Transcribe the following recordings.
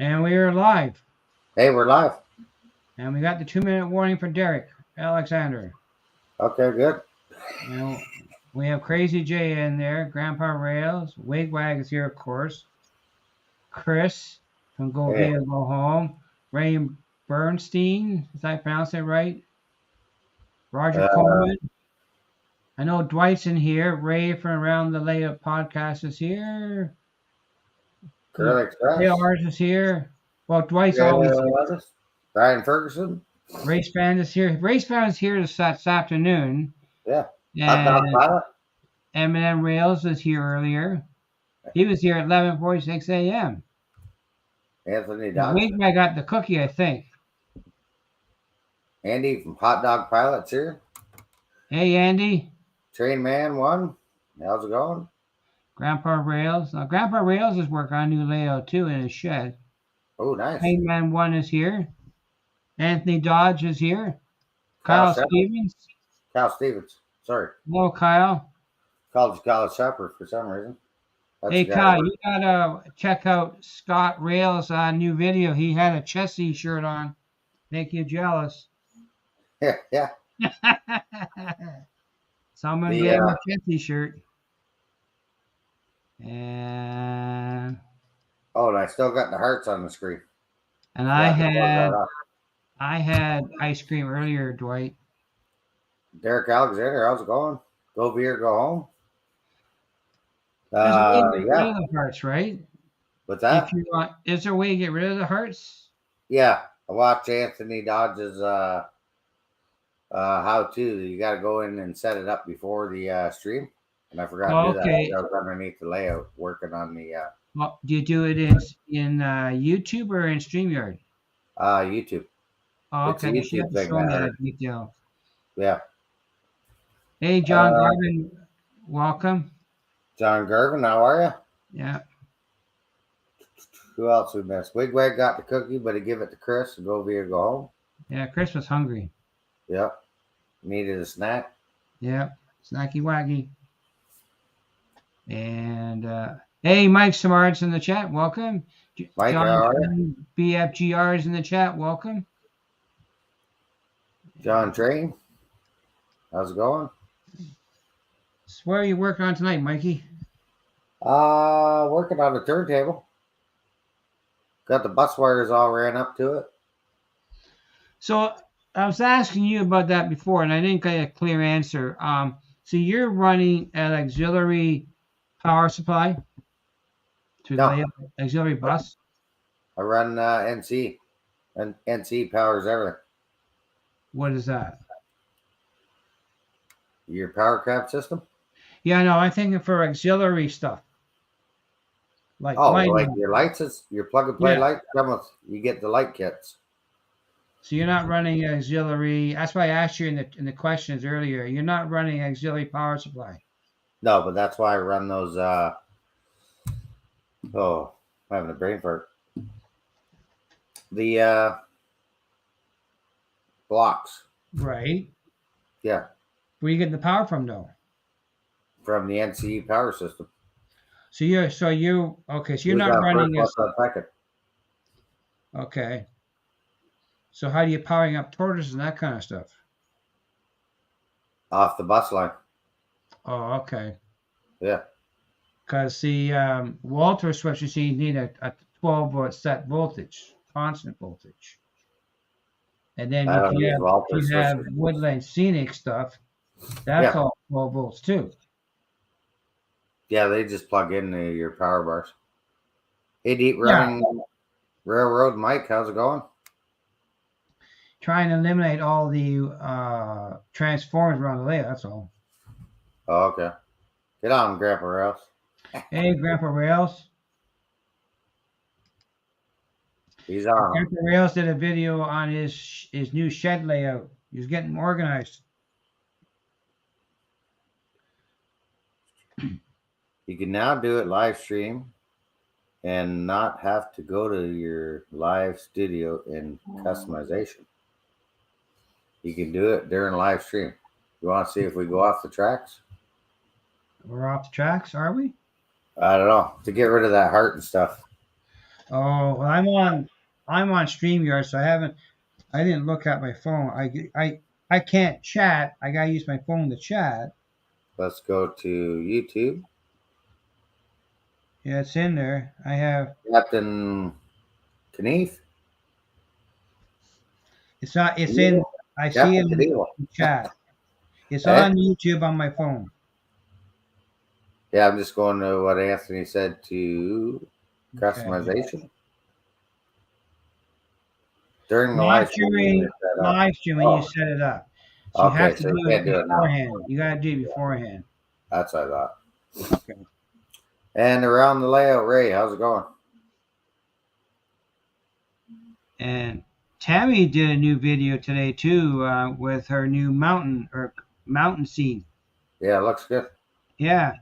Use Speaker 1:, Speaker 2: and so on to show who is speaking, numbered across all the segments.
Speaker 1: And we are live.
Speaker 2: Hey, we're live.
Speaker 1: And we got the 2-minute warning for Derek Alexander.
Speaker 2: Okay, good.
Speaker 1: And we have Crazy J in there, Grandpa Rails, Wigwag is here, of course. Chris from Go
Speaker 2: Hey,
Speaker 1: Via Go Home. Ray Bernstein, did I pronounce it right? Roger
Speaker 2: uh,
Speaker 1: Coleman. I know Dwight's in here. Ray from Around the Layout podcast is here.
Speaker 2: Grill Express.
Speaker 1: JR's is here. Well, Dwight's always here.
Speaker 2: Grill Brian Ferguson.
Speaker 1: Race Fan is here. Race Fan is here this afternoon.
Speaker 2: Yeah. Hot Dog
Speaker 1: And
Speaker 2: Pilot.
Speaker 1: Eminem Rails was here earlier. He was here at 11:46 a.m.
Speaker 2: Anthony
Speaker 1: The
Speaker 2: Dodson.
Speaker 1: week I got the cookie, I think.
Speaker 2: Andy from Hot Dog Pilot's here.
Speaker 1: Hey, Andy.
Speaker 2: Train Man 1. How's it going?
Speaker 1: Grandpa Rails. Now, Grandpa Rails is working on a new layout, too, in his shed.
Speaker 2: Oh, nice.
Speaker 1: Hangman 1 is here. Anthony Dodge is here. Kyle Stevens.
Speaker 2: Kyle Stevens. Sorry.
Speaker 1: Hello, Kyle.
Speaker 2: Called you Kyle Shepard for some reason. That's
Speaker 1: Hey, Kyle, you got to check out Scott Rails' new video. He had a Chessie shirt on. Make you jealous.
Speaker 2: Yeah.
Speaker 1: Someone get him a Chessie shirt. And
Speaker 2: and I still got the hearts on the screen.
Speaker 1: And I had ice cream earlier, Dwight.
Speaker 2: Derek Alexander, how's it going? Go beer, go home.
Speaker 1: There's a way to get rid of the hearts, right?
Speaker 2: What's that?
Speaker 1: If you want, is there a way to get rid of the hearts?
Speaker 2: Yeah, I watched Anthony Dodge's how to. You got to go in and set it up before the stream, and I forgot to do that. I was underneath the layout working on the.
Speaker 1: Well, do you do it in YouTube or in StreamYard?
Speaker 2: YouTube.
Speaker 1: Oh, okay.
Speaker 2: It's a YouTube thing.
Speaker 1: Detail.
Speaker 2: Yeah.
Speaker 1: Hey, John Garvin, welcome.
Speaker 2: John Garvin, how are you?
Speaker 1: Yeah.
Speaker 2: Who else we missed? Wigwag got the cookie, but he give it to Chris and go via go home.
Speaker 1: Yeah, Chris was hungry.
Speaker 2: Yep. Needed a snack.
Speaker 1: Yeah. Snacky waggy. And hey, Mike Samar's in the chat. Welcome.
Speaker 2: Mike, how are you?
Speaker 1: BFGR is in the chat. Welcome.
Speaker 2: John Train. How's it going?
Speaker 1: So where are you working on tonight, Mikey?
Speaker 2: Working on the turntable. Got the bus wires all ran up to it.
Speaker 1: So I was asking you about that before, and I didn't get a clear answer. So you're running an auxiliary power supply to the auxiliary bus?
Speaker 2: I run NC, and NC powers everything.
Speaker 1: What is that?
Speaker 2: Your power cap system?
Speaker 1: Yeah, no, I'm thinking for auxiliary stuff.
Speaker 2: Like your lights, your plug and play light. You get the light kits.
Speaker 1: So you're not running auxiliary. That's why I asked you in the questions earlier. You're not running auxiliary power supply.
Speaker 2: No, but that's why I run those. I'm having a brain fart. The blocks.
Speaker 1: Right.
Speaker 2: Yeah.
Speaker 1: Where are you getting the power from, though?
Speaker 2: From the NCE power system.
Speaker 1: So you're not running Okay. So how do you powering up tortoises and that kind of stuff?
Speaker 2: Off the bus line.
Speaker 1: Oh, okay.
Speaker 2: Yeah.
Speaker 1: Because the Walter switches need a 12-volt set voltage, constant voltage. And then if you have Woodland Scenic stuff, that's all 12 volts too.
Speaker 2: Yeah, they just plug into your power bars. Hey, Deep running Railroad Mike, how's it going?
Speaker 1: Trying to eliminate all the transformers around the layout, that's all.
Speaker 2: Oh, okay. Get on, Grandpa Rails.
Speaker 1: Hey, Grandpa Rails.
Speaker 2: He's on.
Speaker 1: Grandpa Rails did a video on his new shed layout. He's getting organized.
Speaker 2: You can now do it live stream and not have to go to your live studio in customization. You can do it during live stream. You want to see if we go off the tracks?
Speaker 1: We're off the tracks, are we?
Speaker 2: I don't know. To get rid of that heart and stuff.
Speaker 1: Oh, well, I'm on StreamYard, so I didn't look at my phone. I can't chat. I gotta use my phone to chat.
Speaker 2: Let's go to YouTube.
Speaker 1: Yeah, it's in there. I have.
Speaker 2: Captain Knief.
Speaker 1: It's not. It's in.
Speaker 2: Yeah.
Speaker 1: I see it
Speaker 2: Captain
Speaker 1: in
Speaker 2: Knievel.
Speaker 1: chat. It's
Speaker 2: Eh?
Speaker 1: on YouTube on my phone.
Speaker 2: Yeah, I'm just going to what Anthony said to
Speaker 1: Okay.
Speaker 2: customization. During the
Speaker 1: Not
Speaker 2: live stream, you
Speaker 1: during
Speaker 2: set up.
Speaker 1: live stream when you
Speaker 2: Oh,
Speaker 1: set it up. So you have
Speaker 2: okay.
Speaker 1: to
Speaker 2: So you
Speaker 1: do it
Speaker 2: can't do it now.
Speaker 1: beforehand. You gotta do it beforehand.
Speaker 2: That's what I thought.
Speaker 1: Okay.
Speaker 2: And around the layout, Ray, how's it going?
Speaker 1: And Tammy did a new video today too, with her new mountain scene.
Speaker 2: Yeah, it looks good.
Speaker 1: Yeah.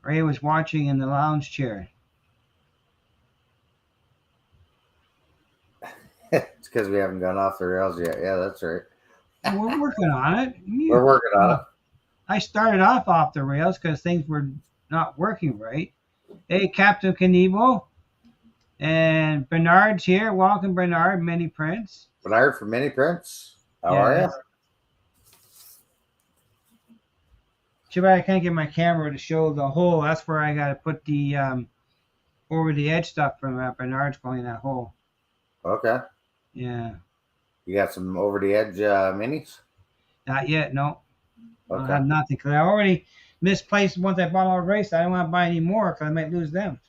Speaker 1: Ray was watching in the lounge chair.
Speaker 2: It's because we haven't gone off the rails yet. Yeah, that's right.
Speaker 1: We're working on it.
Speaker 2: We're working on it.
Speaker 1: I started off the rails because things were not working right. Hey, Captain Knievel. And Bernard's here. Welcome, Bernard, Mini Prince.
Speaker 2: Bernard from Mini Prince. How are you?
Speaker 1: Too bad I can't get my camera to show the hole. That's where I got to put the over the edge stuff from Bernard's going in that hole.
Speaker 2: Okay.
Speaker 1: Yeah.
Speaker 2: You got some over the edge minis?
Speaker 1: Not yet, no.
Speaker 2: Okay.
Speaker 1: I have nothing because I already misplaced ones I bought all race. I don't want to buy any more because I might lose them.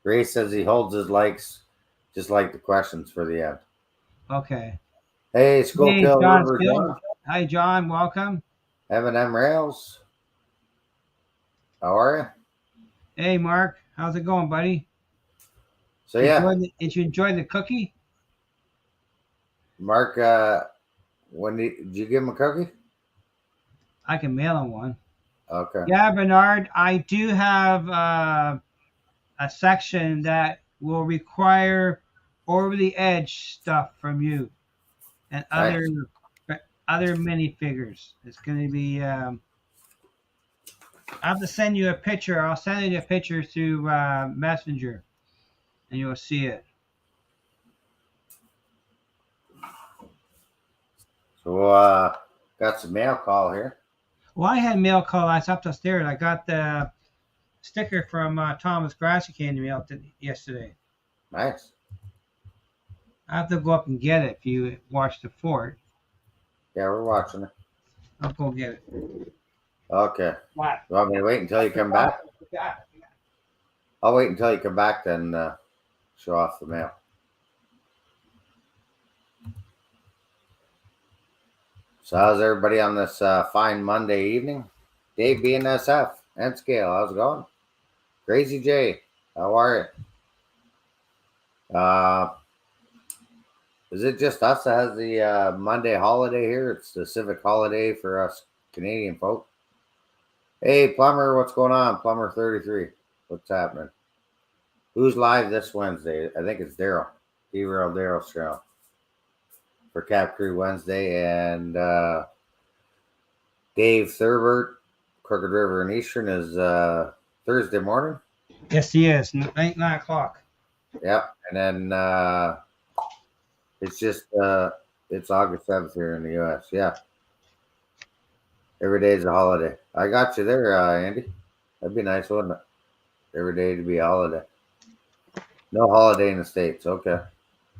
Speaker 2: Ray says he holds his likes just like the questions for the end.
Speaker 1: Okay.
Speaker 2: Hey, Schofield River John.
Speaker 1: Hi, John. Welcome.
Speaker 2: M&M Rails. How are you?
Speaker 1: Hey, Mark. How's it going, buddy?
Speaker 2: So, yeah.
Speaker 1: Did you enjoy the cookie?
Speaker 2: Mark, did you give him a cookie?
Speaker 1: I can mail him one.
Speaker 2: Okay.
Speaker 1: Yeah, Bernard, I do have a section that will require over the edge stuff from you and other minifigures. It's going to be. I have to send you a picture. I'll send you a picture through Messenger, and you'll see it.
Speaker 2: So, got some mail call here.
Speaker 1: Well, I had mail call. I was up the stairs. I got the sticker from Thomas Grass. He came to me yesterday.
Speaker 2: Nice.
Speaker 1: I have to go up and get it if you watch the fort.
Speaker 2: Yeah, we're watching it.
Speaker 1: I'll go get it.
Speaker 2: Okay.
Speaker 1: What?
Speaker 2: You want me to wait until you come back?
Speaker 1: Yeah.
Speaker 2: I'll wait until you come back, then show off the mail. So how's everybody on this fine Monday evening? Dave BNSF and Scale, how's it going? Crazy J, how are you? Is it just us that has the Monday holiday here? It's the civic holiday for us Canadian folk. Hey, Plumber, what's going on? Plumber 33, what's happening? Who's live this Wednesday? I think it's Daryl. Derail Daryl's show for Cap Crew Wednesday, and Dave Thurbert, Crooked River and Eastern is Thursday morning.
Speaker 1: Yes, he is. 9 o'clock.
Speaker 2: Yep, and then it's just it's August 7th here in the U.S. Yeah, every day is a holiday. I got you there, Andy. That'd be nice, wouldn't it? Every day to be a holiday. No holiday in the States. Okay.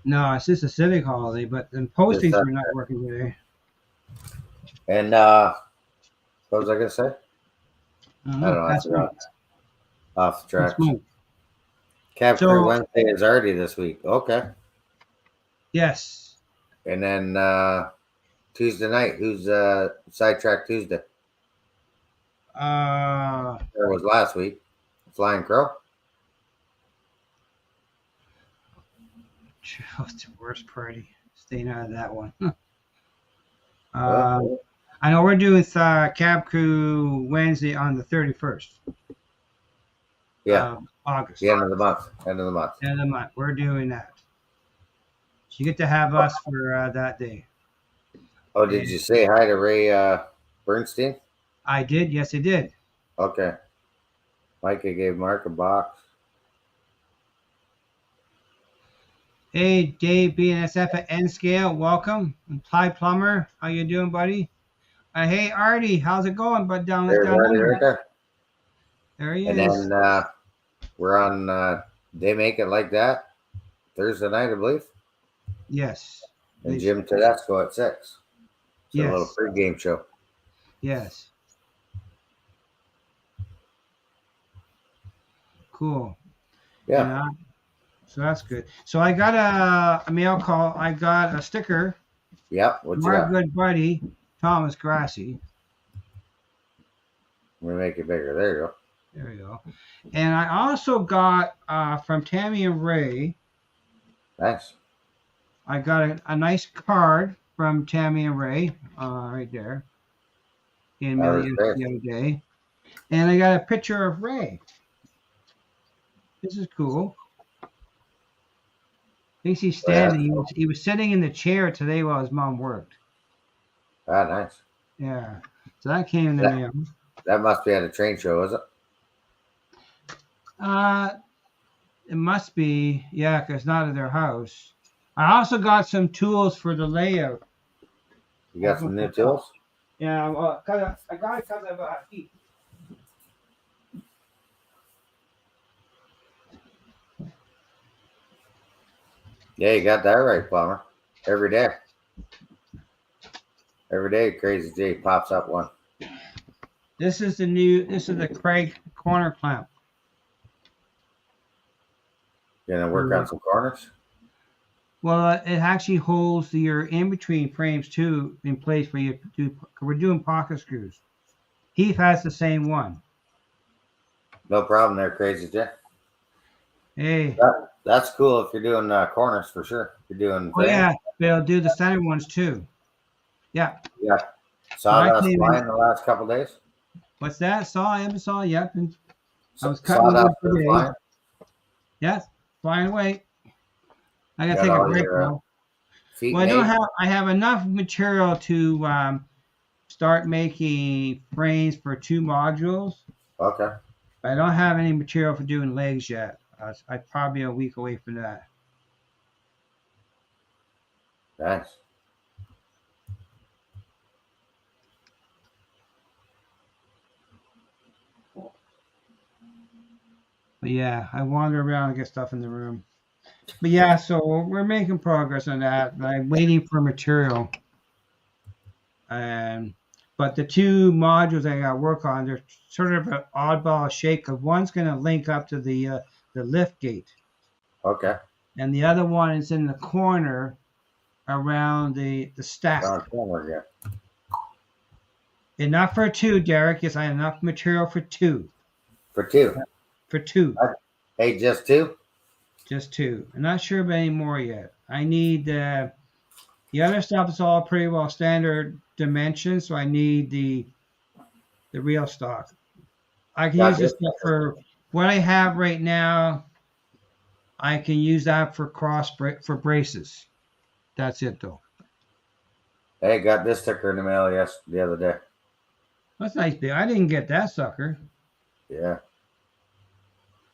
Speaker 1: No, it's just a civic holiday, but the postings are not working today.
Speaker 2: And what was I gonna say?
Speaker 1: I don't know.
Speaker 2: That's off the track. Cap Crew Wednesday is already this week. Okay.
Speaker 1: Yes.
Speaker 2: And then Tuesday night, who's Sidetrack Tuesday? There was last week. Flying Crow.
Speaker 1: What's the worst party? Staying out of that one. I know we're doing Cab Crew Wednesday on the 31st.
Speaker 2: Yeah.
Speaker 1: August.
Speaker 2: The end of the month. End of the month.
Speaker 1: We're doing that. So you get to have us for that day.
Speaker 2: Oh, did you say hi to Ray Bernstein?
Speaker 1: I did. Yes, I did.
Speaker 2: Okay. Micah gave Mark a box.
Speaker 1: Hey, Dave, BNSF at N Scale, welcome. And Ty Plumber, how you doing, buddy? Hey, Artie, how's it going? But down
Speaker 2: There's Artie
Speaker 1: under.
Speaker 2: right there.
Speaker 1: There he
Speaker 2: And
Speaker 1: is.
Speaker 2: then we're on They Make It Like That Thursday night, I believe.
Speaker 1: Yes.
Speaker 2: And Jim Tedesco at 6. So
Speaker 1: Yes.
Speaker 2: a little pre-game show.
Speaker 1: Yes. Cool.
Speaker 2: Yeah.
Speaker 1: So that's good. So I got a mail call. I got a sticker.
Speaker 2: Yep. What's
Speaker 1: Our
Speaker 2: that?
Speaker 1: good buddy, Thomas Grassi.
Speaker 2: We make it bigger. There you go.
Speaker 1: There you go. And I also got from Tammy and Ray.
Speaker 2: Nice.
Speaker 1: I got a nice card from Tammy and Ray right there. In the other day. And I got a picture of Ray. This is cool. At least he's standing.
Speaker 2: Yeah,
Speaker 1: He was sitting in the chair today while his mom worked.
Speaker 2: Ah, nice.
Speaker 1: Yeah. So that came in the mail.
Speaker 2: That must be at a train show, is it?
Speaker 1: It must be, yeah, because it's not at their house. I also got some tools for the layout.
Speaker 2: You got some new tools?
Speaker 1: Yeah, well, I got it because of heat.
Speaker 2: Yeah, you got that right, Plumber. Every day. Every day, Crazy J pops up one.
Speaker 1: This is the Craig corner clamp.
Speaker 2: You gonna work on some corners?
Speaker 1: Well, it actually holds your in-between frames too in place where you do. We're doing pocket screws. Heath has the same one.
Speaker 2: No problem there, Crazy J.
Speaker 1: Hey.
Speaker 2: That's cool if you're doing corners for sure. You're doing.
Speaker 1: Oh yeah, they'll do the center ones too. Yeah.
Speaker 2: Yeah. Saw that flying the last couple days.
Speaker 1: What's that? Saw. Yep. And I was
Speaker 2: cutting that today.
Speaker 1: Yes, flying away. I gotta take a break now. Well, I have enough material to start making frames for 2 modules.
Speaker 2: Okay.
Speaker 1: But I don't have any material for doing legs yet. I'm probably a week away from that.
Speaker 2: Nice.
Speaker 1: But yeah, I wander around and get stuff in the room. But yeah, so we're making progress on that. I'm waiting for material. But the 2 modules I got to work on, they're sort of an oddball shape. Because one's going to link up to the lift gate.
Speaker 2: Okay.
Speaker 1: And the other one is in the corner around the stack.
Speaker 2: Yeah.
Speaker 1: Enough for 2, Derek. Yes, I have enough material for 2.
Speaker 2: For 2?
Speaker 1: For 2.
Speaker 2: Hey, just 2?
Speaker 1: Just 2. I'm not sure about any more yet. I need the other stuff is all pretty well standard dimensions, so I need the real stock. I can use this stuff for what I have right now. I can use that for for braces. That's it though.
Speaker 2: Hey, got this sticker in the mail the other day.
Speaker 1: That's nice, big. I didn't get that sucker.
Speaker 2: Yeah.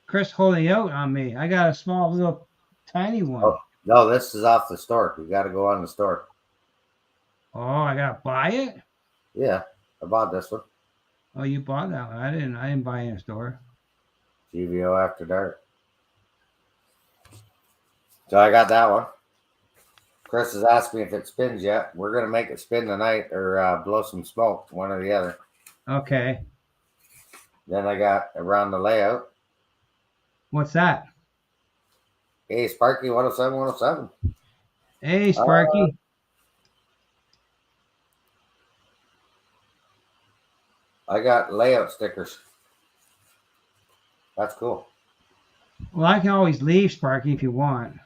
Speaker 1: Chris holding out on me. I got a small little tiny one.
Speaker 2: Oh, no, this is off the store. You got to go on the store.
Speaker 1: Oh, I gotta buy it?
Speaker 2: Yeah, I bought this one.
Speaker 1: Oh, you bought that one. I didn't buy it in a store.
Speaker 2: GVO After Dark. So I got that one. Chris has asked me if it spins yet. We're gonna make it spin tonight or blow some smoke, one or the other.
Speaker 1: Okay.
Speaker 2: Then I got around the layout.
Speaker 1: What's that?
Speaker 2: Hey, Sparky 107 107.
Speaker 1: Hey, Sparky.
Speaker 2: I got layout stickers. That's cool.
Speaker 1: Well, I can always leave, Sparky, if you want.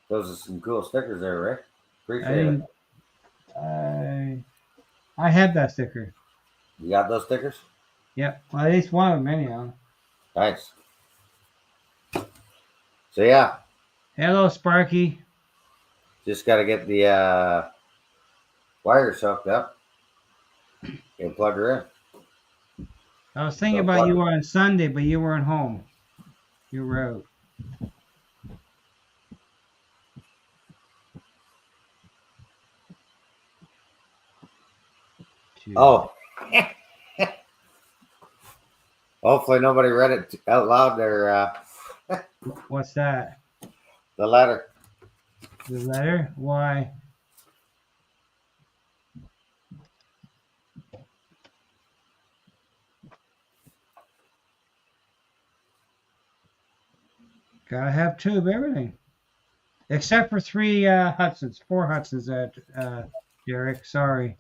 Speaker 2: Those are some cool stickers there, Rick. Appreciate
Speaker 1: it. I had that sticker.
Speaker 2: You got those stickers?
Speaker 1: Yep. Well, at least one of them, anyhow.
Speaker 2: Nice. So, yeah.
Speaker 1: Hello, Sparky.
Speaker 2: Just got to get the wire's hooked up. You can plug her in.
Speaker 1: I was thinking about you on Sunday, but you weren't home. You were out.
Speaker 2: Oh. Hopefully nobody read it out loud there.
Speaker 1: What's that?
Speaker 2: The letter.
Speaker 1: The letter? Why? Gotta have two of everything. Except for 4 Hudsons, Derek. Sorry.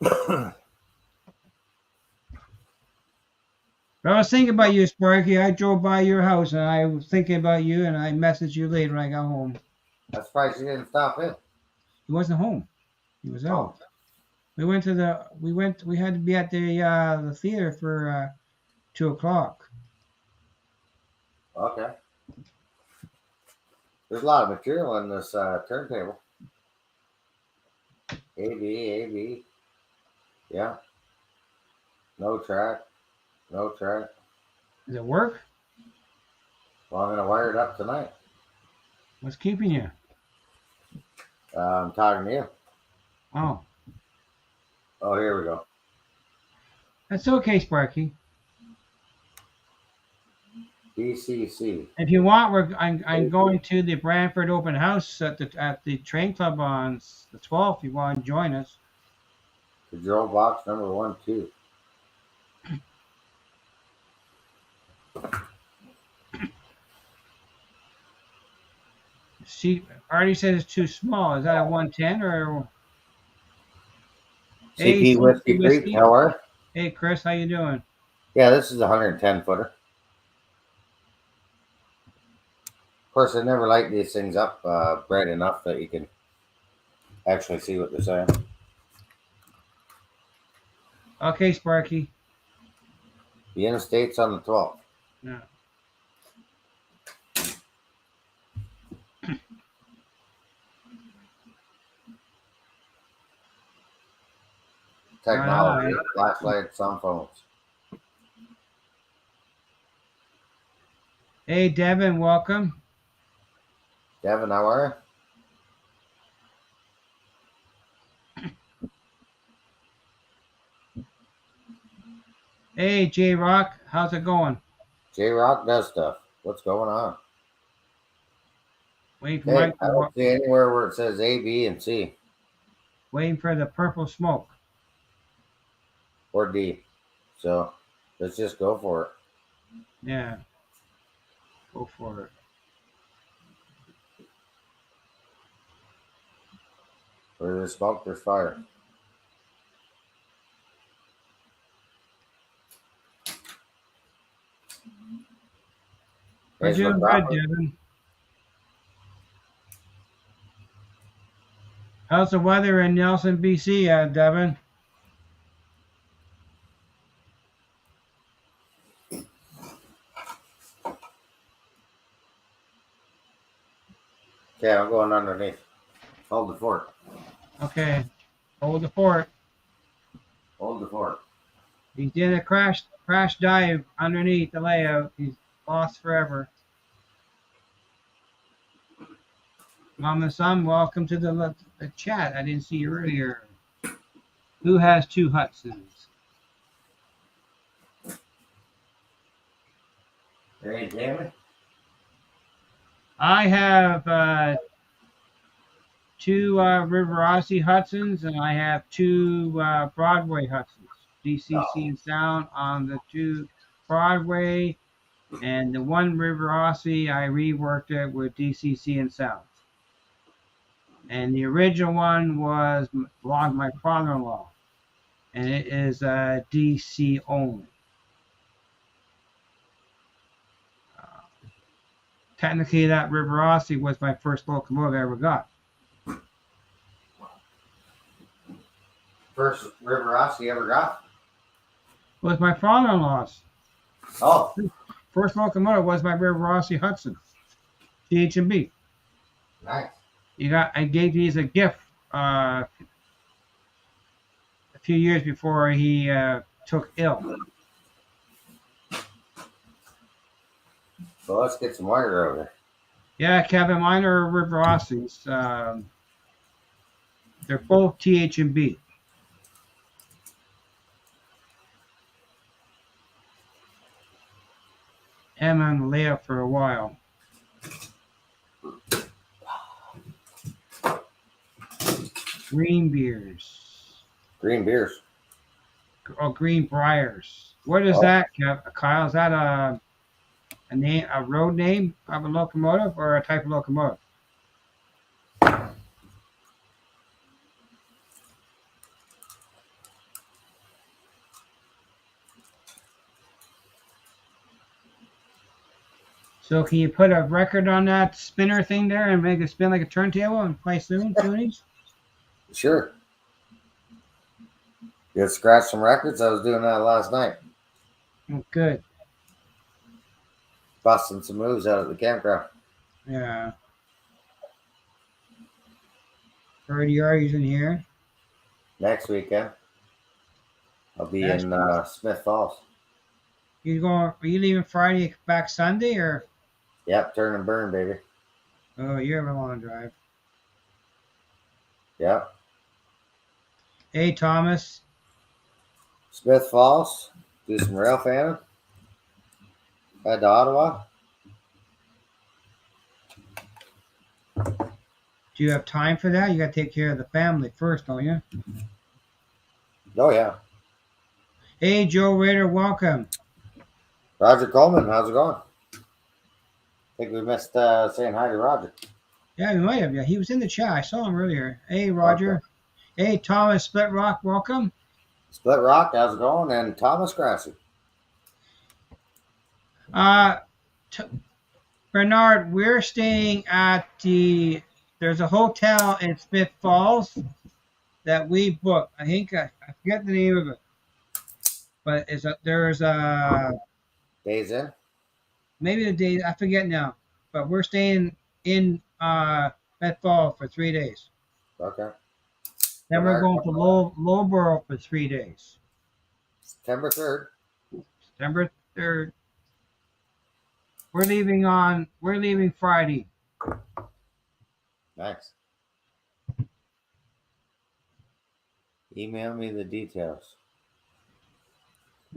Speaker 1: But I was thinking about you, Sparky. I drove by your house and I was thinking about you, and I messaged you late when I got home.
Speaker 2: That's why she didn't stop in.
Speaker 1: He wasn't home. He was out. We had to be at the theater for 2 o'clock.
Speaker 2: Okay. There's a lot of material in this turntable. A-B. Yeah. No track.
Speaker 1: Does it work?
Speaker 2: Well, I'm going to wire it up tonight.
Speaker 1: What's keeping you?
Speaker 2: I'm talking to you.
Speaker 1: Oh,
Speaker 2: here we go.
Speaker 1: that's okay, Sparky.
Speaker 2: DCC.
Speaker 1: If you want, I'm going to the Brantford Open House at the Train Club on the 12th. If you want to join us.
Speaker 2: Control box number 1, 2.
Speaker 1: See, Artie says it's too small. Is that a 110 or?
Speaker 2: CP Whiskey Creek, how are you?
Speaker 1: Hey, Chris, how you doing?
Speaker 2: Yeah, this is a 110 footer. Of course, I never light these things up bright enough that you can actually see what they're saying.
Speaker 1: Okay, Sparky.
Speaker 2: The interstate's on the 12th.
Speaker 1: No.
Speaker 2: Technology, flashlights on phones.
Speaker 1: Hey, Devin, welcome.
Speaker 2: Devin, how are you?
Speaker 1: Hey, J-Rock, how's it going?
Speaker 2: J-Rock does stuff. What's going on?
Speaker 1: Waiting for
Speaker 2: I don't see anywhere where it says A, B, and C.
Speaker 1: Waiting for the purple smoke.
Speaker 2: Or D. So let's just go for it.
Speaker 1: Yeah. Go for it.
Speaker 2: Where there's smoke, there's fire.
Speaker 1: We're doing good, Devin. How's the weather in Nelson, BC, Devin?
Speaker 2: Okay, I'm going underneath. Hold the fort.
Speaker 1: Okay. Hold the fort.
Speaker 2: Hold the fort.
Speaker 1: He did a crash dive underneath the layout. He's lost forever. Mama Son, welcome to the chat. I didn't see you earlier. Who has 2 Hudsons?
Speaker 2: Hey, Jamie.
Speaker 1: I have 2 River Odyssey Hudsons, and I have 2 Broadway Hudsons. DCC and Sound on the 2 Broadway, and the 1 River Odyssey, I reworked it with DCC and Sound. And the original one was belonged to my father-in-law, and it is DC only. Technically, that River Odyssey was my first locomotive I ever got.
Speaker 2: First River Odyssey you ever got?
Speaker 1: It was my father-in-law's.
Speaker 2: Oh.
Speaker 1: First locomotive was my River Odyssey Hudson, CH&B.
Speaker 2: Nice.
Speaker 1: I gave these a gift few years before he took ill.
Speaker 2: So let's get some wire over there.
Speaker 1: Yeah, Kevin, mine are River Aussies. They're both TH&B. I'm on the layout for a while. Green beers.
Speaker 2: Green beers.
Speaker 1: Oh, green briars. What is that, Kyle? Is that a name, a road name of a locomotive, or a type of locomotive? So can you put a record on that spinner thing there and make it spin like a turntable and play tunings?
Speaker 2: Sure. You scratch some records? I was doing that last night.
Speaker 1: Oh, good.
Speaker 2: Busting some moves out of the campground.
Speaker 1: Yeah. Already in here.
Speaker 2: Next weekend, I'll be in Smith Falls.
Speaker 1: Are you leaving Friday, back Sunday, or?
Speaker 2: Yep, turn and burn, baby.
Speaker 1: Oh, you have a long drive.
Speaker 2: Yep.
Speaker 1: Hey, Thomas.
Speaker 2: Smith Falls. Do some rail fanning. Head to Ottawa.
Speaker 1: Do you have time for that? You got to take care of the family first, don't you?
Speaker 2: Oh, yeah.
Speaker 1: Hey, Joe Rader, welcome.
Speaker 2: Roger Coleman, how's it going? I think we missed saying hi to Roger.
Speaker 1: Yeah, we might have. Yeah, he was in the chat. I saw him earlier. Hey, Roger. Okay. Hey, Thomas Split Rock, welcome.
Speaker 2: Split Rock, how's it going? And Thomas Grassi.
Speaker 1: Bernard, we're staying at there's a hotel in Smith Falls that we booked. I think I forget the name of it, but there's a
Speaker 2: Days Inn.
Speaker 1: Maybe the day, I forget now, but we're staying in Smith Falls for 3 days.
Speaker 2: Okay.
Speaker 1: Then we're going to Lowborough for 3 days.
Speaker 2: September 3rd.
Speaker 1: September 3rd. We're leaving Friday.
Speaker 2: Nice. Email me the details.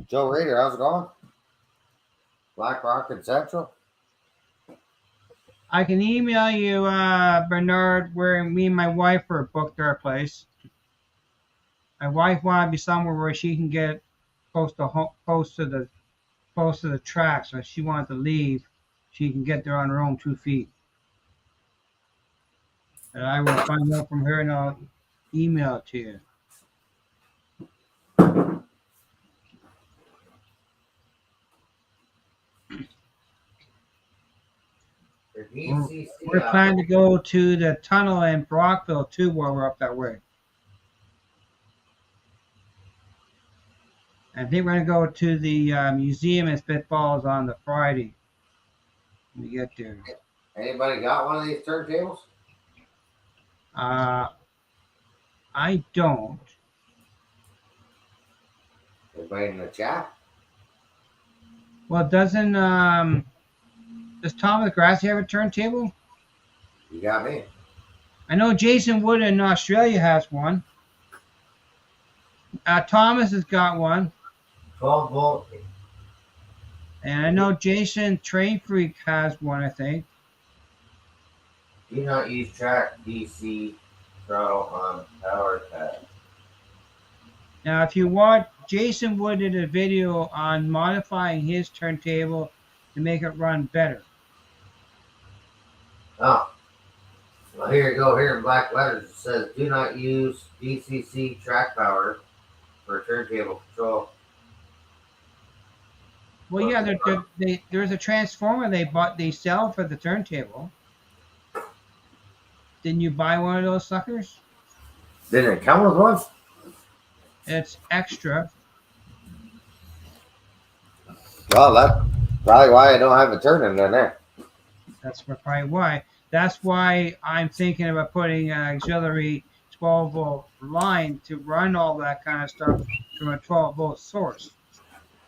Speaker 2: Joe Rader, how's it going? Black Rock and Central.
Speaker 1: I can email you, Bernard, where me and my wife are booked our place. My wife wanted to be somewhere where she can get close to the track. So if she wanted to leave, she can get there on her own 2 feet. And I will find out from her and I'll email it to you. We're planning to go to the tunnel in Brockville too while we're up that way. I think we're going to go to the museum in Smith Falls on the Friday when we get there.
Speaker 2: Anybody got one of these turntables?
Speaker 1: I don't.
Speaker 2: Anybody in the chat?
Speaker 1: Well, does Thomas Grassi have a turntable?
Speaker 2: You got me.
Speaker 1: I know Jason Wood in Australia has one. Thomas has got one.
Speaker 2: 12 volt.
Speaker 1: And I know Jason Train Freak has one, I think.
Speaker 2: Do not use track DC throttle on power pad.
Speaker 1: Now, if you want, Jason Wood did a video on modifying his turntable to make it run better.
Speaker 2: Oh. Well, here you go. Here in black letters, it says, do not use DCC track power for turntable control.
Speaker 1: Well, yeah, there's a transformer they sell for the turntable. Didn't you buy one of those suckers?
Speaker 2: Didn't it come with one?
Speaker 1: It's extra.
Speaker 2: Well, that's probably why I don't have a turning in there.
Speaker 1: That's probably why. That's why I'm thinking about putting auxiliary 12-volt line to run all that kind of stuff from a 12-volt source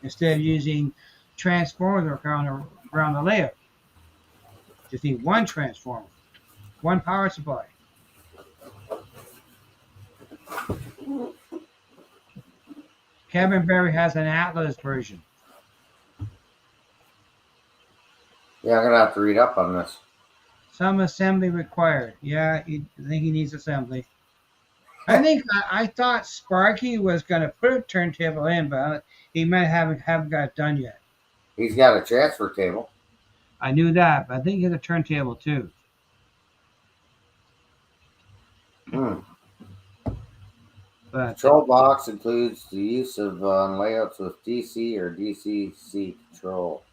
Speaker 1: instead of using transformers around the layout. Just need one transformer, one power supply. Kevin Berry has an Atlas version.
Speaker 2: Yeah, I'm gonna have to read up on this.
Speaker 1: Some assembly required. Yeah, I think he needs assembly. I thought Sparky was going to put a turntable in, but he might haven't got it done yet.
Speaker 2: He's got a transfer table.
Speaker 1: I knew that, but I think he has a turntable too. But
Speaker 2: control box includes the use of layouts with DC or DCC control.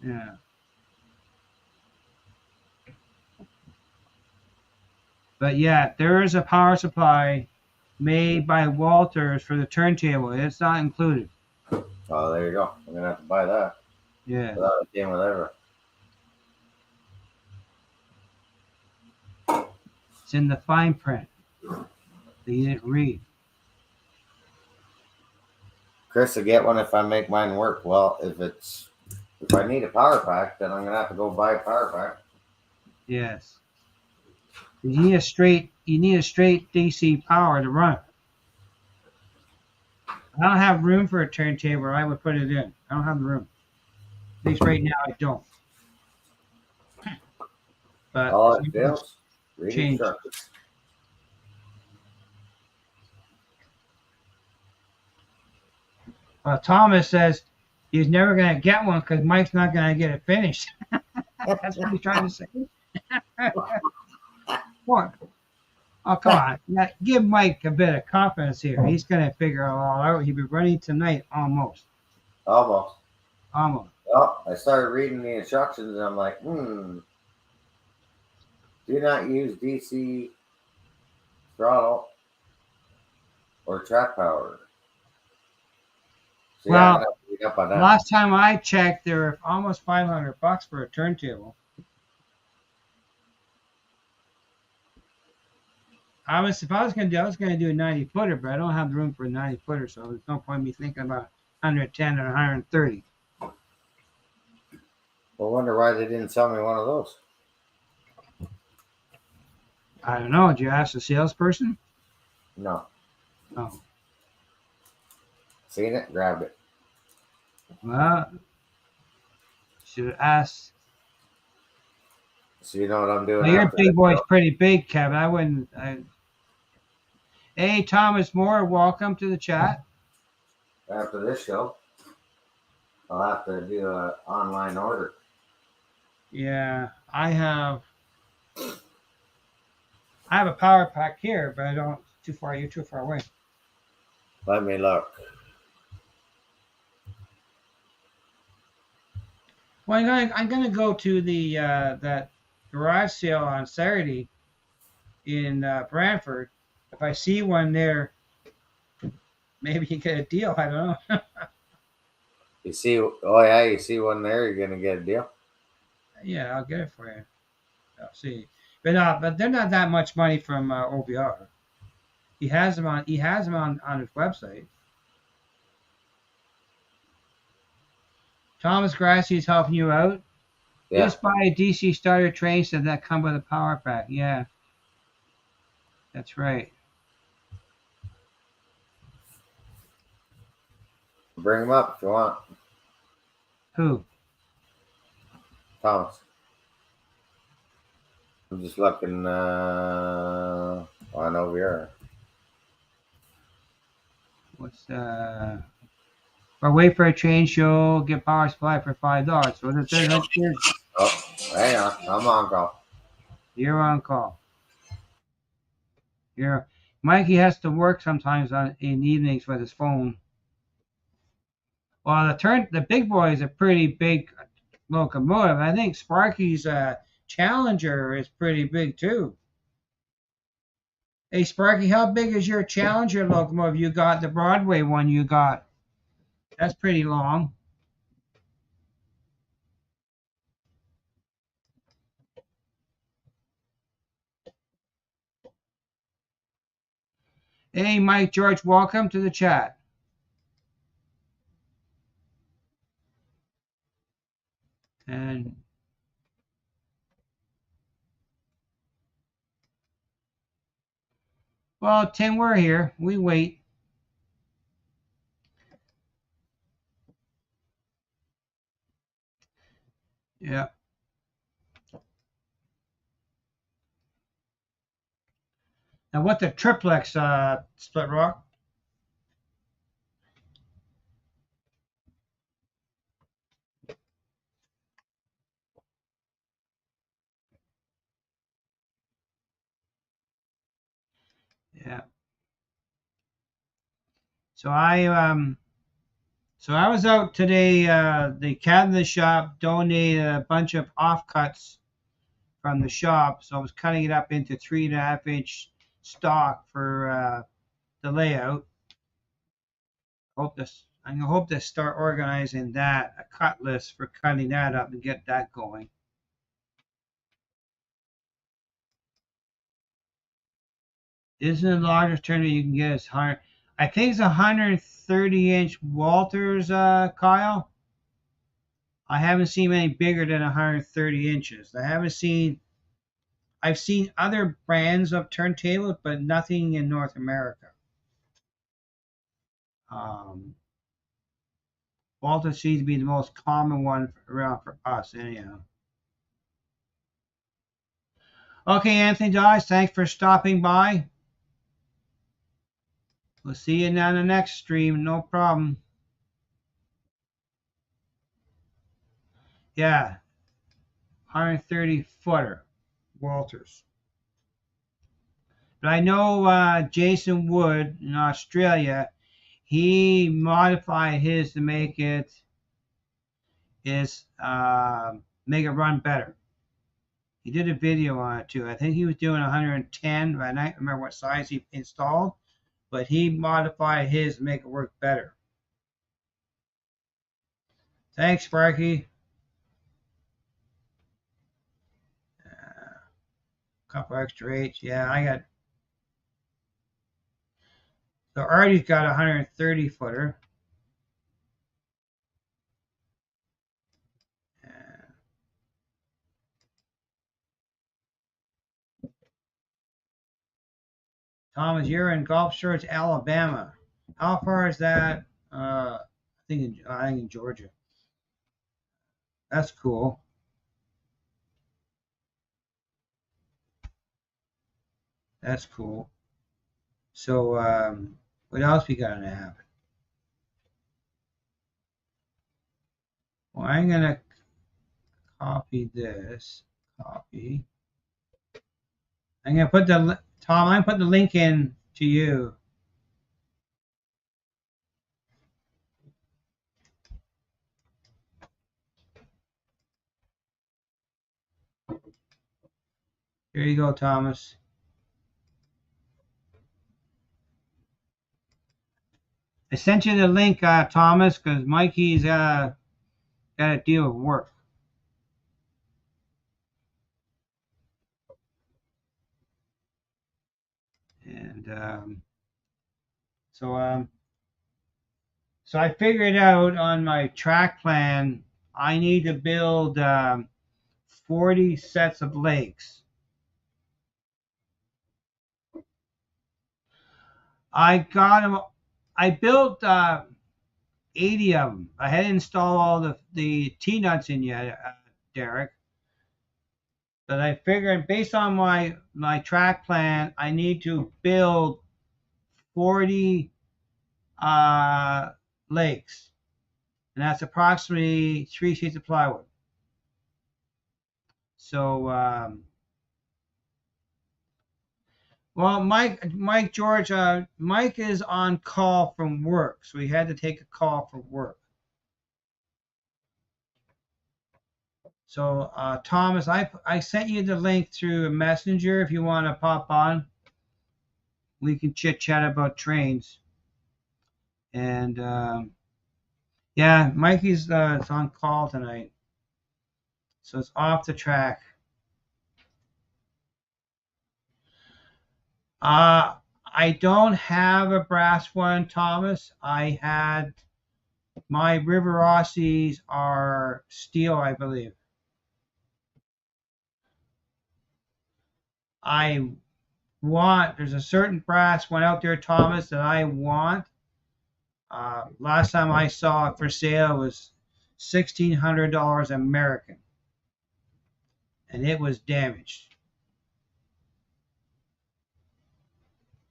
Speaker 1: Yeah. But yeah, there is a power supply made by Walters for the turntable. It's not included.
Speaker 2: Oh, there you go. I'm gonna have to buy that.
Speaker 1: Yeah.
Speaker 2: Without a game whatever.
Speaker 1: It's in the fine print that you didn't read.
Speaker 2: Chris will get one if I make mine work. Well, if I need a power pack, then I'm gonna have to go buy a power pack.
Speaker 1: Yes. You need a straight DC power to run. I don't have room for a turntable. I would put it in. I don't have the room. At least right now I don't. But
Speaker 2: all it fails, read instructions.
Speaker 1: Thomas says he's never going to get one because Mike's not going to get it finished. That's what he's trying to say. What? Oh, come on. Now, give Mike a bit of confidence here. He's going to figure it all out. He'll be running tonight almost.
Speaker 2: Almost.
Speaker 1: Well,
Speaker 2: I started reading the instructions and I'm like, do not use DC throttle or track power. So
Speaker 1: well,
Speaker 2: yeah, read up on that.
Speaker 1: Last time I checked, they were almost $500 for a turntable. If I was going to do a 90-footer, but I don't have the room for a 90-footer, so there's no point in me thinking about 110 or 130.
Speaker 2: I wonder why they didn't sell me one of those.
Speaker 1: I don't know. Did you ask the salesperson?
Speaker 2: No.
Speaker 1: Oh.
Speaker 2: Seen it, grabbed it.
Speaker 1: Well, should have asked.
Speaker 2: So you know what I'm doing.
Speaker 1: Well, your big boy's pretty big, Kevin. I wouldn't. Hey, Thomas Moore, welcome to the chat.
Speaker 2: After this show, I'll have to do an online order.
Speaker 1: Yeah, I have a power pack here, but I don't. Too far. You're too far away.
Speaker 2: Let me look.
Speaker 1: Well, I'm gonna go to the that garage sale on Saturday in Brantford. If I see one there, maybe you get a deal. I don't know.
Speaker 2: You see? Oh yeah, you see one there. You're gonna get a deal.
Speaker 1: Yeah, I'll get it for you. I'll see. But they're not that much money from OVR. He has them on his website. Thomas Grassi is helping you out.
Speaker 2: Yeah.
Speaker 1: Just buy a DC starter train set that come with a power pack. Yeah. That's right.
Speaker 2: Bring them up if you want.
Speaker 1: Who?
Speaker 2: Thomas. I'm just looking on OVR.
Speaker 1: What's or wait for a train show, get power supply for $5. So it says right here.
Speaker 2: Oh, hang on. I'm on call.
Speaker 1: You're on call. Mikey has to work sometimes in evenings with his phone. Well, the big boy is a pretty big locomotive. I think Sparky's Challenger is pretty big too. Hey, Sparky, how big is your Challenger locomotive you got? The Broadway one you got? That's pretty long. Hey, Mike George, welcome to the chat. And well, Tim, we're here. We wait. Yeah. Now, what the triplex split rock? Yeah. So I was out today. The cabinet shop donated a bunch of offcuts from the shop, so I was cutting it up into 3.5-inch stock for the layout. I hope to start organizing that, a cut list for cutting that up and get that going. Isn't the largest tournament you can get is 100? I think it's 130-inch Walters, Kyle. I haven't seen any bigger than 130 inches. I've seen other brands of turntables, but nothing in North America. Walter seems to be the most common one around for us, anyhow. Okay, Anthony Dodge, thanks for stopping by. We'll see you on the next stream, no problem. Yeah, 130 footer, Walters. But I know Jason Wood in Australia, he modified his to make it run better. He did a video on it too. I think he was doing 110, but I don't remember what size he installed, but he modified his to make it work better. Thanks, Sparky. Couple extra eights. Yeah, I got. So Artie's got a 130 footer. Thomas, you're in Gulf Shores, Alabama. How far is that? I think in Georgia. That's cool. That's cool. So, what else we got to have? Well, I'm gonna copy this. Copy. I'm gonna put Tom. I'm putting the link in to you. Here you go, Thomas. I sent you the link, Thomas, because Mikey's got to deal with work. And so I figured out on my track plan, I need to build 40 sets of lakes. I built 80 of them. I hadn't installed all the T-nuts in yet, Derek. But I figured based on my track plan, I need to build 40 lakes. And that's approximately 3 sheets of plywood. So, well, Mike George, Mike is on call from work, so he had to take a call from work. So, Thomas, I sent you the link through a messenger if you want to pop on. We can chit chat about trains. And yeah, Mikey's is on call tonight, so it's off the track. I don't have a brass one, Thomas. I had my River Aussies are steel, I believe. There's a certain brass one out there, Thomas, that I want. Last time I saw it for sale was $1,600 American, and it was damaged.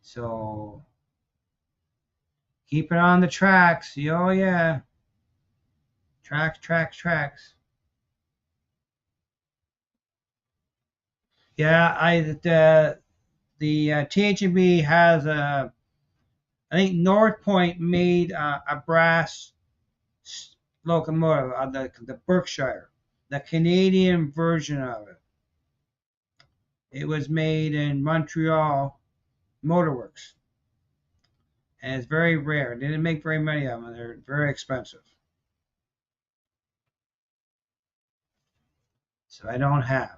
Speaker 1: So keep it on the tracks. Oh yeah, tracks. Yeah, the THB has a. I think North Point made a brass locomotive, the Berkshire, the Canadian version of it. It was made in Montreal Motorworks, and it's very rare. They didn't make very many of them, and they're very expensive. So I don't have.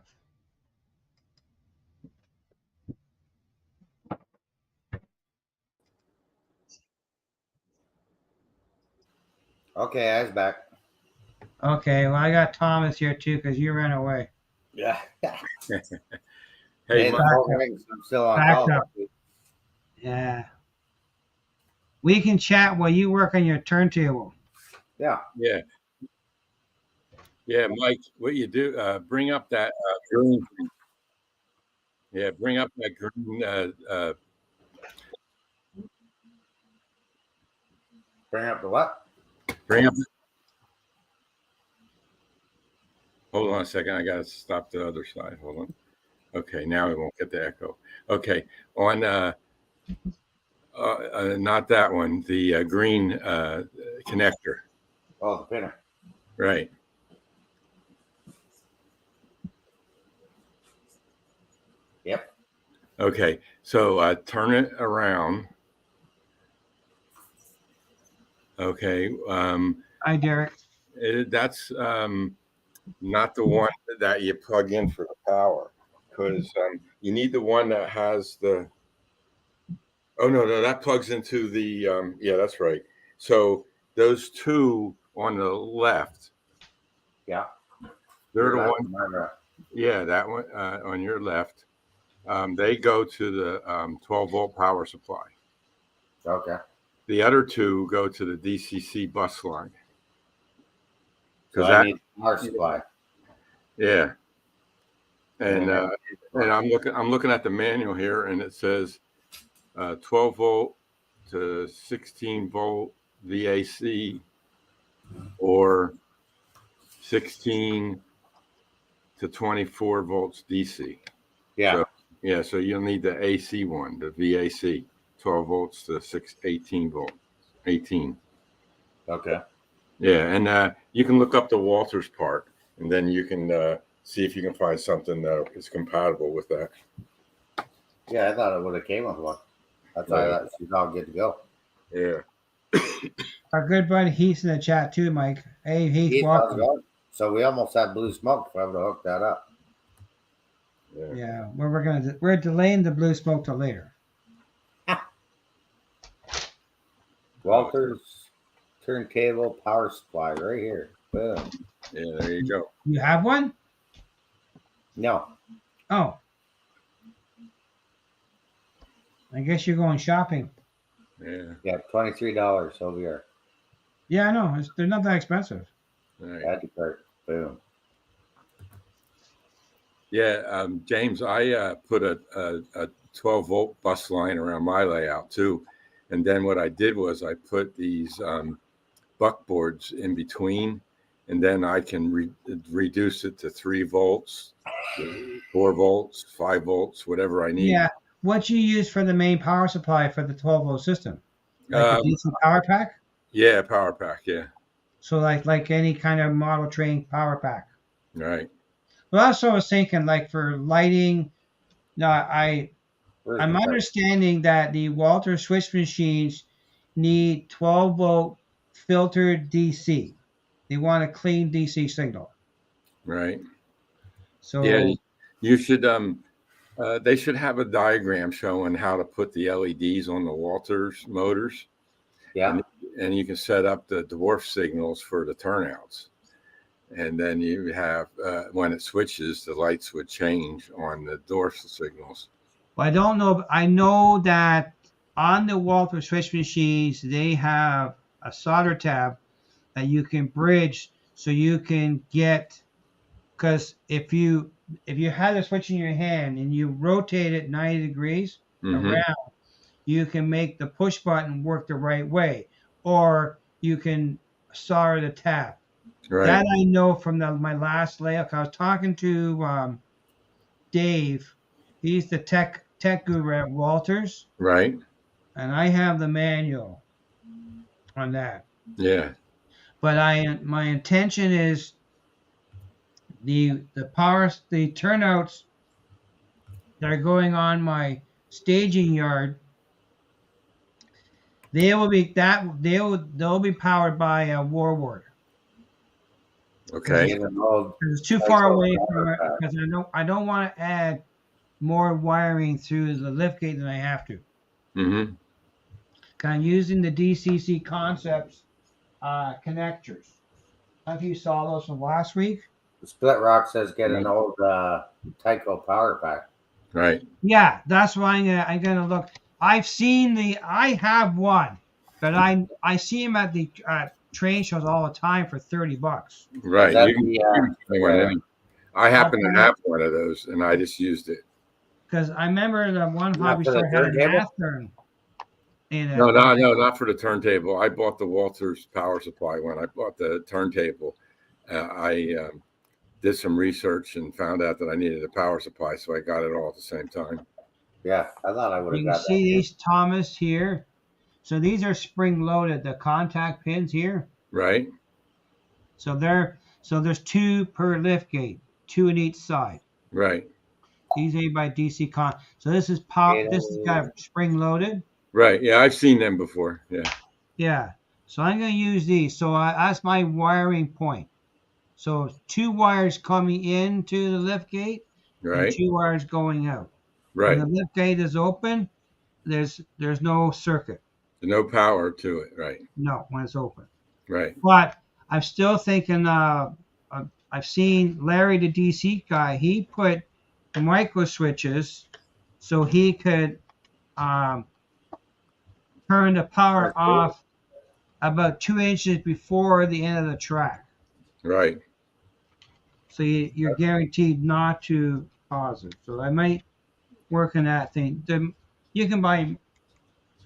Speaker 2: Okay, I was back.
Speaker 1: Okay, well, I got Thomas here too because you ran away.
Speaker 2: Yeah.
Speaker 3: Hey,
Speaker 2: I'm still on
Speaker 1: back
Speaker 2: call.
Speaker 1: up. Yeah. We can chat while you work on your turntable.
Speaker 2: Yeah.
Speaker 3: Yeah, Mike, what you do, bring up that green. Yeah, bring up that green.
Speaker 2: Bring up the what?
Speaker 3: Bring up. Hold on a second. I got to stop the other side. Hold on. Okay, now we won't get the echo. Okay, on not that one, the green connector.
Speaker 2: Oh, the pinner.
Speaker 3: Right.
Speaker 2: Yep.
Speaker 3: Okay, so turn it around. Okay.
Speaker 1: Hi, Derek.
Speaker 3: That's not the one that you plug in for the power, because you need the one that has the. Oh no, that plugs into the. Yeah, that's right. So those two on the left.
Speaker 2: Yeah.
Speaker 3: They're the one. Yeah, that one on your left. They go to the 12-volt power supply.
Speaker 2: Okay.
Speaker 3: The other two go to the DCC bus line.
Speaker 2: Because I need power supply.
Speaker 3: Yeah. And I'm looking at the manual here, and it says 12 volt to 16 volt VAC, or 16 to 24 volts DC.
Speaker 2: Yeah.
Speaker 3: So you'll need the AC one, the VAC, 12 volts to 18 volt, 18.
Speaker 2: Okay.
Speaker 3: Yeah, and you can look up the Walters part, and then you can see if you can find something that is compatible with that.
Speaker 2: Yeah, I thought it would have came with one. That's why I thought she's all good to go.
Speaker 3: Yeah.
Speaker 1: Our good buddy Heath's in the chat too, Mike. Hey, Heath, welcome.
Speaker 2: So we almost had blue smoke if I would have hooked that up.
Speaker 1: Yeah, we're delaying the blue smoke till later.
Speaker 2: Walters turntable power supply right here. Boom.
Speaker 3: Yeah, there you go.
Speaker 1: You have one?
Speaker 2: No.
Speaker 1: Oh. I guess you're going shopping.
Speaker 3: Yeah.
Speaker 2: Yeah, $23 over here.
Speaker 1: Yeah, I know. They're not that expensive.
Speaker 3: Right.
Speaker 2: Add to cart. Boom.
Speaker 3: Yeah, James, I put a 12-volt bus line around my layout too. And then what I did was I put these buckboards in between, and then I can reduce it to 3 volts, 4 volts, 5 volts, whatever I need.
Speaker 1: Yeah. What you use for the main power supply for the 12-volt system? Like a DC power pack?
Speaker 3: Yeah, power pack, yeah.
Speaker 1: So like any kind of model train power pack.
Speaker 3: Right.
Speaker 1: Well, that's what I was thinking, like for lighting. No, I'm understanding that the Walter switch machines need 12-volt filtered DC. They want a clean DC signal.
Speaker 3: Right.
Speaker 1: So
Speaker 3: yeah, you should They should have a diagram showing how to put the LEDs on the Walters motors.
Speaker 2: Yeah.
Speaker 3: And you can set up the dwarf signals for the turnouts. And then you have, when it switches, the lights would change on the dwarf signals.
Speaker 1: Well, I don't know. I know that on the Walter switch machines, they have a solder tab that you can bridge so you can get, because if you had a switch in your hand and you rotate it 90 degrees around, you can make the push button work the right way, or you can solder the tab.
Speaker 3: Right.
Speaker 1: That I know from my last layout. I was talking to Dave. He's the tech guru at Walters.
Speaker 3: Right.
Speaker 1: And I have the manual on that.
Speaker 3: Yeah.
Speaker 1: But my intention is the turnouts that are going on my staging yard. They'll be powered by a Warward.
Speaker 3: Okay.
Speaker 1: It's too far away from it because I don't want to add more wiring through the liftgate than I have to.
Speaker 3: Mm-hmm.
Speaker 1: I'm using the DCC Concepts connectors. Have you saw those from last week?
Speaker 2: The Split Rock says get an old Tyco power pack.
Speaker 3: Right.
Speaker 1: Yeah, that's why I'm gonna look. I have one, but I see them at the train shows all the time for $30.
Speaker 3: Right. I happen to have one of those, and I just used it.
Speaker 1: Because I remember the one hobby store had a math turn.
Speaker 3: No, not for the turntable. I bought the Walters power supply when I bought the turntable. I did some research and found out that I needed a power supply, so I got it all at the same time.
Speaker 2: Yeah, I thought I would have got that.
Speaker 1: You see these Thomas here? So these are spring loaded, the contact pins here.
Speaker 3: Right.
Speaker 1: So there's 2 per lift gate, 2 in each side.
Speaker 3: Right.
Speaker 1: These are by DC Con. So this is power. This is got spring loaded.
Speaker 3: Right. Yeah, I've seen them before. Yeah.
Speaker 1: Yeah. So I'm going to use these. So that's my wiring point. So 2 wires coming into the lift gate,
Speaker 3: right,
Speaker 1: and 2 wires going out.
Speaker 3: Right.
Speaker 1: When the lift gate is open, there's no circuit.
Speaker 3: No power to it. Right.
Speaker 1: No, when it's open.
Speaker 3: Right.
Speaker 1: But I'm still thinking. I've seen Larry, the DC guy. He put the micro switches so he could turn the power off about 2 inches before the end of the track.
Speaker 3: Right.
Speaker 1: So you're guaranteed not to pause it. So I might work on that thing. You can buy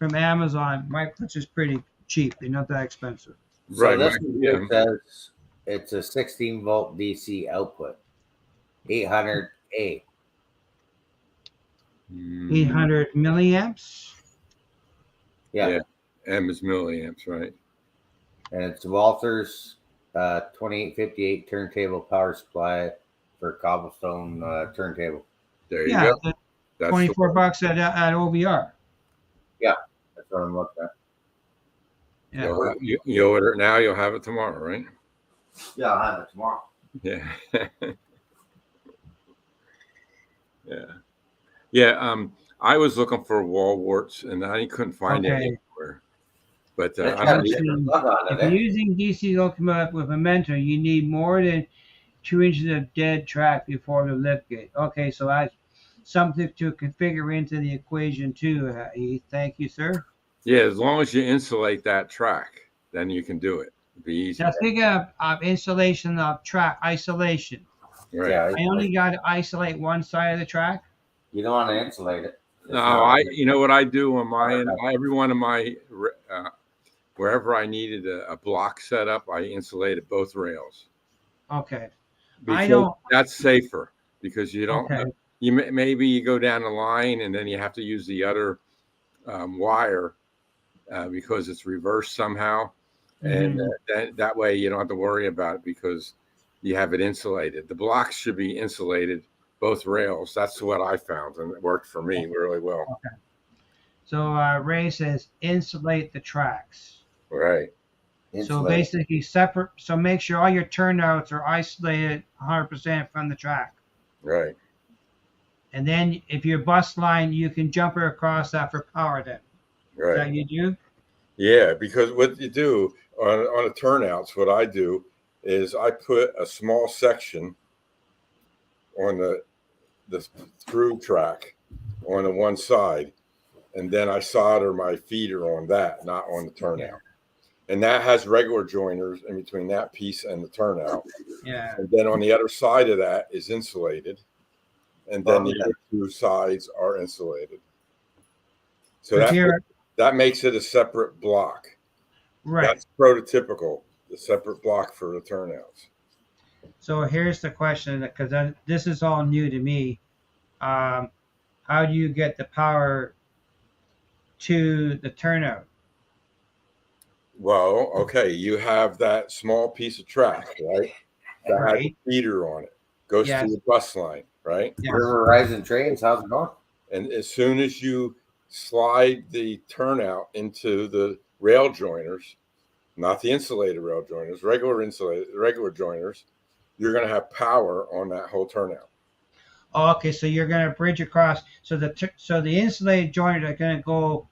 Speaker 1: from Amazon, which is pretty cheap. They're not that expensive.
Speaker 2: Right. So this says it's a 16 volt DC output, 800 A.
Speaker 1: 800 milliamps.
Speaker 2: Yeah.
Speaker 3: M is milliamps, right?
Speaker 2: And it's Walters 2858 turntable power supply for cobblestone turntable.
Speaker 3: There you go.
Speaker 1: That's $24 at OVR.
Speaker 2: Yeah, that's what I'm looking at.
Speaker 3: Yeah. You order it now, you'll have it tomorrow, right?
Speaker 2: Yeah, I'll have it tomorrow.
Speaker 3: Yeah. Yeah. Yeah. I was looking for wall warts and I couldn't find it anywhere. But
Speaker 1: if you're using DC locomotive with a mentor, you need more than 2 inches of dead track before the lift gate. Okay, so that's something to configure into the equation too. Thank you, sir.
Speaker 3: Yeah, as long as you insulate that track, then you can do it. It'd be easy.
Speaker 1: Now think of insulation of track isolation.
Speaker 3: Right.
Speaker 2: Yeah,
Speaker 1: I only got to isolate one side of the track.
Speaker 2: You don't want to insulate it.
Speaker 3: No, you know what I do on my end? Every one of my wherever I needed a block set up, I insulated both rails.
Speaker 1: Okay.
Speaker 3: That's safer because you don't. Okay. Maybe you go down the line and then you have to use the other wire because it's reversed somehow, and that way you don't have to worry about it because you have it insulated. The blocks should be insulated, both rails. That's what I found, and it worked for me really well.
Speaker 1: Okay. So Ray says insulate the tracks.
Speaker 3: Right.
Speaker 1: So basically separate. So make sure all your turnouts are isolated 100% from the track.
Speaker 3: Right.
Speaker 1: And then if your bus line, you can jumper across that for power then. Is that
Speaker 3: Right.
Speaker 1: you do?
Speaker 3: Yeah, because what you do on the turnouts, what I do is I put a small section on the through track on the one side, and then I solder my feeder on that, not on the turnout. And that has regular joiners in between that piece and the turnout.
Speaker 1: Yeah.
Speaker 3: And then on the other side of that is insulated. And then the other two sides are insulated. So that makes it a separate block.
Speaker 1: Right.
Speaker 3: That's prototypical, the separate block for the turnouts.
Speaker 1: So here's the question, because this is all new to me. How do you get the power to the turnout?
Speaker 3: Well, okay, you have that small piece of track, right? That has a feeder on it. Goes to the bus line, right?
Speaker 2: River Rising Trains, how's it going?
Speaker 3: And as soon as you slide the turnout into the rail joiners, not the insulated rail joiners, regular joiners, you're going to have power on that whole turnout.
Speaker 1: Oh, okay, so you're going to bridge across. So the insulated joiners are going to go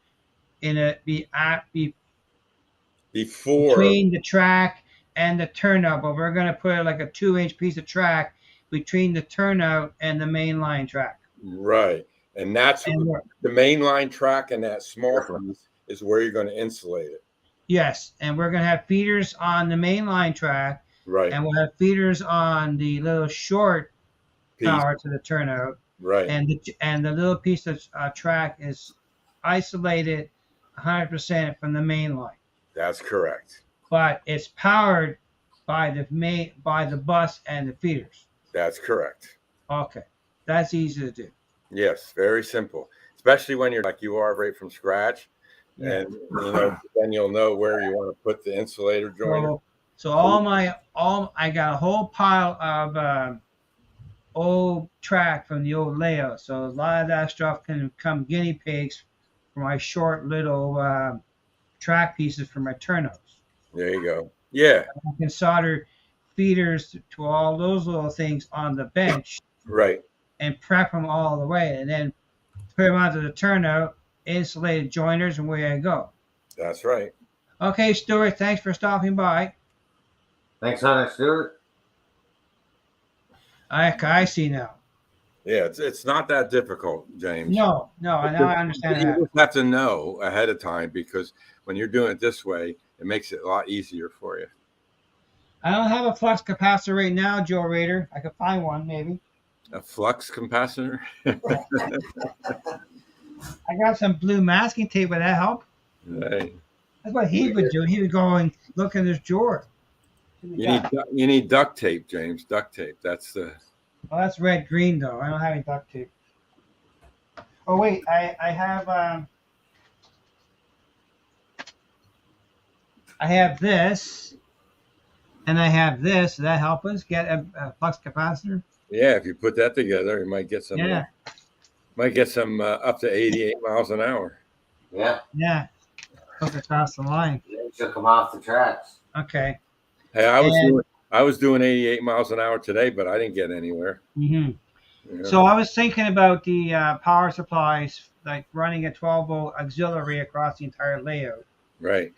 Speaker 1: between the track and the turnout, but we're going to put like a 2-inch piece of track between the turnout and the main line track.
Speaker 3: Right. And that's the main line track, and that small piece is where you're going to insulate it.
Speaker 1: Yes. And we're going to have feeders on the main line track.
Speaker 3: Right.
Speaker 1: And we'll have feeders on the little short power to the turnout.
Speaker 3: Right.
Speaker 1: And the little piece of track is isolated 100% from the main line.
Speaker 3: That's correct.
Speaker 1: But it's powered by the bus and the feeders.
Speaker 3: That's correct.
Speaker 1: Okay. That's easy to do.
Speaker 3: Yes, very simple. Especially when you're like you are right from scratch. Yeah. And then you'll know where you want to put the insulator joiner.
Speaker 1: So I got a whole pile of old track from the old layout. So a lot of that stuff can become guinea pigs for my short little track pieces for my turnouts.
Speaker 3: There you go. Yeah.
Speaker 1: I can solder feeders to all those little things on the bench.
Speaker 3: Right.
Speaker 1: And prep them all the way, and then put them onto the turnout, insulated joiners, and away I go.
Speaker 3: That's right.
Speaker 1: Okay, Stuart, thanks for stopping by.
Speaker 2: Thanks, Hunter Stuart.
Speaker 1: I see now.
Speaker 3: Yeah, it's not that difficult, James.
Speaker 1: No, now I understand that.
Speaker 3: You just have to know ahead of time, because when you're doing it this way, it makes it a lot easier for you.
Speaker 1: I don't have a flux capacitor right now, Joe Rader. I could find one, maybe.
Speaker 3: A flux capacitor?
Speaker 1: I got some blue masking tape. Would that help?
Speaker 3: Right.
Speaker 1: That's what he would do. He would go and look in his drawer.
Speaker 3: You need duct tape, James. Duct tape. That's the.
Speaker 1: Oh, that's red green though. I don't have any duct tape. Oh wait, I have this, and I have this. Does that help us get a flux capacitor?
Speaker 3: Yeah, if you put that together, you might get some.
Speaker 1: Yeah.
Speaker 3: Might get some up to 88 miles an hour.
Speaker 2: Yeah.
Speaker 1: Yeah. Hook across the line.
Speaker 2: You should come off the tracks.
Speaker 1: Okay.
Speaker 3: Hey, I was doing 88 miles an hour today, but I didn't get anywhere.
Speaker 1: Mm-hmm. Yeah. So I was thinking about the power supplies, like running a 12-volt auxiliary across the entire layout.
Speaker 3: Right.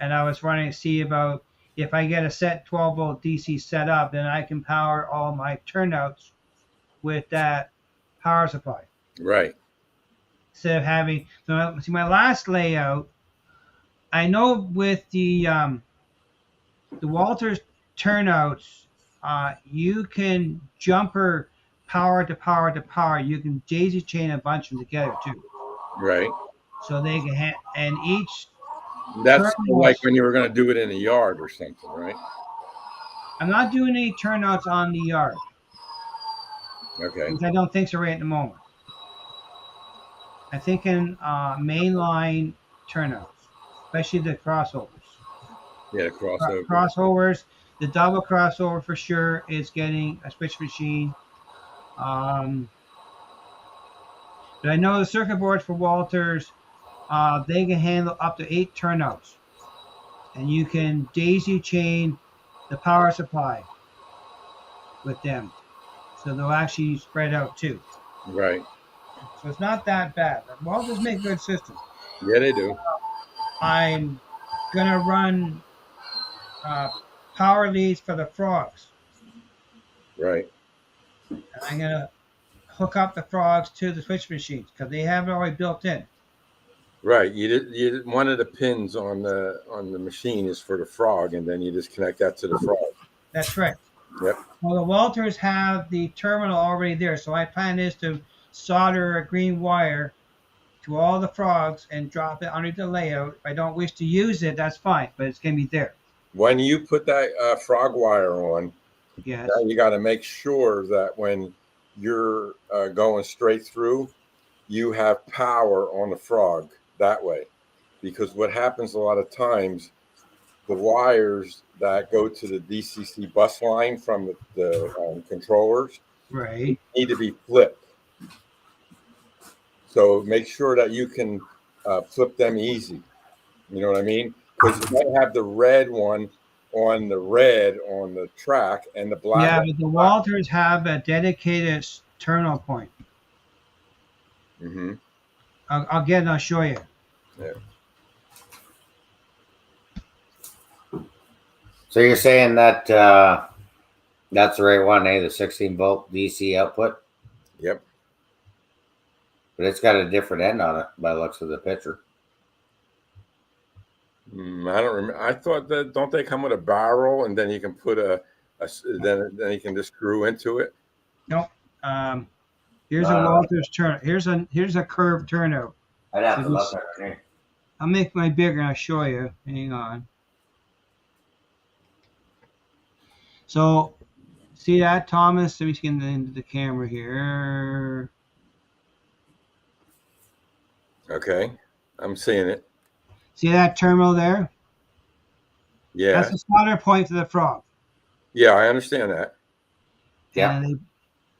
Speaker 1: And I was running to see about if I get a set 12-volt DC set up, then I can power all my turnouts with that power supply.
Speaker 3: Right.
Speaker 1: Instead of having, so see my last layout, I know with the Walters turnouts, you can jumper power to power to power. You can daisy chain a bunch of them together too.
Speaker 3: Right.
Speaker 1: So they can and each.
Speaker 3: That's like when you were going to do it in a yard or something, right?
Speaker 1: I'm not doing any turnouts on the yard.
Speaker 3: Okay.
Speaker 1: Because I don't think so right at the moment. I'm thinking mainline turnouts, especially the crossovers.
Speaker 3: Yeah, crossovers.
Speaker 1: Crossovers. The double crossover for sure is getting a switch machine. But I know the circuit boards for Walters, they can handle up to 8 turnouts. And you can daisy chain the power supply with them. So they'll actually spread out too.
Speaker 3: Right.
Speaker 1: So it's not that bad. Walters make a good system.
Speaker 3: Yeah, they do.
Speaker 1: I'm gonna run power leads for the frogs.
Speaker 3: Right.
Speaker 1: And I'm gonna hook up the frogs to the switch machines because they have it already built in.
Speaker 3: Right. One of the pins on the machine is for the frog, and then you just connect that to the frog.
Speaker 1: That's right.
Speaker 3: Yep.
Speaker 1: Well, the Walters have the terminal already there, so my plan is to solder a green wire to all the frogs and drop it under the layout. If I don't wish to use it, that's fine, but it's gonna be there.
Speaker 3: When you put that frog wire on,
Speaker 1: Yes.
Speaker 3: now you got to make sure that when you're going straight through, you have power on the frog that way, because what happens a lot of times, the wires that go to the DCC bus line from the controllers
Speaker 1: Right.
Speaker 3: need to be flipped. So make sure that you can flip them easy. You know what I mean? Because you might have the red one on the track and the black.
Speaker 1: Yeah, but the Walters have a dedicated terminal point.
Speaker 3: Mm-hmm.
Speaker 1: I'll get it. I'll show you.
Speaker 3: Yeah.
Speaker 2: So you're saying that that's the right one, the 16-volt DC output?
Speaker 3: Yep.
Speaker 2: But it's got a different end on it by the looks of the picture.
Speaker 3: I don't remember. I thought that don't they come with a barrel and then you can put then you can just screw into it?
Speaker 1: Nope. Here's a Walters turn. Here's a curved turnout.
Speaker 2: I'd have to look at it.
Speaker 1: I'll make my bigger and I'll show you. Hang on. So, see that, Thomas? Let me get into the camera here.
Speaker 3: Okay, I'm seeing it.
Speaker 1: See that terminal there?
Speaker 3: Yeah.
Speaker 1: That's the solder point for the frog.
Speaker 3: Yeah, I understand that.
Speaker 2: Yeah.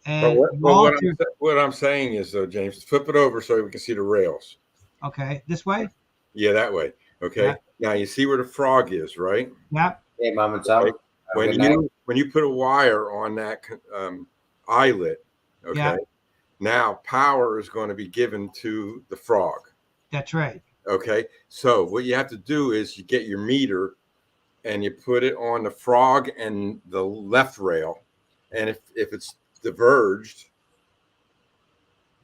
Speaker 1: And
Speaker 3: what I'm saying is, though, James, flip it over so we can see the rails.
Speaker 1: Okay, this way?
Speaker 3: Yeah, that way. Okay. Yeah. Now you see where the frog is, right?
Speaker 1: Yep.
Speaker 2: Hey, Mom and Son.
Speaker 3: Okay. When you put a wire on that eyelet, okay,
Speaker 1: yeah.
Speaker 3: Now power is going to be given to the frog.
Speaker 1: That's right.
Speaker 3: Okay, so what you have to do is you get your meter and you put it on the frog and the left rail, and if it's diverged,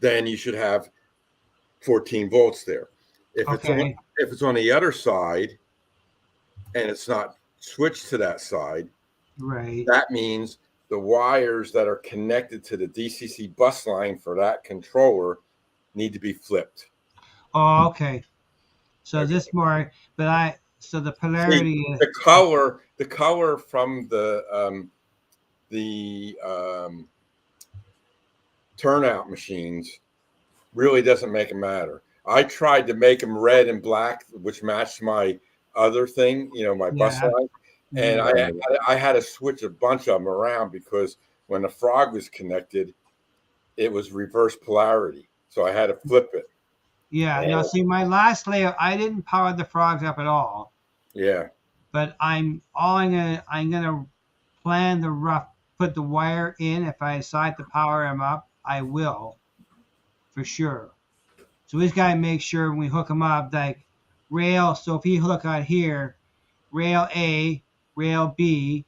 Speaker 3: then you should have 14 volts there. If it's on the other side and it's not switched to that side,
Speaker 1: right,
Speaker 3: that means the wires that are connected to the DCC bus line for that controller need to be flipped.
Speaker 1: Oh, okay. So this more, but so the polarity is
Speaker 3: the color from the turnout machines really doesn't make it matter. I tried to make them red and black, which matched my other thing, my bus line. And I had to switch a bunch of them around because when the frog was connected, it was reverse polarity. So I had to flip it.
Speaker 1: Yeah. Now, see, my last layout, I didn't power the frogs up at all.
Speaker 3: Yeah.
Speaker 1: But I'm gonna plan the put the wire in. If I decide to power them up, I will, for sure. So we just gotta make sure when we hook them up, like rail. So if you look out here, rail A, rail B,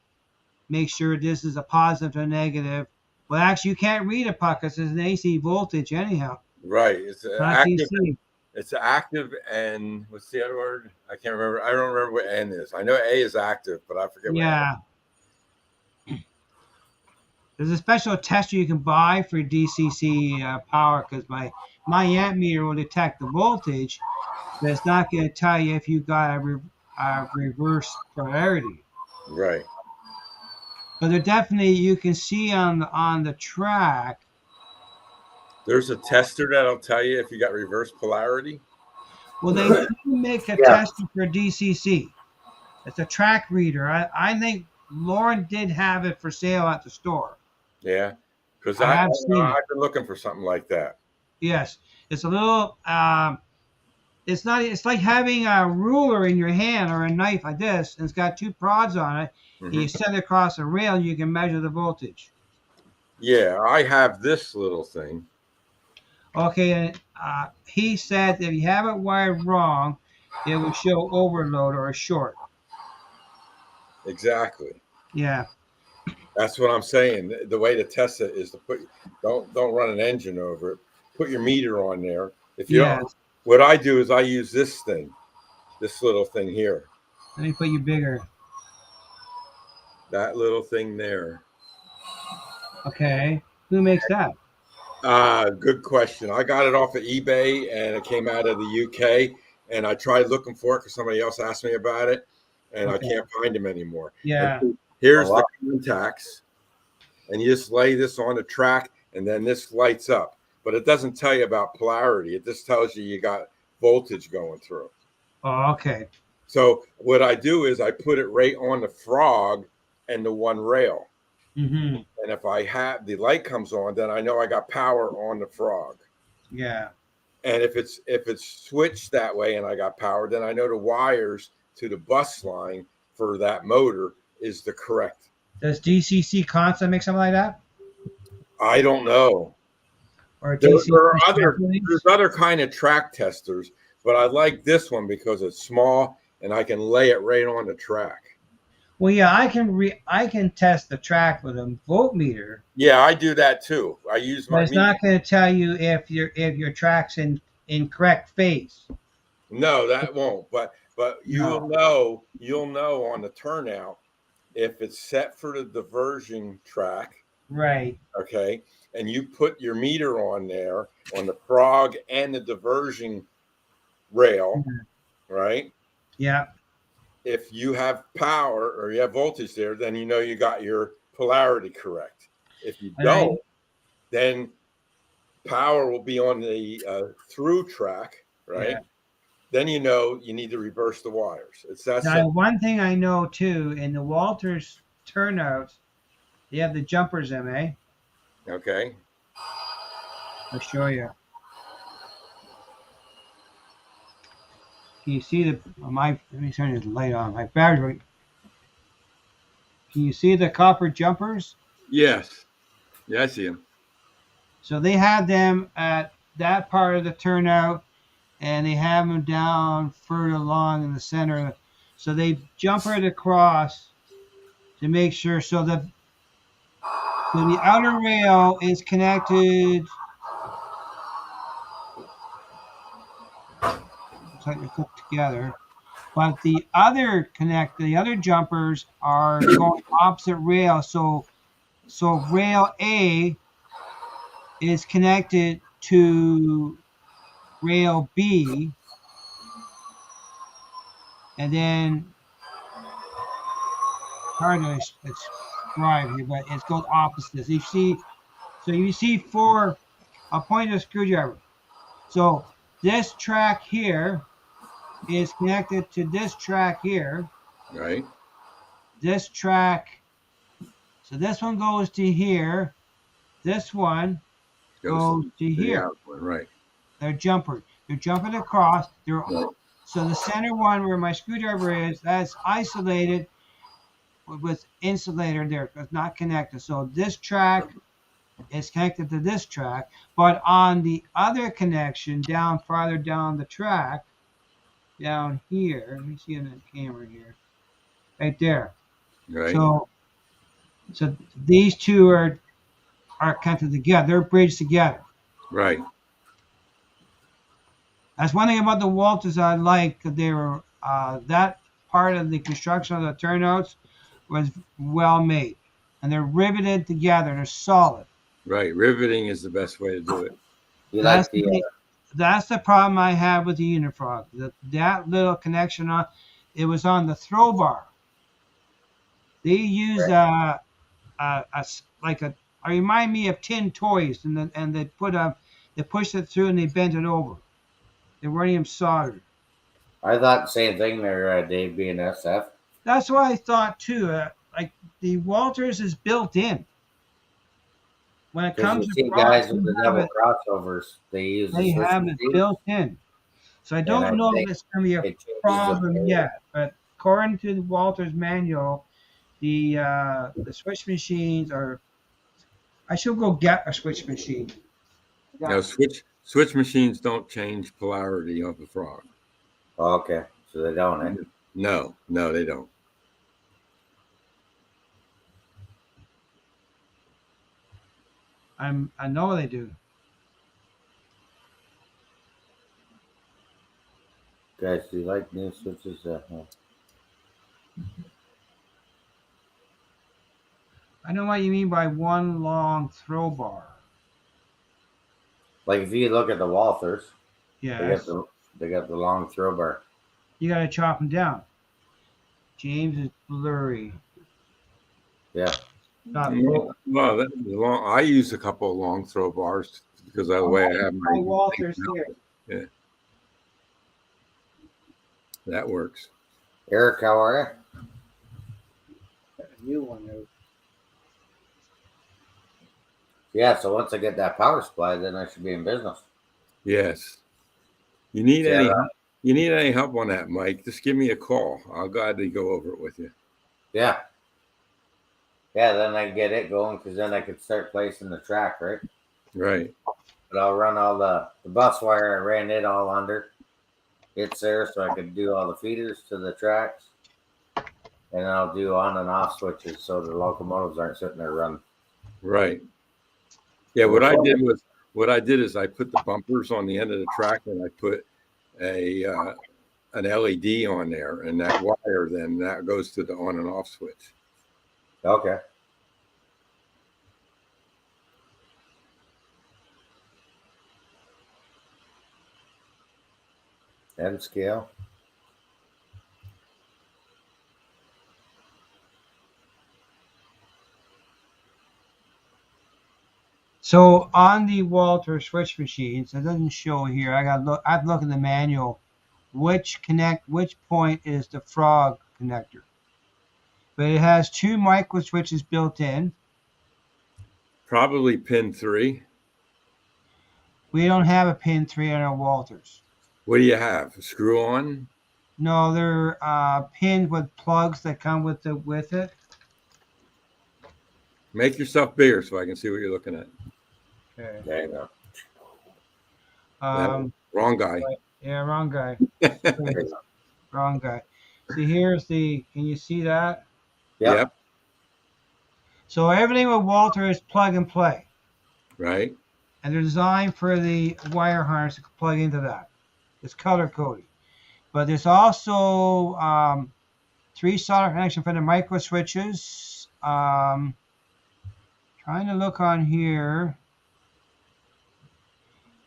Speaker 1: make sure this is a positive or negative. Well, actually, you can't read it because it's an AC voltage anyhow.
Speaker 3: Right. It's active. It's active, and what's the other word? I can't remember. I don't remember what N is. I know A is active, but I forget.
Speaker 1: Yeah. There's a special tester you can buy for DCC power because my amp meter will detect the voltage, but it's not going to tell you if you got a reverse polarity.
Speaker 3: Right.
Speaker 1: But they're definitely, you can see on the track.
Speaker 3: There's a tester that'll tell you if you got reverse polarity.
Speaker 1: Well, they do make a tester for DCC. It's a track reader. I think Lauren did have it for sale at the store.
Speaker 3: Yeah, because I've been looking for something like that.
Speaker 1: Yes, it's a little. It's not. It's like having a ruler in your hand or a knife like this, and it's got two prods on it. Mm-hmm. And you set it across a rail, you can measure the voltage.
Speaker 3: Yeah, I have this little thing.
Speaker 1: Okay, and he said if you have it wired wrong, it will show overload or a short.
Speaker 3: Exactly.
Speaker 1: Yeah.
Speaker 3: That's what I'm saying. The way to test it is to don't run an engine over it. Put your meter on there. If you don't,
Speaker 1: Yes.
Speaker 3: what I do is I use this thing, this little thing here,
Speaker 1: Let me put you bigger.
Speaker 3: that little thing there.
Speaker 1: Okay. Who makes that?
Speaker 3: Good question. I got it off of eBay and it came out of the UK. And I tried looking for it because somebody else asked me about it, and I
Speaker 1: Okay.
Speaker 3: can't find them anymore.
Speaker 1: Yeah.
Speaker 3: And here's
Speaker 2: Oh, wow.
Speaker 3: the contacts, and you just lay this on the track, and then this lights up. But it doesn't tell you about polarity. It just tells you got voltage going through.
Speaker 1: Oh, okay.
Speaker 3: So what I do is I put it right on the frog and the one rail.
Speaker 1: Mm-hmm.
Speaker 3: And if I have the light comes on, then I know I got power on the frog.
Speaker 1: Yeah.
Speaker 3: And if it's switched that way and I got power, then I know the wires to the bus line for that motor is the correct.
Speaker 1: Does DCC Constant make something like that?
Speaker 3: I don't know.
Speaker 1: Or
Speaker 3: There
Speaker 1: DCC
Speaker 3: are
Speaker 1: Specialties?
Speaker 3: there's other kind of track testers, but I like this one because it's small and I can lay it right on the track.
Speaker 1: Well, yeah, I can test the track with a voltmeter,
Speaker 3: Yeah, I do that too. I use
Speaker 1: but
Speaker 3: my
Speaker 1: it's not going to tell you if your track's in correct phase.
Speaker 3: No, that won't. But
Speaker 1: No.
Speaker 3: you'll know on the turnout if it's set for the diversion track,
Speaker 1: Right.
Speaker 3: okay, and you put your meter on there on the frog and the diversion rail, right?
Speaker 1: Yeah.
Speaker 3: If you have power or you have voltage there, then you know you got your polarity correct. If you don't, then power will be on the through track, right?
Speaker 1: Yeah.
Speaker 3: Then you know you need to reverse the wires. It's that
Speaker 1: Now,
Speaker 3: simple.
Speaker 1: one thing I know too, in the Walters turnouts, they have the jumpers in, eh?
Speaker 3: Okay.
Speaker 1: I'll show you. Can you see let me turn this light on. My battery. Can you see the copper jumpers?
Speaker 3: Yes. Yeah, I see them.
Speaker 1: So they have them at that part of the turnout, and they have them down further along in the center. So they jumper it across to make sure so the outer rail is connected. Looks like they're cooked together. But the other jumpers are going opposite rail. So rail A is connected to rail B, and then hard to describe here, but it's goes opposite. You see four. I'll point a screwdriver. So this track here is connected to this track here.
Speaker 3: Right.
Speaker 1: This track. So this one goes to here. This one goes to here.
Speaker 3: Right.
Speaker 1: They're jumpers. They're jumping across.
Speaker 3: Right.
Speaker 1: So the center one where my screwdriver is, that's isolated with insulator there. It's not connected. So this track is connected to this track. But on the other connection, farther down the track, down here, let me see in the camera here, right there.
Speaker 3: Right.
Speaker 1: So these two are connected together. They're bridged together.
Speaker 3: Right.
Speaker 1: That's one thing about the Walters I like. They were that part of the construction of the turnouts was well made, and they're riveted together. They're solid.
Speaker 3: Right. Riveting is the best way to do it.
Speaker 1: That's the problem I have with the Unifrog. That little connection it was on the throw bar. They use remind me of tin toys, and they pushed it through and they bent it over. They weren't even soldered.
Speaker 2: I thought the same thing there, Dave, being SF.
Speaker 1: That's what I thought too. Like the Walters is built in. When it comes to
Speaker 2: guys with the double crossovers, they
Speaker 1: have it built in. So I don't know if it's going to be a problem yet. But according to the Walters manual, the switch machines are. I should go get a switch machine.
Speaker 3: Now Switch machines don't change polarity of the frog.
Speaker 2: Okay, so they don't. Eh?
Speaker 3: No, they don't.
Speaker 1: I know they do.
Speaker 2: Guys, do you like new switches?
Speaker 1: I know what you mean by one long throw bar.
Speaker 2: Like if you look at the Walthers,
Speaker 1: Yes.
Speaker 2: they got the long throw bar.
Speaker 1: You got to chop them down. James is blurry.
Speaker 2: Yeah.
Speaker 1: Not
Speaker 3: well, I use a couple of long throw bars because of the way I have my
Speaker 1: Walters here.
Speaker 3: Yeah. That works.
Speaker 2: Eric, how are
Speaker 1: A new one.
Speaker 2: you? Yeah, so once I get that power supply, then I should be in business.
Speaker 3: Yes. You need any help on that, Mike? Just give me a call. I'll gladly go over it with you.
Speaker 2: Yeah. Yeah, then I get it going because then I could start placing the track, right?
Speaker 3: Right.
Speaker 2: But I'll run all the bus wire. I ran it all under. It's there so I could do all the feeders to the tracks. And I'll do on and off switches so the locomotives aren't sitting there running.
Speaker 3: Right. Yeah, what I did is I put the bumpers on the end of the track and I put an LED on there, and that wire then that goes to the on and off switch.
Speaker 2: Okay. M scale.
Speaker 1: So on the Walter switch machines, it doesn't show here. I've looked in the manual. Which point is the frog connector? But it has two micro switches built in.
Speaker 3: Probably pin 3.
Speaker 1: We don't have a pin 3 on our Walters.
Speaker 3: What do you have? A screw on?
Speaker 1: No, they're pinned with plugs that come with it.
Speaker 3: Make yourself bigger so I can see what you're looking at.
Speaker 1: Okay.
Speaker 2: There you
Speaker 3: go. Wrong guy.
Speaker 1: Yeah, wrong guy. Wrong guy. See, can you see that?
Speaker 3: Yep.
Speaker 1: So everything with Walter is plug and play.
Speaker 3: Right.
Speaker 1: And they're designed for the wire harness to plug into that. It's color coded. But there's also 3 solder connection for the micro switches. Trying to look on here.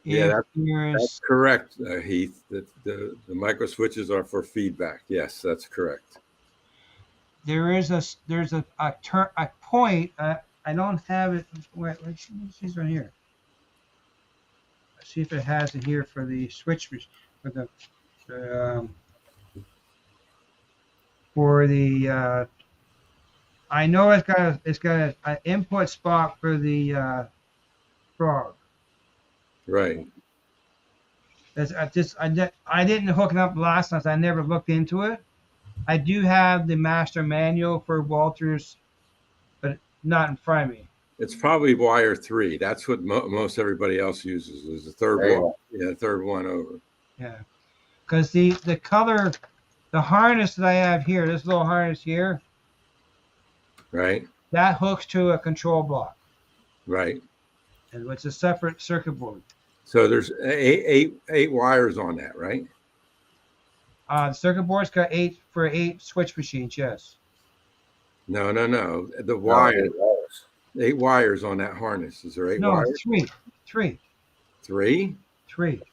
Speaker 3: Yeah, that's correct, Heath. The micro switches are for feedback. Yes, that's correct.
Speaker 1: There's a point. I don't have it. Wait, she's right here. Let's see if it has it here for the switch for the. I know it's got an input spot for the frog.
Speaker 3: Right.
Speaker 1: I didn't hook it up last night. I never looked into it. I do have the master manual for Walters, but not in front of me.
Speaker 3: It's probably wire 3. That's what most everybody else uses. Is the third one. Yeah, the third one over.
Speaker 1: Yeah, because the color, the harness that I have here, this little harness here.
Speaker 3: Right.
Speaker 1: That hooks to a control block.
Speaker 3: Right.
Speaker 1: And it's a separate circuit board.
Speaker 3: So there's eight wires on that, right?
Speaker 1: The circuit board's got 8 switch machines. Yes.
Speaker 3: No. The wire. 8 wires on that harness. Is there 8 wires?
Speaker 1: No, 3.
Speaker 3: 3?
Speaker 1: 3.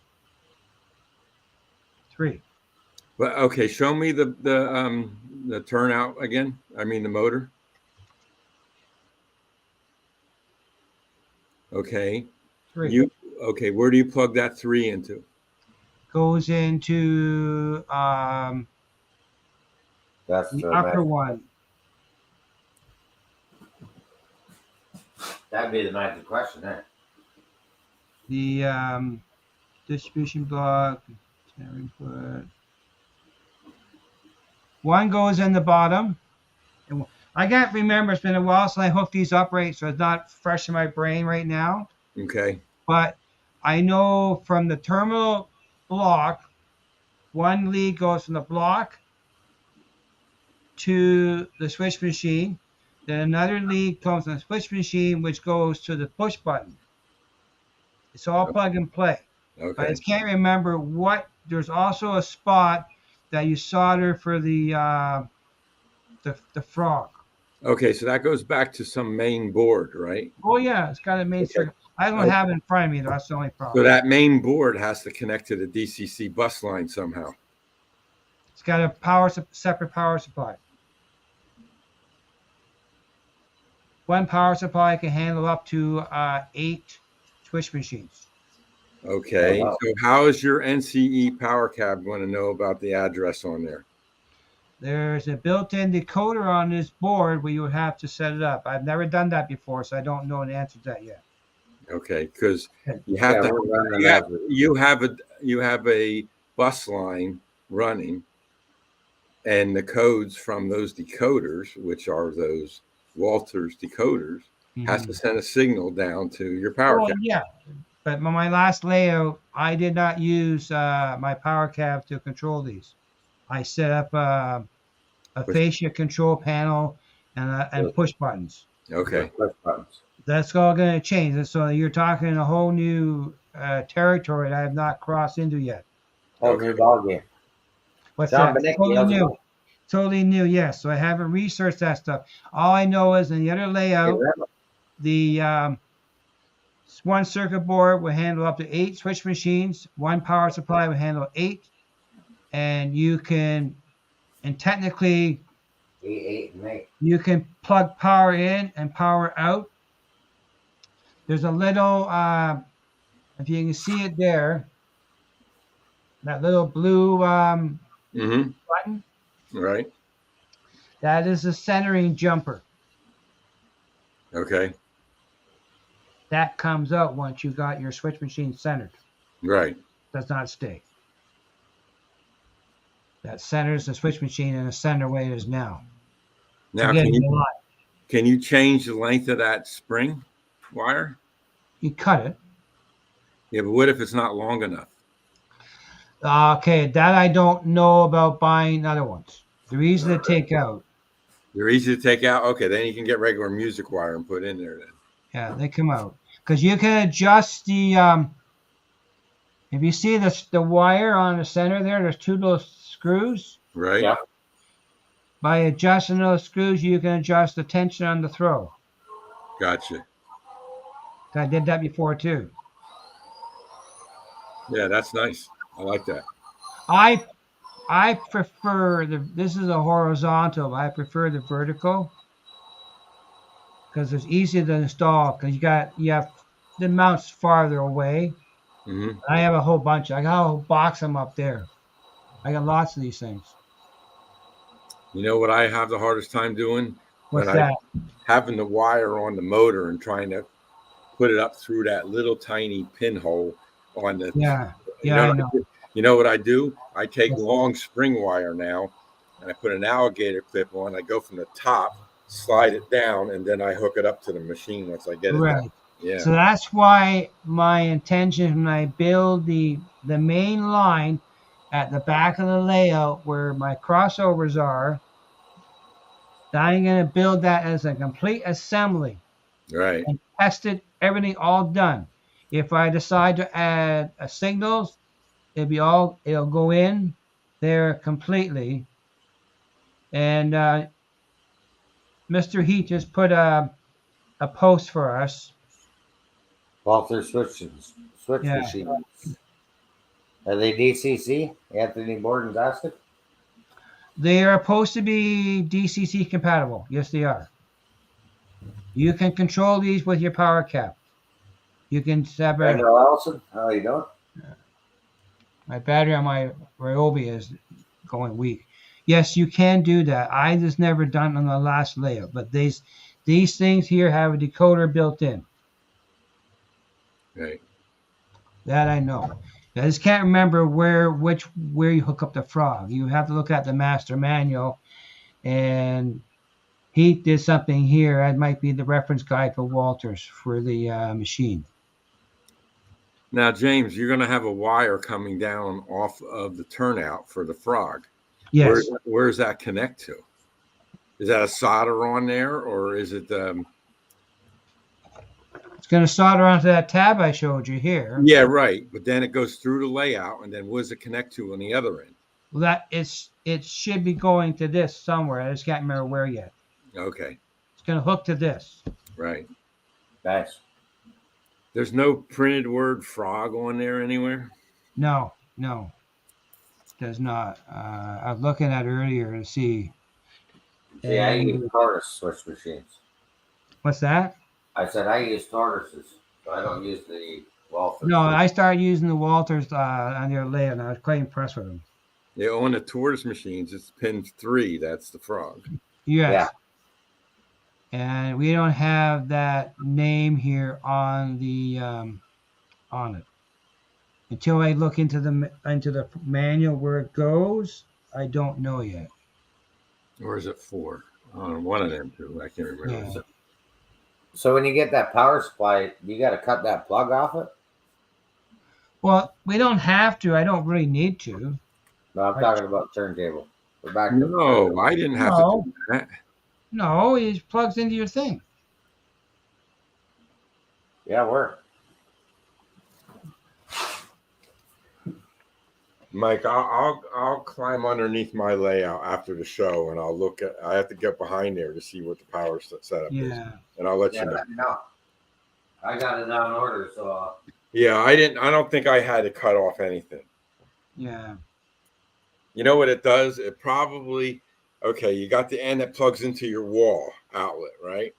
Speaker 3: But okay, show me the turnout again. I mean the motor. Okay.
Speaker 1: 3.
Speaker 3: Okay, where do you plug that 3 into?
Speaker 1: Goes into
Speaker 2: that's
Speaker 1: the upper one.
Speaker 2: That'd be the magic question, eh?
Speaker 1: The distribution block, input. One goes in the bottom. And I can't remember. It's been a while since I hooked these up right, so it's not fresh in my brain right now.
Speaker 3: Okay.
Speaker 1: But I know from the terminal block, one lead goes from the block to the switch machine. Then another lead comes from the switch machine, which goes to the push button. It's all plug and play. But I
Speaker 3: Okay.
Speaker 1: just can't remember what. There's also a spot that you solder for the frog.
Speaker 3: Okay, so that goes back to some main board, right?
Speaker 1: Oh yeah, it's got a main circuit. I don't have it in front of me though. That's the only
Speaker 3: So
Speaker 1: problem.
Speaker 3: that main board has to connect to the DCC bus line somehow.
Speaker 1: It's got a separate power supply. One power supply can handle up to 8 switch machines.
Speaker 3: Okay.
Speaker 2: Oh, wow.
Speaker 3: So how is your NCE power cab going to know about the address on there?
Speaker 1: There's a built-in decoder on this board where you would have to set it up. I've never done that before, so I don't know the answer to that yet.
Speaker 3: Okay, because you have you have a bus line running, and the codes from those decoders, which are those Walters decoders, has to send a signal down to your power cab.
Speaker 1: Yeah, but my last layout, I did not use my power cab to control these. I set up a fascia control panel and push buttons.
Speaker 3: Okay.
Speaker 2: Push buttons.
Speaker 1: That's all going to change. And so you're talking a whole new territory that I have not crossed into yet.
Speaker 2: Whole new ball game.
Speaker 1: What's
Speaker 2: John
Speaker 1: that?
Speaker 2: Benicki,
Speaker 1: Totally
Speaker 2: how's it
Speaker 1: new.
Speaker 2: going?
Speaker 1: Totally new, yes. So I haven't researched that stuff. All I know is in the other layout, the one circuit board will handle up to 8 switch machines. One power supply will handle 8. And you can, and technically,
Speaker 2: 8 and 8.
Speaker 1: you can plug power in and power out. There's a little, if you can see it there, that little blue button.
Speaker 3: Right.
Speaker 1: That is a centering jumper.
Speaker 3: Okay.
Speaker 1: That comes out once you got your switch machine centered.
Speaker 3: Right.
Speaker 1: Does not stay. That centers the switch machine in the center way it is now.
Speaker 3: Now, can you change the length of that spring wire?
Speaker 1: You cut it.
Speaker 3: Yeah, but what if it's not long enough?
Speaker 1: Okay, that I don't know about buying other ones. They're easy to take out.
Speaker 3: They're easy to take out? Okay, then you can get regular music wire and put in there then.
Speaker 1: Yeah, they come out. Because you can adjust the, if you see the wire on the center there, there's 2 little screws.
Speaker 3: Right.
Speaker 2: Yeah.
Speaker 1: By adjusting those screws, you can adjust the tension on the throw.
Speaker 3: Gotcha.
Speaker 1: I did that before too.
Speaker 3: Yeah, that's nice. I like that.
Speaker 1: I prefer this is a horizontal, but I prefer the vertical because it's easier to install because you have the mounts farther away.
Speaker 3: Mm-hmm.
Speaker 1: I have a whole bunch. I got a whole box of them up there. I got lots of these things.
Speaker 3: You know what I have the hardest time doing?
Speaker 1: What's that?
Speaker 3: Having the wire on the motor and trying to put it up through that little tiny pinhole on the.
Speaker 1: Yeah,
Speaker 3: I
Speaker 1: know.
Speaker 3: You know what I do? I take long spring wire now, and I put an alligator clip on. I go from the top, slide it down, and then I hook it up to the machine once I get it down. Yeah.
Speaker 1: So that's why my intention when I build the main line at the back of the layout where my crossovers are, I'm going to build that as a complete assembly.
Speaker 3: Right.
Speaker 1: And test it, everything all done. If I decide to add signals, it'll go in there completely. And Mr. Heat just put a post for us.
Speaker 2: Walther switch machines. Are they DCC? Anthony Borden's asked it.
Speaker 1: They are supposed to be DCC compatible. Yes, they are. You can control these with your power cap. You can separate.
Speaker 2: Randall Allison, how are you doing?
Speaker 1: My battery on my Ryobi is going weak. Yes, you can do that. I just never done on the last layout, but these things here have a decoder built in.
Speaker 3: Right.
Speaker 1: That I know. I just can't remember where you hook up the frog. You have to look at the master manual, and he did something here. That might be the reference guide for Walters for the machine.
Speaker 3: Now, James, you're going to have a wire coming down off of the turnout for the frog.
Speaker 1: Yes.
Speaker 3: Where does that connect to? Is that a solder on there, or is it?
Speaker 1: It's going to solder onto that tab I showed you here.
Speaker 3: Yeah, right. But then it goes through the layout, and then what does it connect to on the other end?
Speaker 1: Well, it should be going to this somewhere. I just can't remember where yet.
Speaker 3: Okay.
Speaker 1: It's going to hook to this.
Speaker 3: Right.
Speaker 2: Nice.
Speaker 3: There's no printed word frog on there anywhere?
Speaker 1: No, does not. I was looking at it earlier to see.
Speaker 2: See, I use tortoise switch machines.
Speaker 1: What's that?
Speaker 2: I said I use tortoises, so I don't use the Walters.
Speaker 1: No, I started using the Walters on their layout, and I was quite impressed with them.
Speaker 3: Yeah, on the tortoise machines, it's pin 3. That's the frog.
Speaker 1: Yes.
Speaker 2: Yeah.
Speaker 1: And we don't have that name here on the on it. Until I look into the manual where it goes, I don't know yet.
Speaker 3: Or is it 4? One of them two. I can't remember.
Speaker 1: Yeah.
Speaker 2: So when you get that power supply, you got to cut that plug off it?
Speaker 1: Well, we don't have to. I don't really need to.
Speaker 2: No, I'm talking about turntable. We're back to
Speaker 3: No, I didn't have to do that.
Speaker 1: No, it plugs into your thing.
Speaker 2: Yeah, we're.
Speaker 3: Mike, I'll climb underneath my layout after the show, and I'll look at. I have to get behind there to see what the power setup is, and I'll let you know.
Speaker 2: No. I got it on order, so.
Speaker 3: Yeah, I didn't. I don't think I had to cut off anything.
Speaker 1: Yeah.
Speaker 3: You know what it does? It probably. Okay, you got the end that plugs into your wall outlet, right?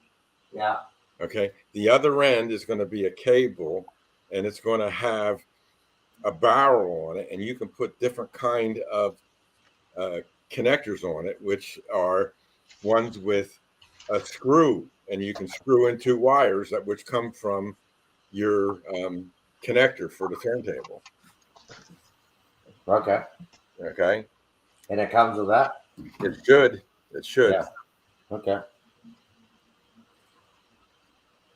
Speaker 2: Yeah.
Speaker 3: Okay. The other end is going to be a cable, and it's going to have a barrel on it, and you can put different kind of connectors on it, which are ones with a screw, and you can screw in 2 wires that which come from your connector for the turntable.
Speaker 2: Okay.
Speaker 3: Okay.
Speaker 2: And it comes with that?
Speaker 3: It should. It should.
Speaker 2: Yeah. Okay.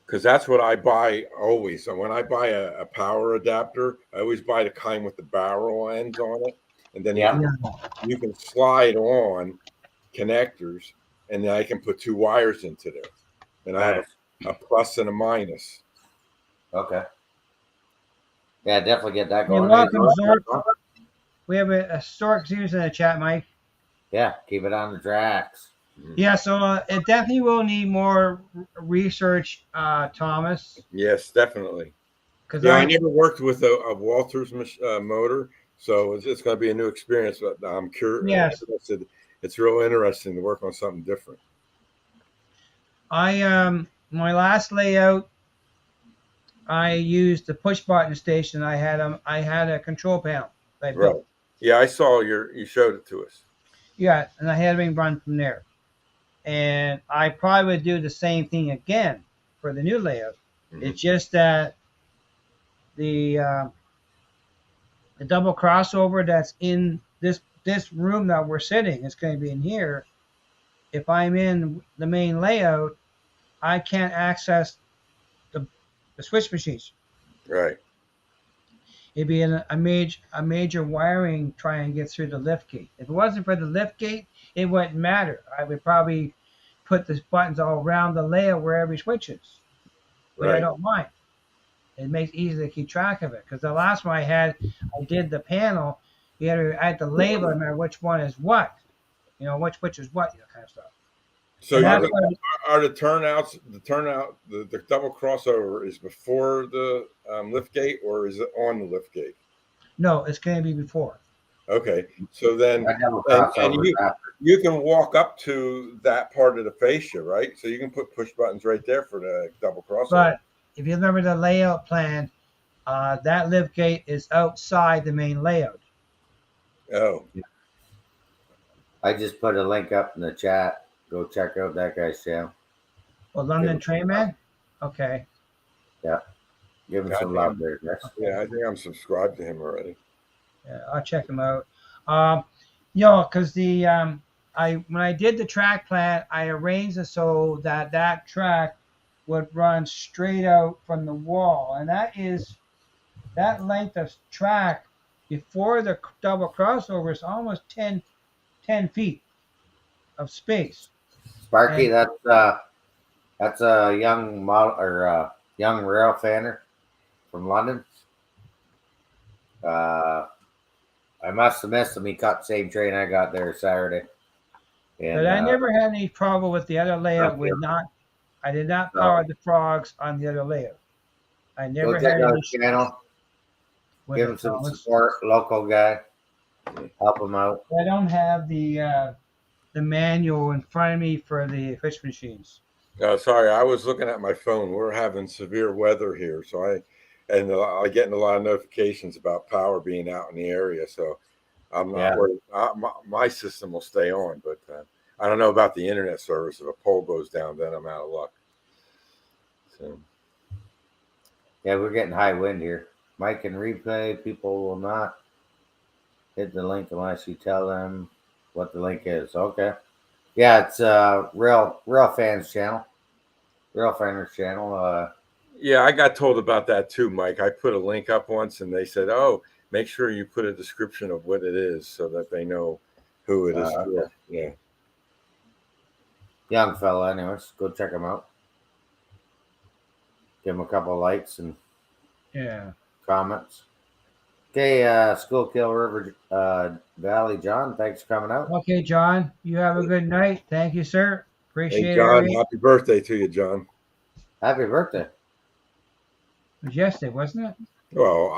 Speaker 3: Because that's what I buy always. So when I buy a power adapter, I always buy the kind with the barrel ends on it. And then you can slide on connectors, and then I can put 2 wires into there. And I have a plus and a minus.
Speaker 2: Okay. Yeah, definitely get that
Speaker 1: You're
Speaker 2: going.
Speaker 1: welcome, Zork. We have a Stork Zeus in the chat, Mike.
Speaker 2: Yeah, keep it on the tracks.
Speaker 1: Yeah, so it definitely will need more research, Thomas.
Speaker 3: Yes, definitely.
Speaker 1: Because
Speaker 3: I never worked with a Walters motor, so it's going to be a new experience. But I'm curious.
Speaker 1: Yes.
Speaker 3: It's real interesting to work on something different.
Speaker 1: My last layout, I used the push button station. I had a control panel.
Speaker 3: Right. Yeah, I saw you showed it to us.
Speaker 1: Yeah, and I had everything run from there. And I probably would do the same thing again for the new layout. Mm-hmm. It's just that the double crossover that's in this room that we're sitting, it's going to be in here. If I'm in the main layout, I can't access the switch machines.
Speaker 3: Right.
Speaker 1: It'd be a major wiring try and get through the lift gate. If it wasn't for the lift gate, it wouldn't matter. I would probably put the buttons all around the layout where every switch is. But I don't mind. It makes it easy to keep track of it. Because the last one I did the panel, I had to label and remember which one is what. Which is what, kind of stuff.
Speaker 3: So are the turnouts, the double crossover is before the lift gate, or is it on the lift gate?
Speaker 1: No, it's going to be before.
Speaker 3: Okay, so then you can walk up to that part of the fascia, right? So you can put push buttons right there for the double crossover.
Speaker 1: But if you remember the layout plan, that lift gate is outside the main layout.
Speaker 3: Oh.
Speaker 2: I just put a link up in the chat. Go check out that guy's channel.
Speaker 1: Well, London Train Man? Okay.
Speaker 2: Yeah. Give him some love there, Chris.
Speaker 3: Yeah, I think I'm subscribed to him already.
Speaker 1: Yeah, I'll check him out. Because when I did the track plan, I arranged it so that track would run straight out from the wall. And that is that length of track before the double crossover is almost 10 feet of space.
Speaker 2: Sparky,
Speaker 1: And
Speaker 2: that's a young model or young rail fanner from London. I must have missed him. He caught the same train I got there Saturday. And
Speaker 1: but I never had any trouble with the other layout. I did not power the frogs on the other layout. I
Speaker 2: go
Speaker 1: never
Speaker 2: check
Speaker 1: had
Speaker 2: out
Speaker 1: any
Speaker 2: his channel.
Speaker 1: with
Speaker 2: Give
Speaker 1: it,
Speaker 2: him some
Speaker 1: Thomas.
Speaker 2: support. Local guy. Help him out.
Speaker 1: I don't have the manual in front of me for the fish machines.
Speaker 3: Sorry, I was looking at my phone. We're having severe weather here, so I getting a lot of notifications about power being out in the area. So I'm not worried. My system will stay on, but I don't know about the internet service. If a pole goes down, then I'm out of luck. So
Speaker 2: Yeah, we're getting high wind here. Mike and replay. People will not hit the link unless you tell them what the link is. Okay. Yeah, it's Real Fans channel. Real Fanners channel.
Speaker 3: yeah, I got told about that too, Mike. I put a link up once, and they said, "Oh, make sure you put a description of what it is so that they know who it is for."
Speaker 2: Okay.
Speaker 3: Yeah.
Speaker 2: Young fella, anyways. Go check him out. Give him a couple of likes and comments. Okay, Schuylkill River Valley, John. Thanks for coming out.
Speaker 1: Okay, John. You have a good night. Thank you, sir. Appreciate
Speaker 3: Hey, John,
Speaker 1: it.
Speaker 3: happy birthday to you, John.
Speaker 2: Happy birthday.
Speaker 1: It was yesterday, wasn't it?
Speaker 3: Well,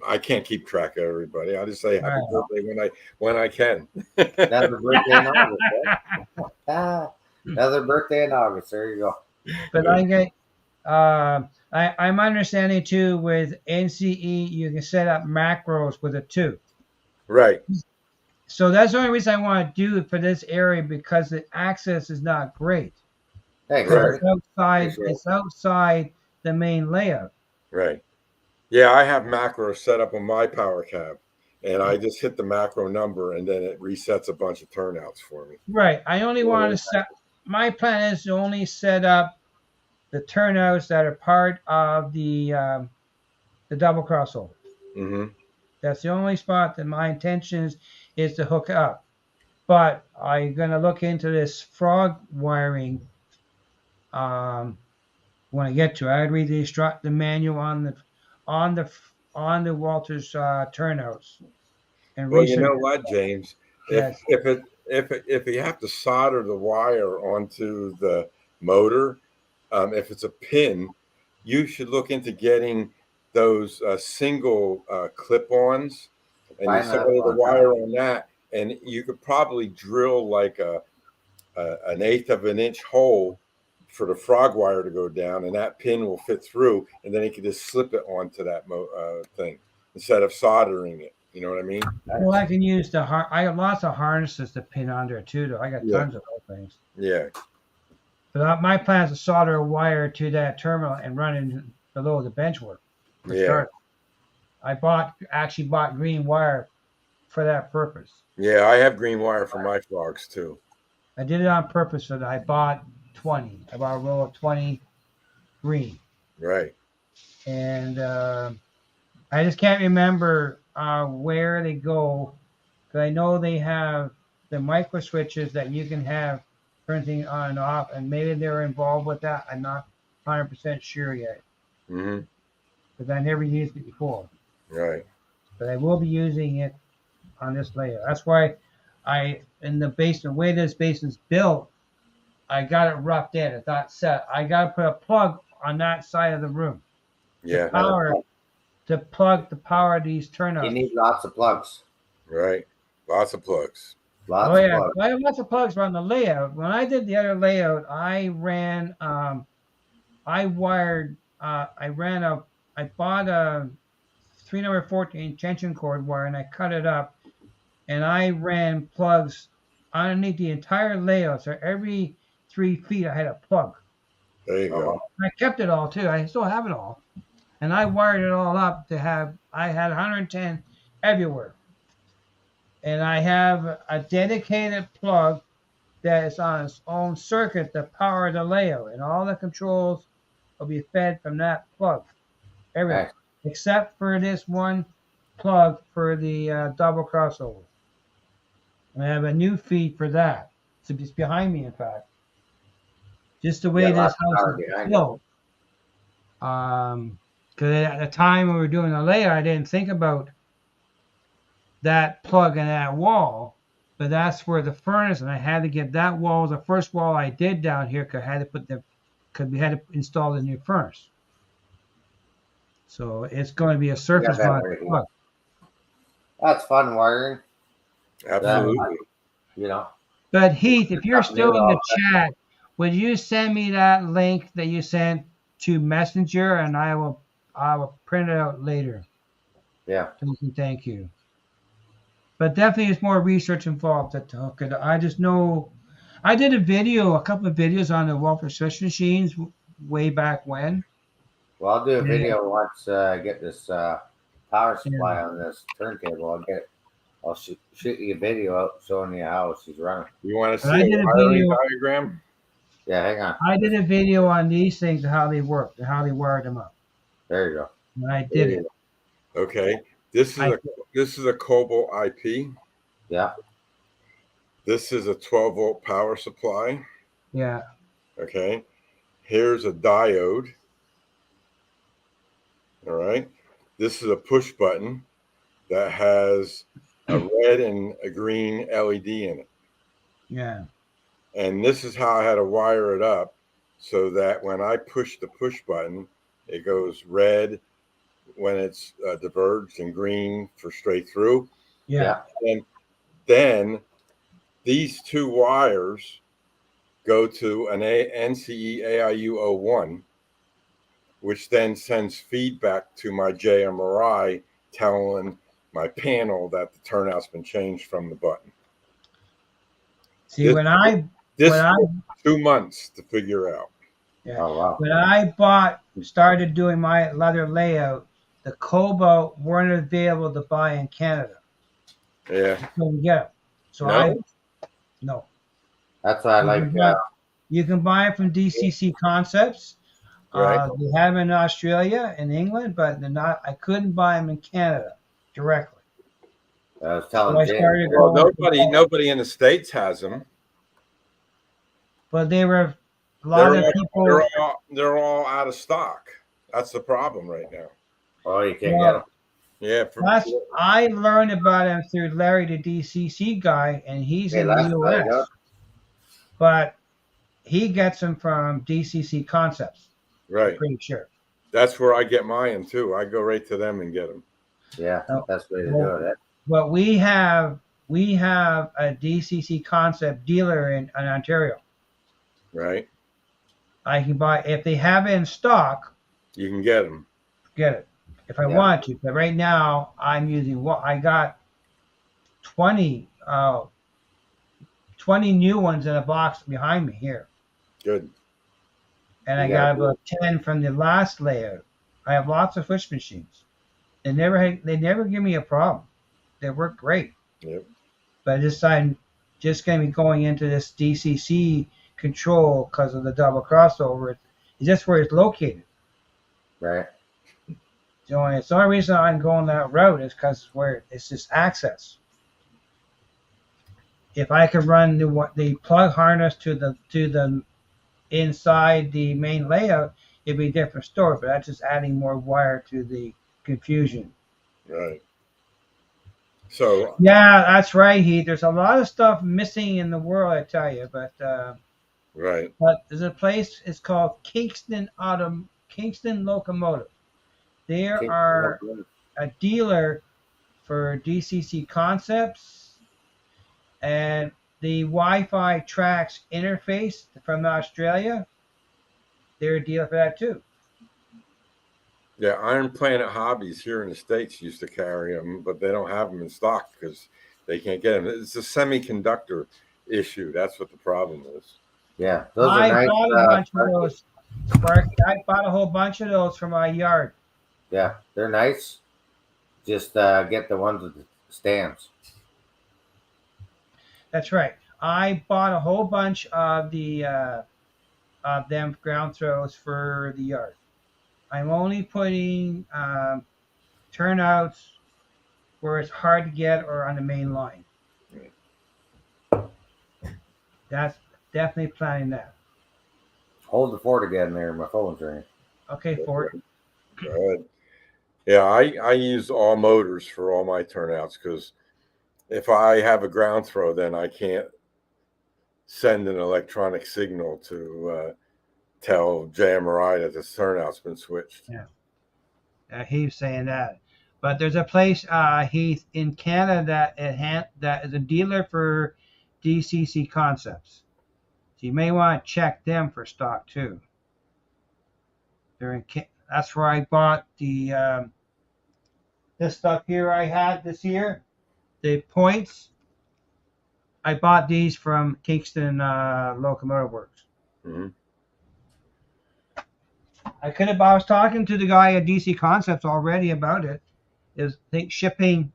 Speaker 3: I can't keep track of everybody. I just say happy birthday when I can.
Speaker 2: Another birthday in August. Another birthday in August. There you go.
Speaker 1: But I get, I'm understanding too with NCE, you can set up macros with a 2.
Speaker 3: Right.
Speaker 1: So that's the only reason I want to do it for this area because the access is not great.
Speaker 2: Thanks.
Speaker 3: Right.
Speaker 1: It's outside the main layout.
Speaker 3: Right. Yeah, I have macros set up on my power cab, and I just hit the macro number, and then it resets a bunch of turnouts for me.
Speaker 1: Right. I only want to set. My plan is to only set up the turnouts that are part of the double crossover.
Speaker 3: Mm-hmm.
Speaker 1: That's the only spot that my intention is to hook up. But I'm gonna look into this frog wiring. When I get to it, I read the manual on the Walters turnouts. And
Speaker 3: well, you know what, James?
Speaker 1: Yes.
Speaker 3: If you have to solder the wire onto the motor, if it's a pin, you should look into getting those single clip-ons, and you solder the wire on that, and you could probably drill like an 1/8 of an inch hole for the frog wire to go down, and that pin will fit through, and then you can just slip it onto that thing instead of soldering it. You know what I mean?
Speaker 1: Well, I can use I got lots of harnesses to pin under it too, though. I got tons of those things.
Speaker 3: Yeah.
Speaker 1: But my plan is to solder a wire to that terminal and run it below the bench work.
Speaker 3: Yeah.
Speaker 1: I actually bought green wire for that purpose.
Speaker 3: Yeah, I have green wire for my frogs too.
Speaker 1: I did it on purpose so that I bought 20. I bought a roll of 20 green.
Speaker 3: Right.
Speaker 1: And I just can't remember where they go, because I know they have the micro switches that you can have turning on and off, and maybe they're involved with that. I'm not 100% sure yet.
Speaker 3: Mm-hmm.
Speaker 1: Because I never used it before.
Speaker 3: Right.
Speaker 1: But I will be using it on this layer. That's why in the basement, the way this basement's built, I got it roughed in. It's not set. I got to put a plug on that side of the room.
Speaker 3: Yeah.
Speaker 1: To plug the power of these turnouts.
Speaker 2: You need lots of plugs.
Speaker 3: Right. Lots of plugs.
Speaker 2: Lots of plugs.
Speaker 1: I have lots of plugs around the layout. When I did the other layout, I bought a 3 number 14 tension cord wire, and I cut it up, and I ran plugs underneath the entire layout. So every 3 feet, I had a plug.
Speaker 3: There you go.
Speaker 1: I kept it all too. I still have it all. And I wired it all up I had 110 everywhere. And I have a dedicated plug that is on its own circuit to power the layout. And all the controls will be fed from that plug everywhere. except for this one plug for the double crossover. And I have a new feed for that. So it's behind me, in fact. Just the way
Speaker 2: Yeah,
Speaker 1: this
Speaker 2: lots of
Speaker 1: house
Speaker 2: power
Speaker 1: is
Speaker 2: behind it.
Speaker 1: built. Because at the time when we were doing the layout, I didn't think about that plug in that wall, but that's where the furnace, and I had to get that wall was the first wall I did down here because we had to install the new furnace. So it's going to be a surface
Speaker 2: that
Speaker 1: mount
Speaker 2: ready.
Speaker 1: plug.
Speaker 2: That's fun wiring.
Speaker 3: Absolutely.
Speaker 2: You know.
Speaker 1: But Heath, if you're
Speaker 2: Something
Speaker 1: still
Speaker 2: new
Speaker 1: in the
Speaker 2: all the
Speaker 1: chat, would you send me that link that you sent to Messenger, and I will print it out later.
Speaker 2: Yeah.
Speaker 1: Thank you. But definitely, there's more research involved to hook it. I just know I did a couple of videos on the Walther switch machines way back when.
Speaker 2: Well, I'll do a
Speaker 1: Yeah.
Speaker 2: video once I get this power supply
Speaker 1: Yeah.
Speaker 2: on this turntable. I'll shoot you a video out showing you how she's running.
Speaker 3: You want to
Speaker 1: But
Speaker 3: see
Speaker 1: I
Speaker 3: a
Speaker 1: did a
Speaker 3: wiring
Speaker 1: video.
Speaker 3: diagram?
Speaker 2: Yeah, hang on.
Speaker 1: I did a video on these things, how they worked, and how they wired them up.
Speaker 2: There you go.
Speaker 1: And I did it.
Speaker 3: Okay. This is a Cobalt IP.
Speaker 2: Yeah.
Speaker 3: This is a 12-volt power supply.
Speaker 1: Yeah.
Speaker 3: Okay. Here's a diode. All right. This is a push button that has a red and a green LED in it.
Speaker 1: Yeah.
Speaker 3: And this is how I had to wire it up so that when I push the push button, it goes red when it's diverged and green for straight through.
Speaker 1: Yeah.
Speaker 3: And then these two wires go to an NCE AIU 01, which then sends feedback to my JMRI telling my panel that the turnout's been changed from the button.
Speaker 1: See,
Speaker 3: This took 2 months to figure out.
Speaker 2: Yeah. Oh, wow.
Speaker 1: When I started doing my leather layout, the Cobalt weren't available to buy in Canada.
Speaker 3: Yeah.
Speaker 1: Couldn't get them. So
Speaker 3: No?
Speaker 1: No.
Speaker 2: That's why I like.
Speaker 1: You can buy it from DCC Concepts.
Speaker 3: Right.
Speaker 1: They have them in Australia and England, but they're not. I couldn't buy them in Canada directly.
Speaker 2: I was telling
Speaker 1: So
Speaker 2: James.
Speaker 3: Well, nobody in the States has them.
Speaker 1: But they were a lot of people.
Speaker 3: They're all out of stock. That's the problem right now.
Speaker 2: Oh, you can't get them.
Speaker 3: Yeah.
Speaker 1: I learned about them through Larry, the DCC guy, and he's in the US. But he gets them from DCC Concepts.
Speaker 3: Right.
Speaker 1: I'm pretty sure.
Speaker 3: That's where I get mine too. I go right to them and get them.
Speaker 2: Yeah, that's the way to do it.
Speaker 1: But we have a DCC Concept dealer in Ontario.
Speaker 3: Right.
Speaker 1: I can buy if they have it in stock.
Speaker 3: You can get them.
Speaker 1: Get it if I want to. But right now I'm using I got 20 new ones in a box behind me here.
Speaker 3: Good.
Speaker 1: And I got about 10 from the last layout. I have lots of switch machines. They never give me a problem. They work great.
Speaker 3: Yep.
Speaker 1: But I'm just going to be going into this DCC control because of the double crossover. It's just where it's located.
Speaker 2: Right.
Speaker 1: So it's the only reason I'm going that route is because where it's just access. If I could run the plug harness to the inside the main layout, it'd be a different story. But that's just adding more wire to the confusion.
Speaker 3: Right. So
Speaker 1: yeah, that's right, Heath. There's a lot of stuff missing in the world, I tell you. But
Speaker 3: right.
Speaker 1: But there's a place. It's called Kingston Locomotive. They are a dealer for DCC Concepts, and the Wi-Fi Trax interface from Australia. They're a dealer for that too.
Speaker 3: Yeah, Iron Planet Hobbies here in the States used to carry them, but they don't have them in stock because they can't get them. It's a semiconductor issue. That's what the problem is.
Speaker 2: Yeah,
Speaker 1: those are nice. Bought a bunch of those. I bought a whole bunch of those from my yard.
Speaker 2: Yeah, they're nice. Just get the ones with the stands.
Speaker 1: That's right. I bought a whole bunch of them ground throws for the yard. I'm only putting turnouts where it's hard to get or on the main line. That's definitely planning that.
Speaker 2: Hold the fort again there. My phone's ringing.
Speaker 1: Okay, Fort.
Speaker 3: Go ahead. Yeah, I use all motors for all my turnouts because if I have a ground throw, then I can't send an electronic signal to tell JMRI that the turnout's been switched.
Speaker 1: Yeah. He's saying that. But there's a place, Heath, in Canada that is a dealer for DCC Concepts. So you may want to check them for stock too. That's where I bought the this stuff here I had this year. The points. I bought these from Kingston Locomotive Works.
Speaker 3: Mm-hmm.
Speaker 1: I was talking to the guy at DC Concepts already about it. I think shipping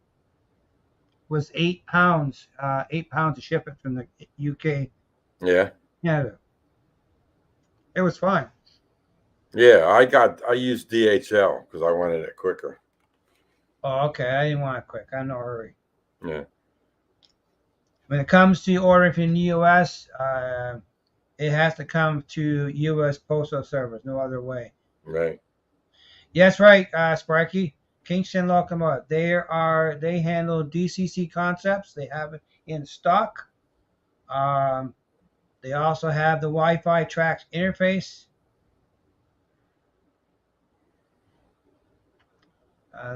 Speaker 1: was £8. £8 to ship it from the UK.
Speaker 3: Yeah.
Speaker 1: Canada. It was fine.
Speaker 3: Yeah, I used DHL because I wanted it quicker.
Speaker 1: Oh, okay. I didn't want it quick. I'm in no hurry.
Speaker 3: Yeah.
Speaker 1: When it comes to ordering from the U.S., it has to come to U.S. Postal Service. No other way.
Speaker 3: Right.
Speaker 1: Yes, right, Sparky. Kingston Locomotive. They handle DCC Concepts. They have it in stock. They also have the Wi-Fi Trax interface.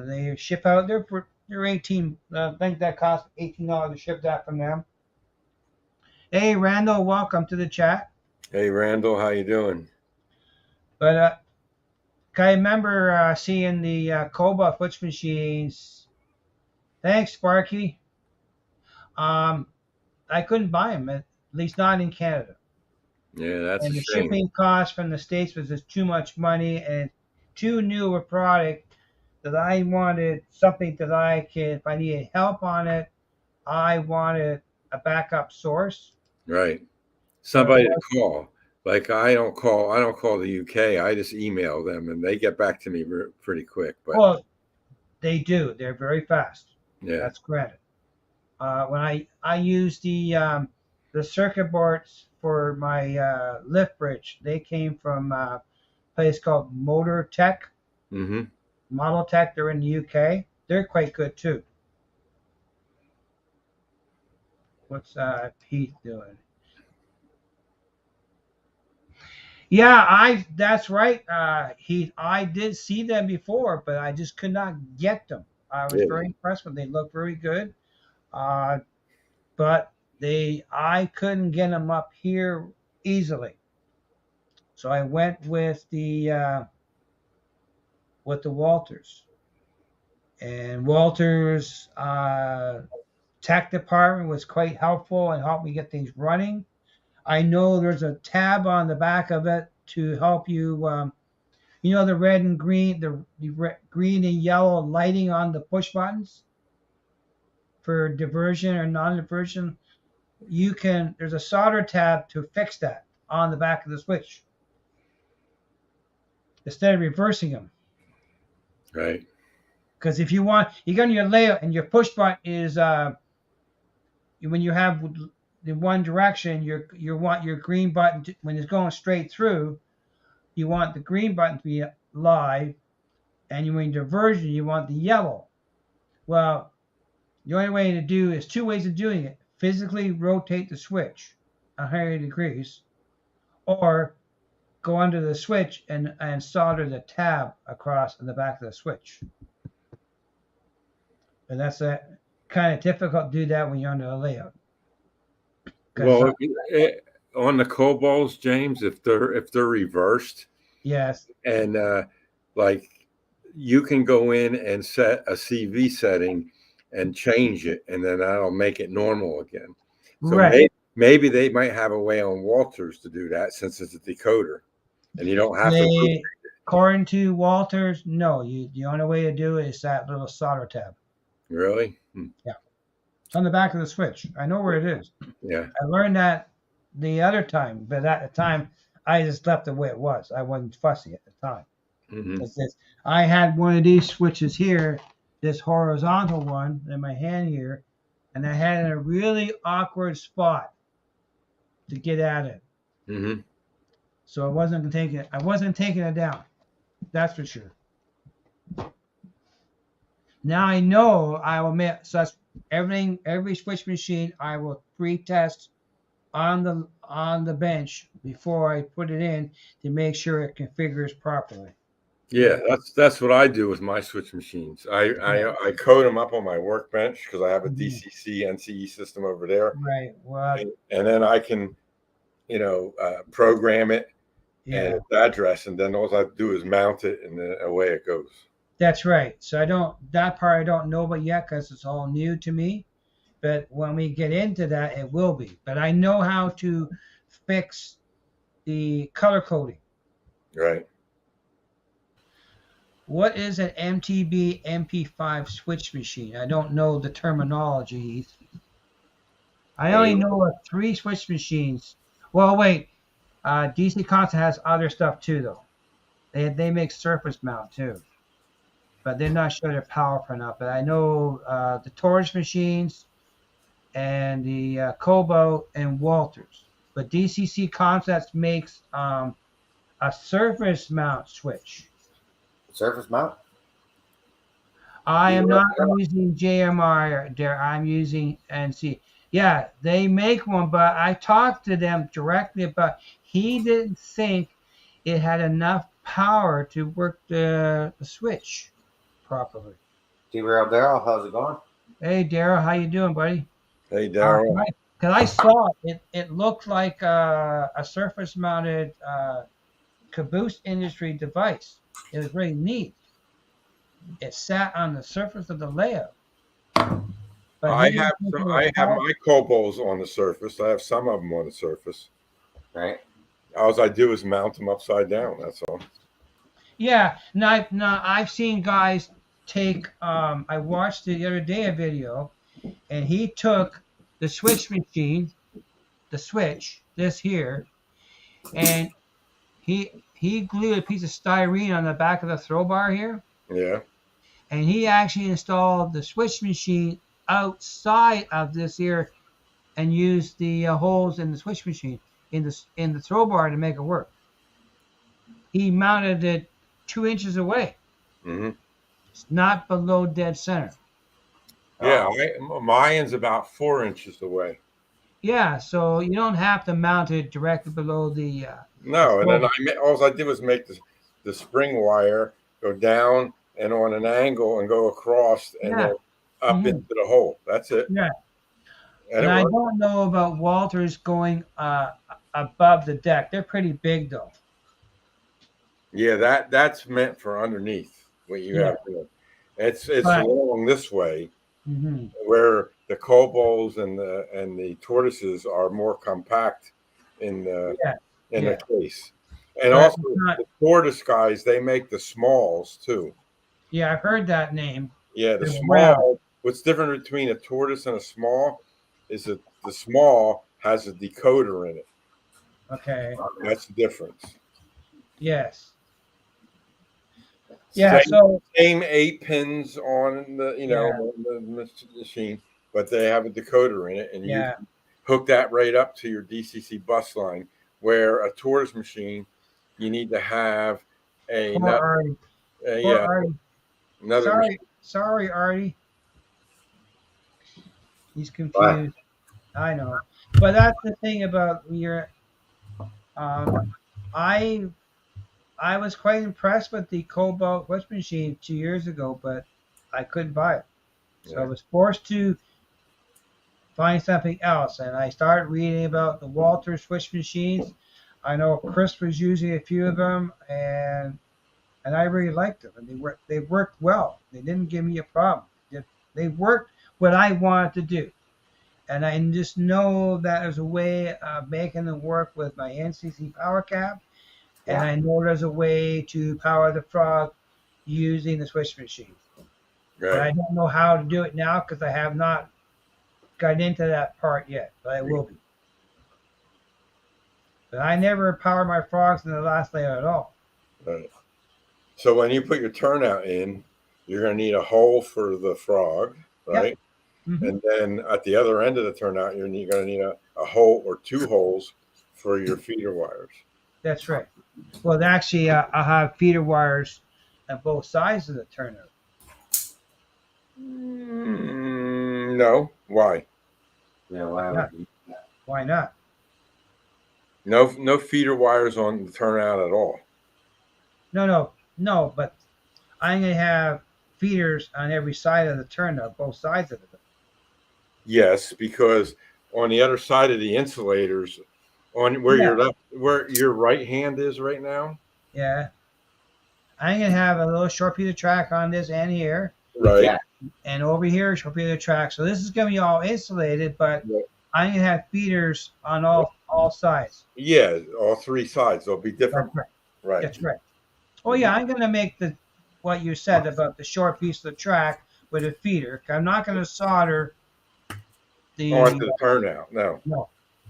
Speaker 1: They ship out. They're 18. I think that costs $18 to ship that from them. Hey, Randall, welcome to the chat.
Speaker 3: Hey, Randall, how you doing?
Speaker 1: But I remember seeing the Cobalt Foots machines. Thanks, Sparky. I couldn't buy them, at least not in Canada.
Speaker 3: Yeah, that's
Speaker 1: and
Speaker 3: a
Speaker 1: the
Speaker 3: shame.
Speaker 1: shipping cost from the States was just too much money and too new a product that I wanted something that if I needed help on it, I wanted a backup source.
Speaker 3: Right. Somebody to call. Like I don't call the UK. I just email them and they get back to me pretty quick. But
Speaker 1: well, they do. They're very fast.
Speaker 3: Yeah,
Speaker 1: that's granted. When I use the circuit boards for my lift bridge, they came from a place called Motor Tech.
Speaker 3: Mm-hmm.
Speaker 1: Model Tech. They're in the UK. They're quite good too. What's Pete doing? Yeah, that's right. I did see them before, but I just could not get them. I was very impressed with them. They look very good. But I couldn't get them up here easily. So I went with the Walters. And Walters tech department was quite helpful and helped me get things running. I know there's a tab on the back of it to help you, the red and green, the green and yellow lighting on the push buttons for diversion or non-diversion. There's a solder tab to fix that on the back of the switch instead of reversing them.
Speaker 3: Right.
Speaker 1: Because if you got your layout and your push button is, when you have in one direction, you want your green button when it's going straight through, you want the green button to be live, and when diversion, you want the yellow. Well, the only way to do is two ways of doing it: physically rotate the switch 180 degrees, or go under the switch and solder the tab across on the back of the switch. And that's kind of difficult to do that when you're under the layout.
Speaker 3: Well, on the Cobalts, James, if they're reversed,
Speaker 1: yes,
Speaker 3: and like you can go in and set a CV setting and change it, and then that'll make it normal again. So
Speaker 1: right.
Speaker 3: maybe they might have a way on Walters to do that since it's a decoder, and you don't have to.
Speaker 1: According to Walters, no. The only way to do it is that little solder tab.
Speaker 3: Really?
Speaker 1: Yeah. It's on the back of the switch. I know where it is.
Speaker 3: Yeah.
Speaker 1: I learned that the other time, but at the time, I just left it the way it was. I wasn't fussy at the time.
Speaker 3: Mm-hmm.
Speaker 1: I had one of these switches here this horizontal one in my hand here, and I had it in a really awkward spot to get at it.
Speaker 3: Mm-hmm.
Speaker 1: So I wasn't taking it down. That's for sure. Now I know I will make such everything, every switch machine I will pre-test on the bench before I put it in to make sure it configures properly.
Speaker 3: Yeah, that's what I do with my switch machines. I code them up on my workbench because I have a DCC NCE system over there.
Speaker 1: Right. Well,
Speaker 3: and then I can, program it and its address, and then all I do is mount it, and then away it goes.
Speaker 1: That's right. So that part I don't know about yet because it's all new to me. But when we get into that, it will be. But I know how to fix the color coding.
Speaker 3: Right.
Speaker 1: What is an MTB MP5 switch machine? I don't know the terminology. I only know of 3 switch machines. Well, wait. DC Constant has other stuff too, though. They make surface mount too, but they're not sure they're powerful enough. But I know the Torch machines and the Kobo and Walters. But DCC Concepts makes a surface mount switch.
Speaker 2: Surface mount?
Speaker 1: I am not using JMR there. I'm using NC. Yeah, they make one, but I talked to them directly about. He didn't think it had enough power to work the switch properly.
Speaker 2: Daryl, how's it going?
Speaker 1: Hey, Daryl, how you doing, buddy?
Speaker 3: Hey, Daryl.
Speaker 1: Because I saw it. It looked like a surface-mounted Caboose Industry device. It was really neat. It sat on the surface of the layout. But
Speaker 3: I have my Cobos on the surface. I have some of them on the surface.
Speaker 2: Right.
Speaker 3: All I do is mount them upside down. That's all.
Speaker 1: Yeah. Now I've seen guys take. I watched the other day a video, and he took the switch machine, this here, and he glued a piece of styrene on the back of the throw bar here.
Speaker 3: Yeah.
Speaker 1: And he actually installed the switch machine outside of this here, and used the holes in the switch machine in the throw bar to make it work. He mounted it 2 inches away.
Speaker 3: Mm-hmm.
Speaker 1: It's not below dead center.
Speaker 3: Yeah, mine's about 4 inches away.
Speaker 1: Yeah, so you don't have to mount it directly below the.
Speaker 3: No, and then all I did was make the spring wire go down and on an angle and go across and then up into the hole. That's it.
Speaker 1: Yeah. And I don't know about Walters going above the deck. They're pretty big though.
Speaker 3: Yeah, that's meant for underneath. What you have to. It's along this way, where the Cobos and the tortoises are more compact in the case. And also the tortoise guys, they make the smalls too.
Speaker 1: Yeah, I've heard that name.
Speaker 3: Yeah, the small. What's different between a tortoise and a small is that the small has a decoder in it.
Speaker 1: Okay.
Speaker 3: That's the difference.
Speaker 1: Yes. Yeah.
Speaker 3: Same 8 pins on the on the machine, but they have a decoder in it, and you can hook that right up to your DCC bus line. Where a tortoise machine, you need to have another.
Speaker 1: Sorry, Artie. He's confused. I know, but that's the thing about your. I was quite impressed with the Cobalt switch machine 2 years ago, but I couldn't buy it, so I was forced to find something else. And I started reading about the Walter switch machines. I know Chris was using a few of them, and I really liked them. And they worked well. They didn't give me a problem. They worked what I wanted to do. And I just know that there's a way of making them work with my NCC power cap. And I know there's a way to power the Frog using the switch machine. Right. But I don't know how to do it now because I have not got into that part yet. But I will be. But I never powered my Frogs in the last layout at all.
Speaker 3: Right. So when you put your turnout in, You're going to need a hole for the frog, right?
Speaker 1: Mhm.
Speaker 3: And then at the other end of the turnout, you're going to need a hole or 2 holes for your feeder wires.
Speaker 1: That's right. Well, actually, I have feeder wires on both sides of the turnout.
Speaker 3: No. Why?
Speaker 2: Yeah, why would you?
Speaker 1: Why not?
Speaker 3: No feeder wires on the turnout at all.
Speaker 1: No. But I'm gonna have feeders on every side of the turnout, both sides of it.
Speaker 3: Yes, because on the other side of the insulators, on where your right hand is right now.
Speaker 1: Yeah. I'm gonna have a little short piece of track on this end here,
Speaker 3: Right.
Speaker 2: Yeah.
Speaker 1: and over here short piece of track. So this is gonna be all insulated, but
Speaker 3: Right.
Speaker 1: I'm gonna have feeders on all sides.
Speaker 3: Yeah, all 3 sides. They'll be different.
Speaker 1: That's right.
Speaker 3: Right.
Speaker 1: That's right. Oh yeah, I'm gonna make what you said about the short piece of the track with a feeder. I'm not gonna solder
Speaker 3: Onto the turnout. No.
Speaker 1: No,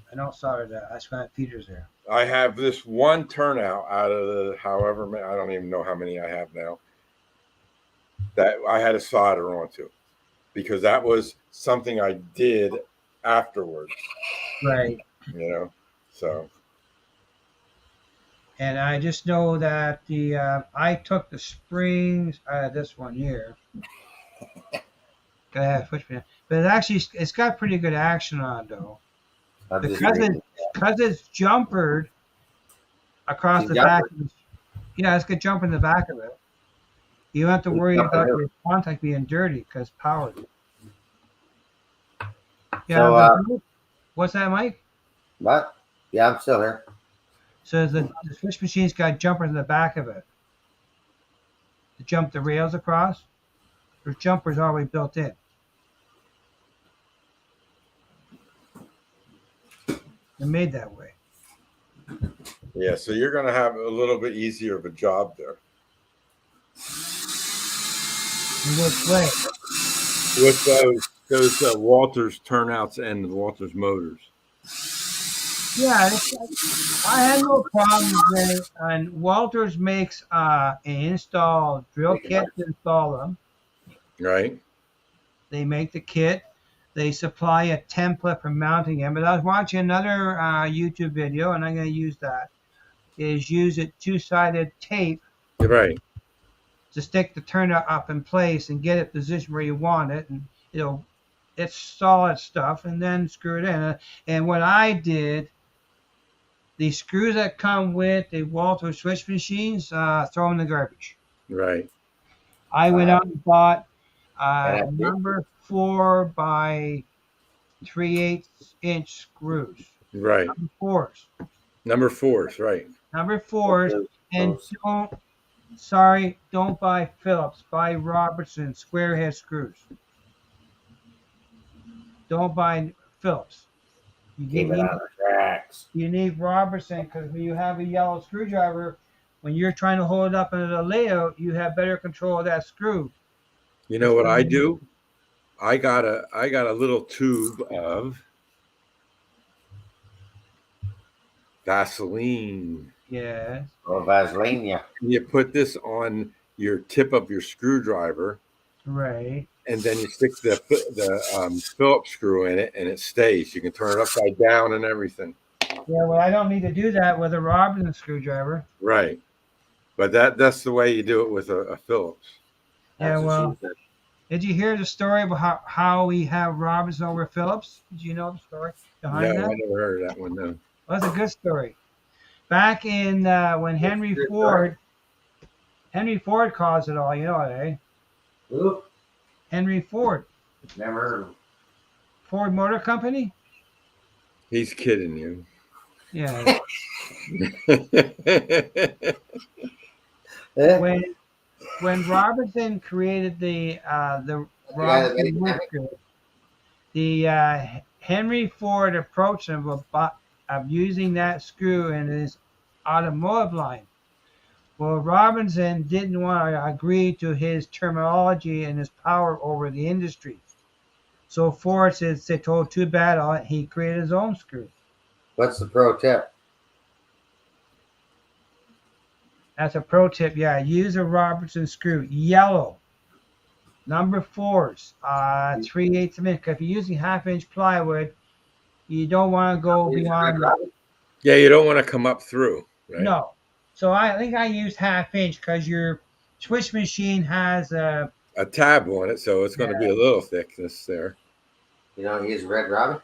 Speaker 1: I don't solder that. That's why feeders there.
Speaker 3: I have this one turnout out of the however many, I don't even know how many I have now, that I had to solder onto because that was something I did afterwards.
Speaker 1: Right.
Speaker 3: So.
Speaker 1: And I just know that I took the springs out of this one here. Gotta have switch pin. But it's got pretty good action on it, though. Because it's jumpered across the back. Yeah, it's got jump in the back of it. You don't have to worry about your contact being dirty because powered. Yeah. So, what's that, Mike?
Speaker 2: What? Yeah, I'm still here.
Speaker 1: So the switch machine's got jumpers in the back of it to jump the rails across. There's jumpers already built in. They're made that way.
Speaker 3: Yeah, so you're going to have a little bit easier of a job there.
Speaker 1: In which way?
Speaker 3: With those Walters turnouts and the Walters motors.
Speaker 1: Yeah, I had no problems with it. And Walters makes an install drill kit to install them.
Speaker 3: Right.
Speaker 1: They make the kit. They supply a template for mounting them. But I was watching another YouTube video, and I'm going to use that. Use a 2-sided tape.
Speaker 3: Right.
Speaker 1: To stick the turnout up in place and get it positioned where you want it, and it's solid stuff, and then screw it in. And what I did, the screws that come with the Walters switch machines, throw them in the garbage.
Speaker 3: Right.
Speaker 1: I went out and bought number 4 by 3/8 inch screws.
Speaker 3: Right. Number fours, right.
Speaker 1: Number 4s, and don't buy Phillips. Buy Robertson square head screws. Don't buy Phillips.
Speaker 2: Keep it on the tracks.
Speaker 1: You need Robertson because when you have a yellow screwdriver, when you're trying to hold it up into the layout, you have better control of that screw.
Speaker 3: You know what I do? I got a little tube of Vaseline.
Speaker 1: Yeah.
Speaker 2: Oh, Vaseline, yeah.
Speaker 3: You put this on your tip of your screwdriver.
Speaker 1: Right.
Speaker 3: And then you stick the Phillips screw in it, and it stays. You can turn it upside down and everything.
Speaker 1: Yeah, well, I don't need to do that with a Robinson screwdriver.
Speaker 3: Right. But that's the way you do it with a Phillips.
Speaker 1: Yeah, well, did you hear the story about how we have Robinson over Phillips? Did you know the story behind that?
Speaker 3: No, I never heard of that one, no.
Speaker 1: Well, that's a good story. Back in when Henry Ford caused it all, you know what, eh?
Speaker 2: Who?
Speaker 1: Henry Ford.
Speaker 2: Never heard of him.
Speaker 1: Ford Motor Company?
Speaker 3: He's kidding you.
Speaker 1: Yeah. When Robertson created the Robertson wood screw, the Henry Ford approached him of using that screw in his automotive line. Well, Robinson didn't want to agree to his terminology and his power over the industry. So Ford says they told too bad on it. He created his own screw.
Speaker 2: What's the pro tip?
Speaker 1: That's a pro tip. Yeah, use a Robertson screw. Yellow. Number 4s, 3/8 of an inch. If you're using 1/2 inch plywood, you don't want to go beyond that.
Speaker 3: Yeah, you don't want to come up through, right?
Speaker 1: No. So I think I used 1/2 inch because your switch machine has a
Speaker 3: tab on it, so it's going to be a little thickness there.
Speaker 2: You don't use Red Robin?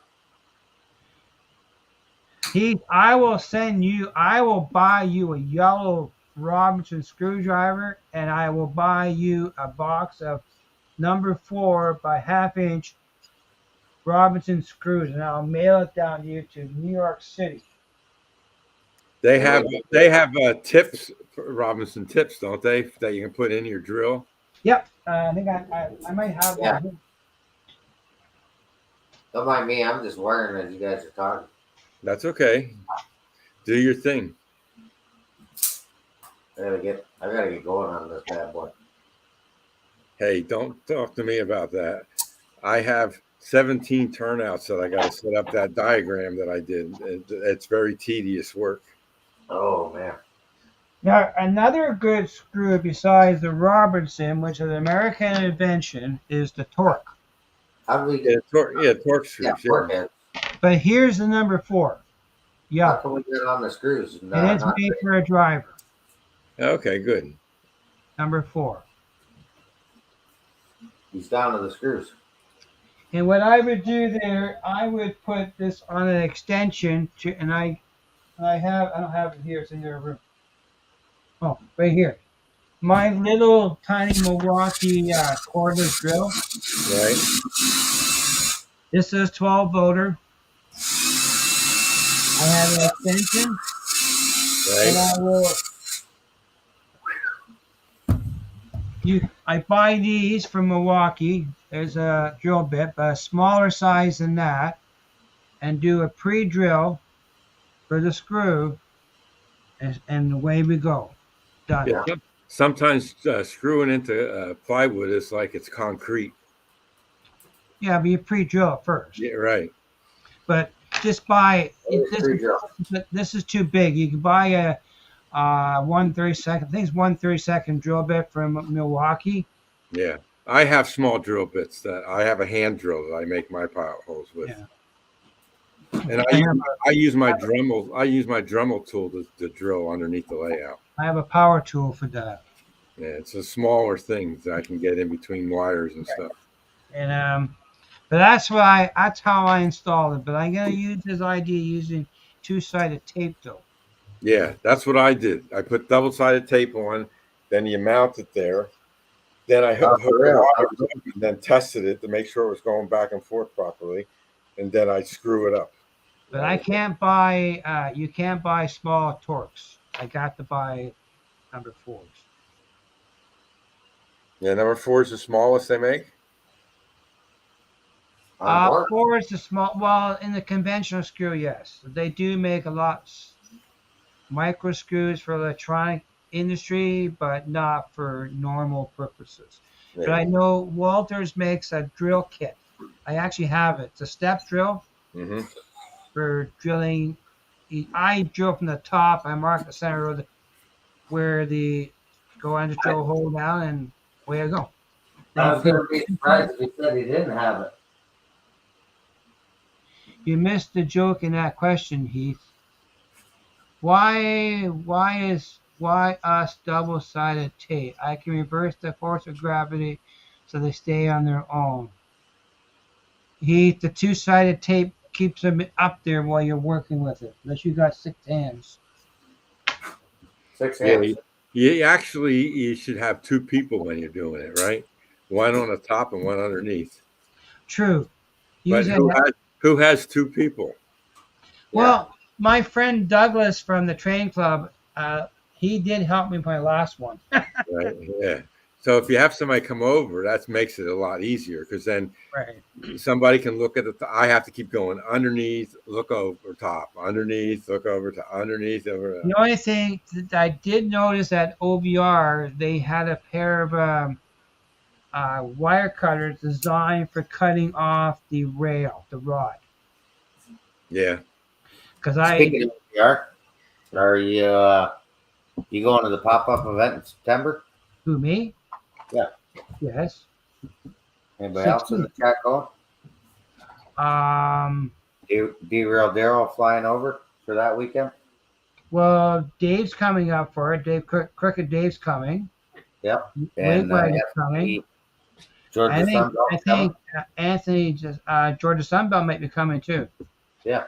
Speaker 1: I will buy you a yellow Robinson screwdriver, and I will buy you a box of number 4 by 1/2 inch Robinson screws, and I'll mail it down to you to New York City.
Speaker 3: They have tips, Robinson tips, don't they? That you can put in your drill.
Speaker 1: Yep, I think I might have one.
Speaker 2: Don't mind me. I'm just worrying as you guys are talking.
Speaker 3: That's okay. Do your thing.
Speaker 2: I gotta get going on this bad boy.
Speaker 3: Hey, don't talk to me about that. I have 17 turnouts that I got to set up that diagram that I did. It's very tedious work.
Speaker 2: Oh man.
Speaker 1: Now, another good screw besides the Robinson, which is an American invention, is the Torque.
Speaker 2: How do we get
Speaker 3: torque screws?
Speaker 2: Yeah, torque heads.
Speaker 1: But here's the number 4. Yeah.
Speaker 2: How can we get on the screws?
Speaker 1: It is made for a driver.
Speaker 3: Okay, good.
Speaker 1: Number 4.
Speaker 2: He's down to the screws.
Speaker 1: And what I would do there, I would put this on an extension, I don't have it here, it's in your room. Oh, right here. My little tiny Milwaukee cordless drill.
Speaker 3: Right.
Speaker 1: This is 12 volter. I have an extension.
Speaker 3: Right.
Speaker 1: And I buy these from Milwaukee. There's a drill bit, but a smaller size than that, and do a pre-drill for the screw, and away we go. Done.
Speaker 3: Yeah, sometimes screwing into plywood is like it's concrete.
Speaker 1: Yeah, but you pre-drill it first.
Speaker 3: Yeah, right.
Speaker 1: But just buy this is too big. You can buy a 1/32. I think it's 1/32 drill bit from Milwaukee.
Speaker 3: Yeah, I have small drill bits that I have a hand drill that I make my pilot holes with.
Speaker 1: Yeah.
Speaker 3: And I use my Dremel tool to drill underneath the layout.
Speaker 1: I have a power tool for that.
Speaker 3: Yeah, it's a smaller thing that I can get in between wires and stuff.
Speaker 1: And but that's how I installed it. But I'm gonna use this idea using 2-sided tape though.
Speaker 3: Yeah, that's what I did. I put double-sided tape on, then you mount it there. Then I hooked it up and then tested it to make sure it was going back and forth properly, and then I screw it up.
Speaker 1: But I can't buy. You can't buy small Torques. I got to buy number 4s.
Speaker 3: Yeah, number 4 is the smallest they make.
Speaker 1: 4 is the small. Well, in the conventional screw, yes, they do make a lot micro screws for electronic industry, but not for normal purposes. Yeah. But I know Walters makes a drill kit. I actually have it. It's a step drill for drilling. I drill from the top. I mark the center of where the go under drill hole down, and away I go.
Speaker 2: I was going to be surprised if he said he didn't have it.
Speaker 1: You missed the joke in that question, Heath. Why us double-sided tape? I can reverse the force of gravity so they stay on their own. Heath, the 2-sided tape keeps them up there while you're working with it, unless you got 6 hands.
Speaker 2: 6 hands.
Speaker 3: Yeah, you should have 2 people when you're doing it, right? One on the top and one underneath.
Speaker 1: True.
Speaker 3: But who has 2 people?
Speaker 1: Well, my friend Douglas from the train club, he did help me with my last one.
Speaker 3: Right. Yeah. So if you have somebody come over, that makes it a lot easier because then somebody can look at I have to keep going underneath, look over top, underneath, look over to underneath. Over.
Speaker 1: The only thing that I did notice at OVR, they had a pair of wire cutters designed for cutting off the rail, the rod.
Speaker 3: Yeah.
Speaker 1: Because
Speaker 2: Speaking of OVR, are you going to the pop-up event in September?
Speaker 1: Who, me?
Speaker 2: Yeah.
Speaker 1: Yes.
Speaker 2: Anybody else in the chat going? D-Real Daryl flying over for that weekend?
Speaker 1: Well, Dave's coming up for it. Crooked Dave's coming.
Speaker 2: Yep.
Speaker 1: Wigwag is coming.
Speaker 2: Georgia
Speaker 1: I think Anthony, Georgia Sunbelt might be coming too.
Speaker 2: Yeah.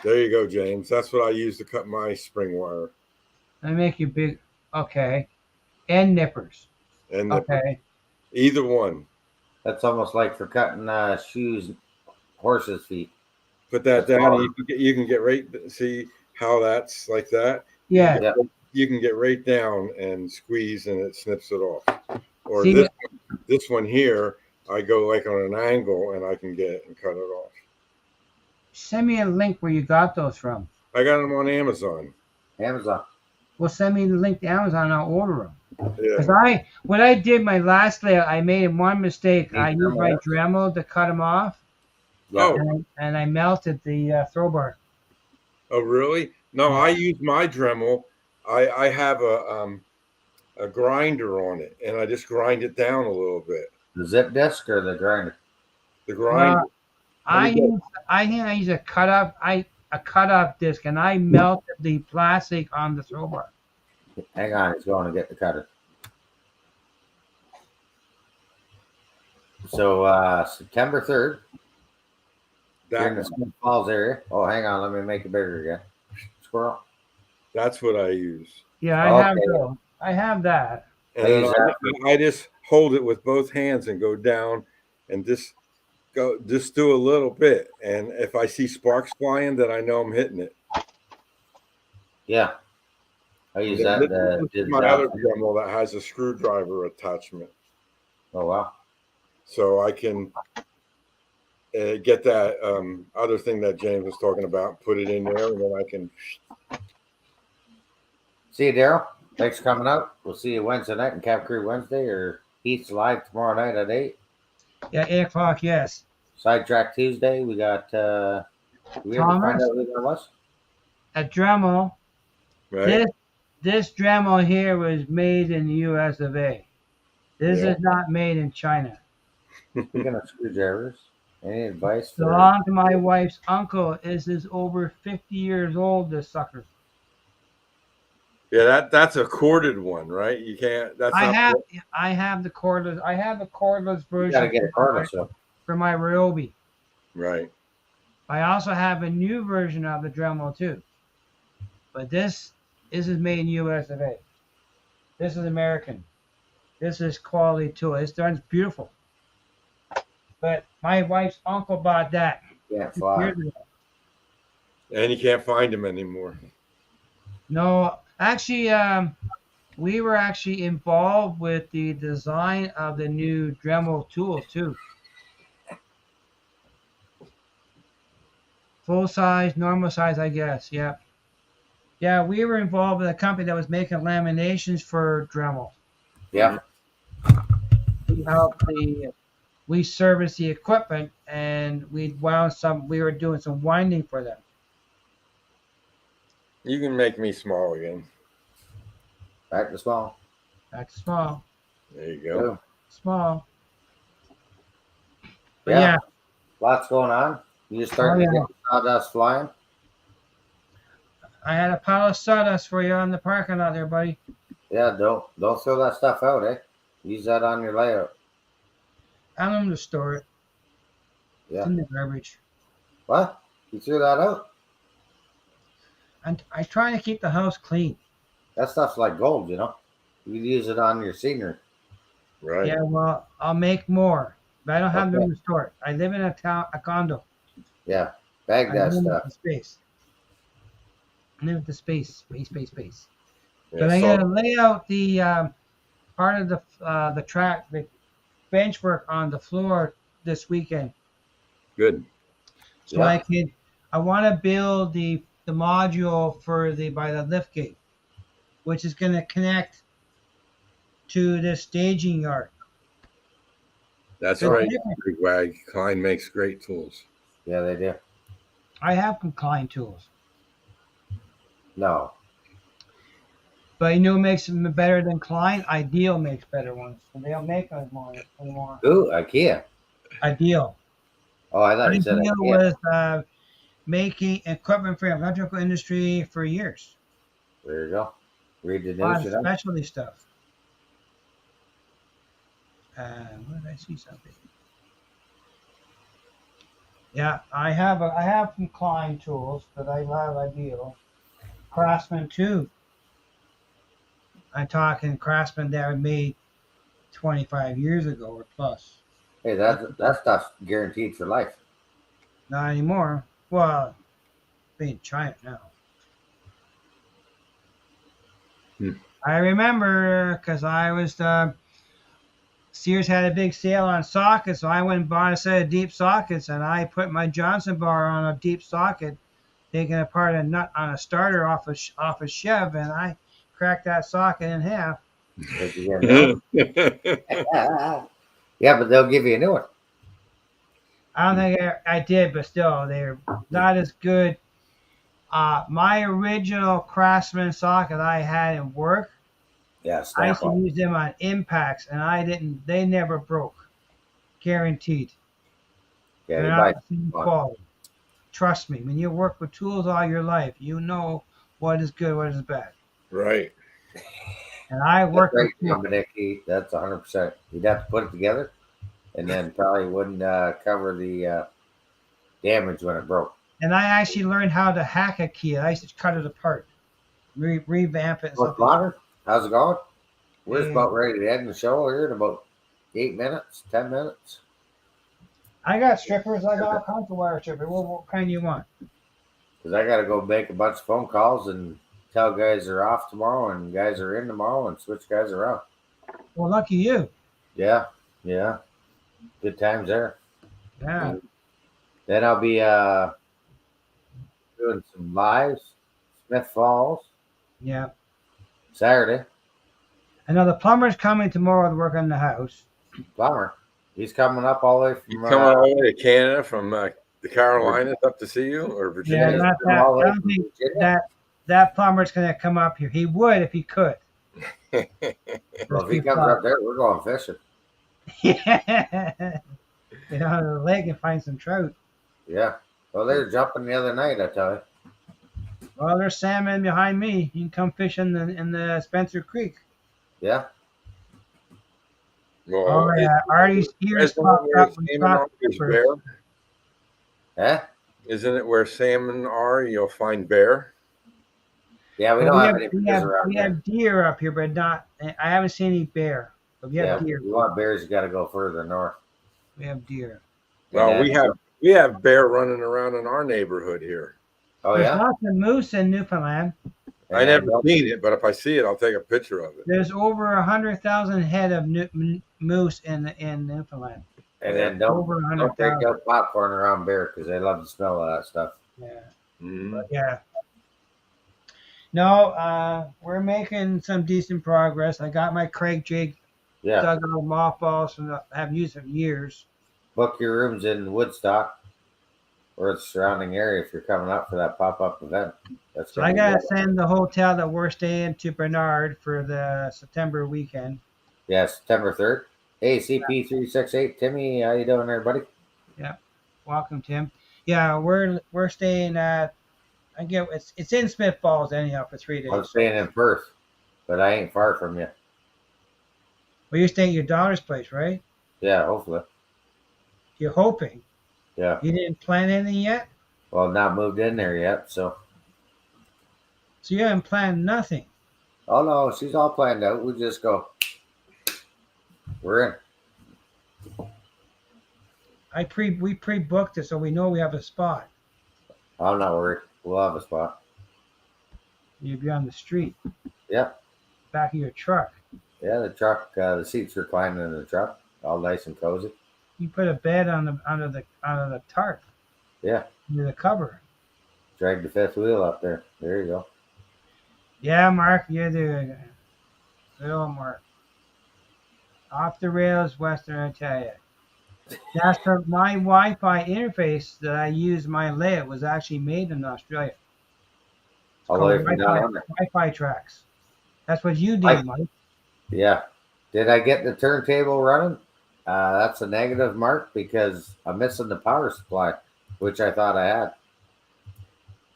Speaker 3: There you go, James. That's what I use to cut my spring wire.
Speaker 1: Let me make you big. Okay. And nippers.
Speaker 3: And
Speaker 1: okay.
Speaker 3: Either one.
Speaker 2: That's almost like for cutting shoes, horses' feet.
Speaker 3: Put that down. You can get right. See how that's like that?
Speaker 1: Yeah.
Speaker 3: You can get right down and squeeze, and it snips it off. Or this one here, I go like on an angle, and I can get it and cut it off.
Speaker 1: Send me a link where you got those from.
Speaker 3: I got them on Amazon.
Speaker 1: Well, send me the link to Amazon. I'll order them.
Speaker 3: Yeah.
Speaker 1: Because when I did my last layout, I made one mistake. I used my Dremel to cut them off.
Speaker 3: Oh.
Speaker 1: And I melted the throw bar.
Speaker 3: Oh, really? No, I use my Dremel. I have a grinder on it, and I just grind it down a little bit.
Speaker 2: The zip disc or the grinder?
Speaker 3: The grinder.
Speaker 1: I think I use a cut up disc, and I melted the plastic on the throw bar.
Speaker 2: Hang on, he's going to get the cutter. So September 3rd, in the Smith Falls area. Oh, hang on, let me make it bigger again. Squirrel.
Speaker 3: That's what I use.
Speaker 1: Yeah, I have that.
Speaker 3: And I just hold it with both hands and go down and just do a little bit. And if I see sparks flying, then I know I'm hitting it.
Speaker 2: Yeah. I use that.
Speaker 3: This is my other Dremel that has a screwdriver attachment.
Speaker 2: Oh, wow.
Speaker 3: So I can get that other thing that James was talking about, put it in there, and then I can.
Speaker 2: See you, Daryl. Thanks for coming out. We'll see you Wednesday night in Cap Creek Wednesday, or Heat's live tomorrow night at 8.
Speaker 1: Yeah, 8 o'clock, yes.
Speaker 2: Sidetrack Tuesday. We got, did we ever find out who that was?
Speaker 1: A Dremel.
Speaker 3: Right.
Speaker 1: This Dremel here was made in the US of A. This is not made in China.
Speaker 2: Speaking of screwdrivers, any advice?
Speaker 1: Belonged to my wife's uncle. This is over 50 years old, this sucker.
Speaker 3: Yeah, that's a corded one, right? You can't.
Speaker 1: I have the cordless. I have the cordless version.
Speaker 2: You gotta get a cordless
Speaker 1: for my Ryobi.
Speaker 3: Right.
Speaker 1: I also have a new version of the Dremel too. But this is made in US of A. This is American. This is quality tool. It's beautiful. But my wife's uncle bought that.
Speaker 2: Can't fly.
Speaker 3: And you can't find them anymore.
Speaker 1: No, actually, we were actually involved with the design of the new Dremel tools too. Full size, normal size, I guess. Yeah. Yeah, we were involved with a company that was making laminations for Dremel.
Speaker 2: Yeah.
Speaker 1: We serviced the equipment, and we were doing some winding for them.
Speaker 3: You can make me small again.
Speaker 2: Back to small.
Speaker 1: Back to small.
Speaker 3: There you go.
Speaker 2: Yeah.
Speaker 1: Small. But
Speaker 2: yeah. Lots going on. You just starting to get sawdust flying?
Speaker 1: I had a pile of sawdust for you on the parking lot there, buddy.
Speaker 2: Yeah, don't throw that stuff out, eh? Use that on your layout.
Speaker 1: I'm going to store it.
Speaker 2: Yeah.
Speaker 1: It's in the garbage.
Speaker 2: What? You threw that out?
Speaker 1: I try to keep the house clean.
Speaker 2: That stuff's like gold, you know? You can use it on your scenery.
Speaker 3: Right.
Speaker 1: Yeah, well, I'll make more. But I don't have room to store it. I live in a condo.
Speaker 2: Yeah. Bag that stuff.
Speaker 1: Space. I live with the space. Space.
Speaker 3: Yeah,
Speaker 1: but I'm going to lay out the part of the track, the bench work on the floor this weekend.
Speaker 3: Good.
Speaker 1: So I want to build the module by the lift gate, which is going to connect to this staging yard.
Speaker 3: That's right. Wigwag. Klein makes great tools.
Speaker 2: Yeah, they do.
Speaker 1: I have some Klein tools.
Speaker 2: No.
Speaker 1: But you know, what makes them better than Klein. Ideal makes better ones. So they don't make them anymore.
Speaker 2: Ooh, IKEA.
Speaker 1: Ideal.
Speaker 2: Oh, I thought you said
Speaker 1: Ideal
Speaker 2: IKEA.
Speaker 1: was making equipment for the electrical industry for years.
Speaker 2: There you go. Read the
Speaker 1: A lot
Speaker 2: news,
Speaker 1: of
Speaker 2: you know.
Speaker 1: specialty stuff. Where did I see something? Yeah, I have some Klein tools, but I love Ideal. Craftsman too. I'm talking Craftsman that were made 25 years ago or plus.
Speaker 2: Hey, that stuff's guaranteed for life.
Speaker 1: Not anymore. Well, being China now. I remember because I was Sears had a big sale on sockets, so I went and bought a set of deep sockets, and I put my Johnson bar on a deep socket, taking apart a nut on a starter off a Chev, and I cracked that socket in half.
Speaker 2: Did you get a new one? Yeah, but they'll give you a new one.
Speaker 1: I don't think I did, but still, they're not as good. My original Craftsman socket I had in work,
Speaker 2: Yeah,
Speaker 1: I used
Speaker 2: snap
Speaker 1: to
Speaker 2: on.
Speaker 1: use them on impacts, and they never broke. Guaranteed.
Speaker 2: Yeah,
Speaker 1: They're
Speaker 2: you
Speaker 1: not
Speaker 2: buy
Speaker 1: the same
Speaker 2: one.
Speaker 1: quality. Trust me, when you work with tools all your life, you know what is good, what is bad.
Speaker 3: Right.
Speaker 1: And I
Speaker 2: That's
Speaker 1: work with
Speaker 2: right, Dominic. That's 100%. You'd have to put it together, and then probably wouldn't cover the damage when it broke.
Speaker 1: and I actually learned how to hack a key. I used to cut it apart, revamp it and
Speaker 2: Well,
Speaker 1: stuff.
Speaker 2: Connor, how's it going? We're just
Speaker 1: Yeah.
Speaker 2: about ready to end the show here in about 8 minutes, 10 minutes.
Speaker 1: I got strippers. I got all kinds of wire strippers. What kind you want?
Speaker 2: Because I got to go make a bunch of phone calls and tell guys they're off tomorrow and guys are in tomorrow and switch guys around.
Speaker 1: Well, lucky you.
Speaker 2: Yeah, yeah. Good times there.
Speaker 1: Yeah.
Speaker 2: Then I'll be doing some lives, Smith Falls,
Speaker 1: Yeah.
Speaker 2: Saturday.
Speaker 1: I know the plumber's coming tomorrow to work on the house.
Speaker 2: Plumber. He's coming up all the way
Speaker 3: You
Speaker 2: from
Speaker 3: coming all the way to Canada from the Carolinas up to see you, or
Speaker 1: Yeah,
Speaker 3: Virginia?
Speaker 1: not that.
Speaker 2: all the
Speaker 1: I
Speaker 2: way
Speaker 1: don't
Speaker 2: from
Speaker 1: think
Speaker 2: Virginia.
Speaker 1: that plumber's going to come up here. He would if he could.
Speaker 2: Well, if he comes up there, we're going fishing.
Speaker 1: Yeah. Get out of the lake and find some trout.
Speaker 2: Yeah. Well, they were jumping the other night, I tell you.
Speaker 1: Well, there's salmon behind me. You can come fish in the Spencer Creek.
Speaker 2: Yeah.
Speaker 3: Well,
Speaker 1: Oh yeah, Artie's ears
Speaker 3: isn't it
Speaker 1: popped
Speaker 3: where
Speaker 1: up. When
Speaker 3: salmon are? There's bear?
Speaker 2: Huh?
Speaker 3: Isn't it where salmon are? You'll find bear.
Speaker 2: Yeah, we
Speaker 1: Well,
Speaker 2: don't have any bears around
Speaker 1: we
Speaker 2: here.
Speaker 1: have deer up here, but not. I haven't seen any bear. But we have
Speaker 2: Yeah,
Speaker 1: deer.
Speaker 2: if you want bears, you got to go further north.
Speaker 1: We have deer.
Speaker 3: Well,
Speaker 2: And then-
Speaker 3: we have bear running around in our neighborhood here.
Speaker 2: Oh,
Speaker 1: There's
Speaker 2: yeah?
Speaker 1: lots of moose in Newfoundland.
Speaker 2: And
Speaker 3: I never
Speaker 2: then-
Speaker 3: seen it, but if I see it, I'll take a picture of it.
Speaker 1: There's over 100,000 head of moose in Newfoundland.
Speaker 2: And then don't
Speaker 1: Over
Speaker 2: break
Speaker 1: 100,000.
Speaker 2: out popcorn around bear because they love the smell of that stuff.
Speaker 1: Yeah.
Speaker 3: Mhm.
Speaker 1: Yeah. No, we're making some decent progress. I got my Craig jig
Speaker 2: Yeah.
Speaker 1: dug out of mothballs and I haven't used it for years.
Speaker 2: Book your rooms in Woodstock or the surrounding area if you're coming up for that pop-up event. That's
Speaker 1: So
Speaker 2: gonna
Speaker 1: I
Speaker 2: be
Speaker 1: gotta
Speaker 2: good.
Speaker 1: send the hotel that we're staying to Bernard for the September weekend.
Speaker 2: Yeah, September 3rd. Hey, CP368. Timmy, how you doing there, buddy?
Speaker 1: Welcome, Tim. Yeah, we're staying at. It's in Smith Falls anyhow for 3 days.
Speaker 2: I'm staying in Perth, but I ain't far from you.
Speaker 1: Well, you're staying at your daughter's place, right?
Speaker 2: Yeah, hopefully.
Speaker 1: You're hoping.
Speaker 2: Yeah.
Speaker 1: You didn't plan anything yet,
Speaker 2: Well, not moved in there yet, so.
Speaker 1: so you haven't planned nothing.
Speaker 2: Oh, no, she's all planned out. We just go. We're in.
Speaker 1: We pre-booked it, so we know we have a spot.
Speaker 2: I'm not worried. We'll have a spot.
Speaker 1: You'll be on the street,
Speaker 2: Yeah.
Speaker 1: back of your truck.
Speaker 2: Yeah, the truck, the seats reclining in the truck, all nice and cozy.
Speaker 1: You put a bed under the tarp.
Speaker 2: Yeah.
Speaker 1: Under the cover.
Speaker 2: Drag the fifth wheel up there. There you go.
Speaker 1: Yeah, Mark, you're the good old Mark. Off the rails, Western, I tell you. That's my Wi-Fi interface that I use my layout was actually made in Australia. It's
Speaker 2: All the way
Speaker 1: called
Speaker 2: from down under.
Speaker 1: Wi-Fi tracks. That's what you did, Mike.
Speaker 2: Yeah. Did I get the turntable running? That's a negative mark because I'm missing the power supply, which I thought I had.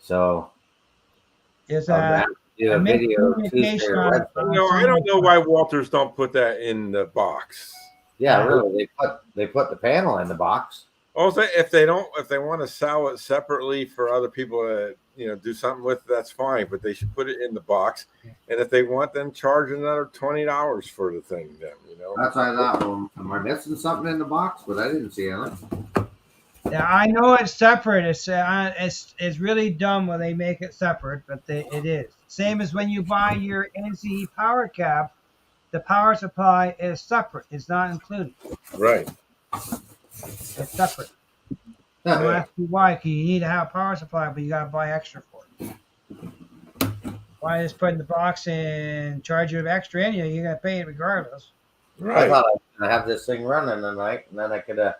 Speaker 2: So
Speaker 1: Is
Speaker 2: I'm gonna have to do a video Tuesday
Speaker 1: miscommunication
Speaker 2: or Wednesday.
Speaker 3: No, I don't know why Walters don't put that in the box.
Speaker 2: Yeah, really. They put the panel in the box.
Speaker 3: Also, if they want to sell it separately for other people to do something with, that's fine. But they should put it in the box. And if they want, then charge another $20 for the thing. Then
Speaker 2: That's what I thought. Well, am I missing something in the box? But I didn't see anything.
Speaker 1: Yeah, I know it's separate. It's really dumb when they make it separate, but it is. Same as when you buy your NCE power cap, the power supply is separate. It's not included.
Speaker 3: Right.
Speaker 1: It's separate. I'll ask you why. Because you need to have a power supply, but you got to buy extra for it. Why just put in the box and charge you extra in you? You're going to pay it regardless.
Speaker 2: Right. I thought I was going to have this thing running tonight, and then I could have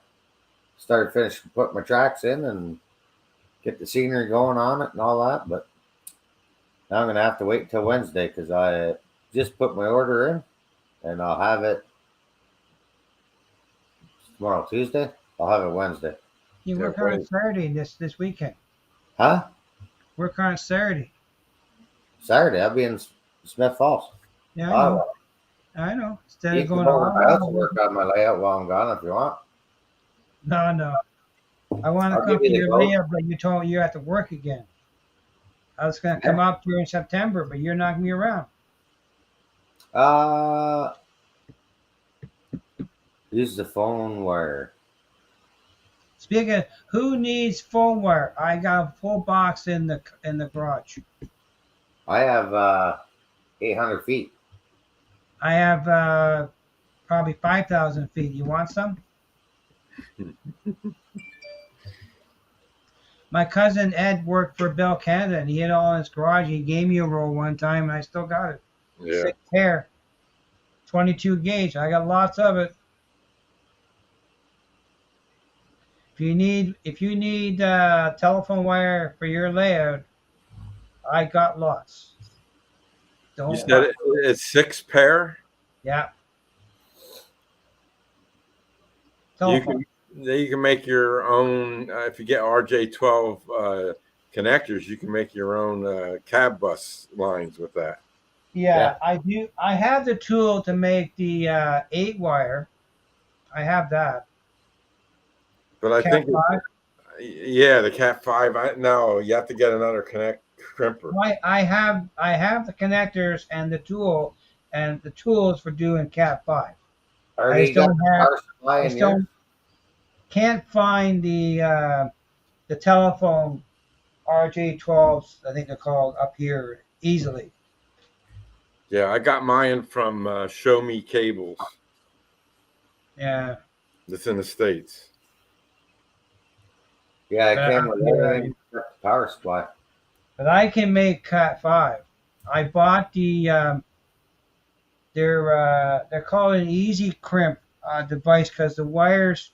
Speaker 2: started finishing, put my tracks in and get the scenery going on it and all that. But now I'm going to have to wait until Wednesday because I just put my order in, and I'll have it tomorrow, Tuesday. I'll have it Wednesday.
Speaker 1: You work on Saturday this weekend.
Speaker 2: Huh?
Speaker 1: Work on Saturday.
Speaker 2: Saturday, I'll be in Smith Falls.
Speaker 1: Yeah, I know. Instead of going to
Speaker 2: my house, work on my layout while I'm gone if you want.
Speaker 1: No. I want to come to your layout, but you told me you have to work again. I was going to come up during September, but you're not going to be around.
Speaker 2: Use the phone wire.
Speaker 1: Speaking of, who needs phone wire? I got a full box in the garage.
Speaker 2: I have 800 feet.
Speaker 1: I have probably 5,000 feet. You want some? My cousin Ed worked for Bell Canada, and he had all in his garage. He gave me a roll one time, and I still got it.
Speaker 3: Yeah.
Speaker 1: 6 pair, 22 gauge. I got lots of it. If you need telephone wire for your layout, I got lots.
Speaker 3: You said it's 6 pair?
Speaker 1: Yeah.
Speaker 3: You can make your own. If you get RJ12 connectors, you can make your own cab bus lines with that.
Speaker 1: Yeah, I do. I have the tool to make the 8 wire. I have that.
Speaker 3: But I think, the Cat 5. No, you have to get another crimper.
Speaker 1: I have the connectors and the tool and the tools for doing Cat 5. Can't find the telephone RJ12s. I think they're called up here easily.
Speaker 3: Yeah, I got mine from Show Me Cables.
Speaker 1: Yeah,
Speaker 3: that's in the States.
Speaker 2: Yeah, I can with everything except the power supply.
Speaker 1: But I can make Cat 5. I bought the they're called an Easy Crimp device because the wires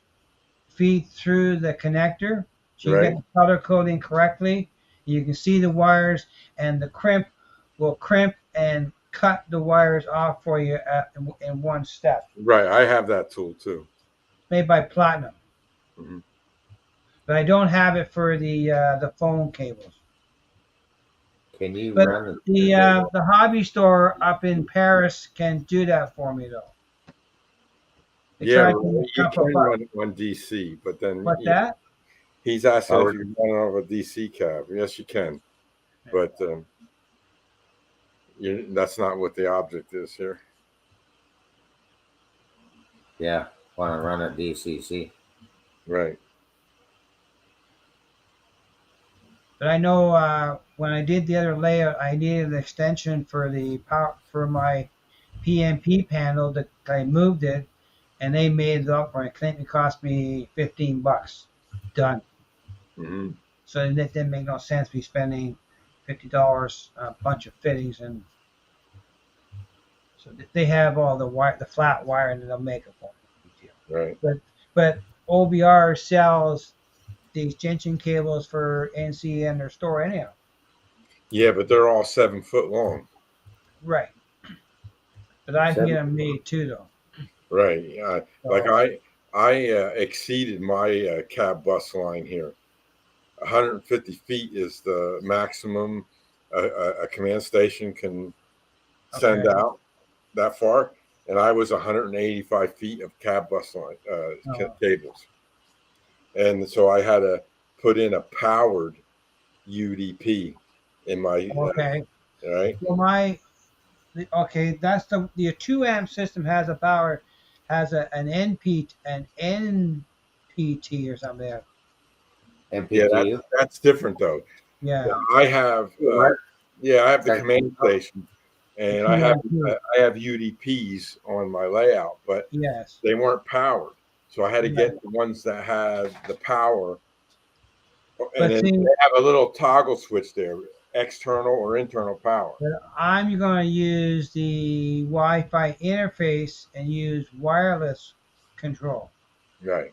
Speaker 1: feed through the connector, so you get the color coding correctly. You can see the wires, and the crimp will crimp and cut the wires off for you in one step.
Speaker 3: Right, I have that tool too.
Speaker 1: Made by Platinum.
Speaker 3: Mm-hmm.
Speaker 1: But I don't have it for the phone cables.
Speaker 2: Can you
Speaker 1: run the hobby store up in Paris can do that for me though.
Speaker 3: You can run it on DC, but then he's asking if you run it over a DC cab. Yes, you can, but that's not what the object is here.
Speaker 2: Yeah, want to run it DCC,
Speaker 3: right?
Speaker 1: But I know when I did the other layout, I needed an extension for the power for my PMP panel. That I moved it, and they made it up for it. I think it cost me $15. Done.
Speaker 3: Mm-hmm.
Speaker 1: So it didn't make no sense me spending $50 a bunch of fittings, and so they have all the flat wire, and they'll make it for me.
Speaker 3: Right.
Speaker 1: But OBR sells the extension cables for NC in their store anyhow.
Speaker 3: Yeah, but they're all 7 foot long.
Speaker 1: Right. But I can get them made too, though.
Speaker 3: Right. Yeah. Like I exceeded my cab bus line here. 150 feet is the maximum a command station can send out that far, and I was 185 feet of cab bus line cables, and so I had to put in a powered UDP in my
Speaker 1: Okay.
Speaker 3: right.
Speaker 1: So that's the 2 amp system has a power, has an NPT or something there.
Speaker 2: MPTU.
Speaker 3: Yeah, that's different though.
Speaker 1: Yeah.
Speaker 3: I have I have the command station, and I have UDPs on my layout, but
Speaker 1: yes,
Speaker 3: they weren't powered, so I had to get the ones that had the power. And then they have a little toggle switch there, external or internal power.
Speaker 1: I'm going to use the Wi-Fi interface and use wireless control.
Speaker 3: Right.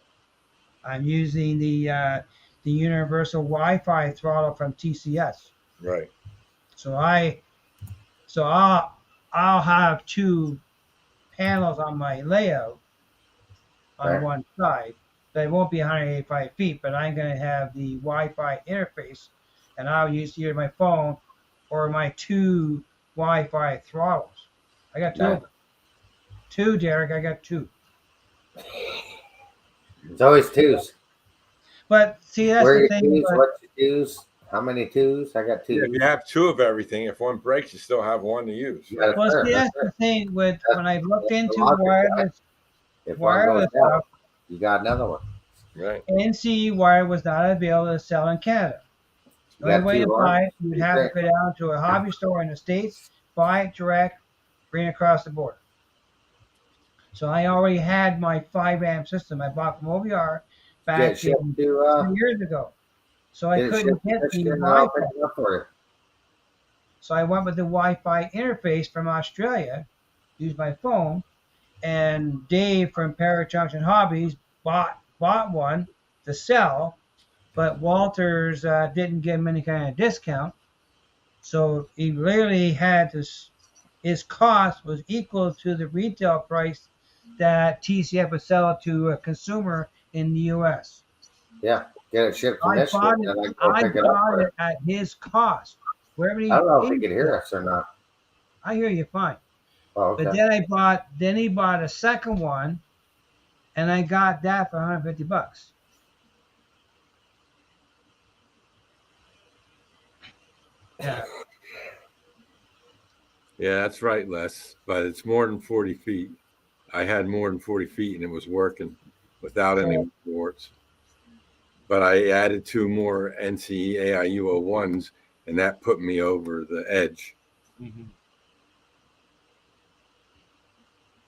Speaker 1: I'm using the universal Wi-Fi throttle from TCS.
Speaker 3: Right.
Speaker 1: So I'll have 2 panels on my layout on one side. But it won't be 185 feet, but I'm going to have the Wi-Fi interface, and I'll use either my phone or my 2 Wi-Fi throttles. I got 2 of them. 2, Derek. I got 2.
Speaker 2: It's always 2s.
Speaker 1: But see, that's
Speaker 2: where
Speaker 1: the thing.
Speaker 2: What you use? How many 2s? I got 2.
Speaker 3: Yeah, if you have 2 of everything, if one breaks, you still have 1 to use.
Speaker 2: Yeah,
Speaker 1: well, see, that's the thing with when I looked into wireless
Speaker 2: stuff, you got another one.
Speaker 3: Right.
Speaker 1: NC wire was not available to sell in Canada. The only way to buy it, you'd have to go down to a hobby store in the States, buy it direct, bring it across the border. So I already had my 5-amp system I bought from OVR back 3 years ago. So I couldn't get the Wi-Fi. So I went with the Wi-Fi interface from Australia, used my phone, and Dave from Parrot Junction Hobbies bought one to sell, but Walters didn't give him any kind of discount. So he literally had to, his cost was equal to the retail price that TCF would sell it to a consumer in the U.S.
Speaker 2: Yeah, get it shipped from Michigan.
Speaker 1: I bought it at his cost.
Speaker 2: I don't know if he could hear us or not.
Speaker 1: I hear you fine.
Speaker 2: Oh, okay.
Speaker 1: But then he bought a second one, and I got that for $150. Yeah.
Speaker 3: Yeah, that's right, Les. But it's more than 40 feet. I had more than 40 feet, and it was working without any warts. But I added 2 more NCE AIU01s, and that put me over the edge.
Speaker 1: Mm-hmm.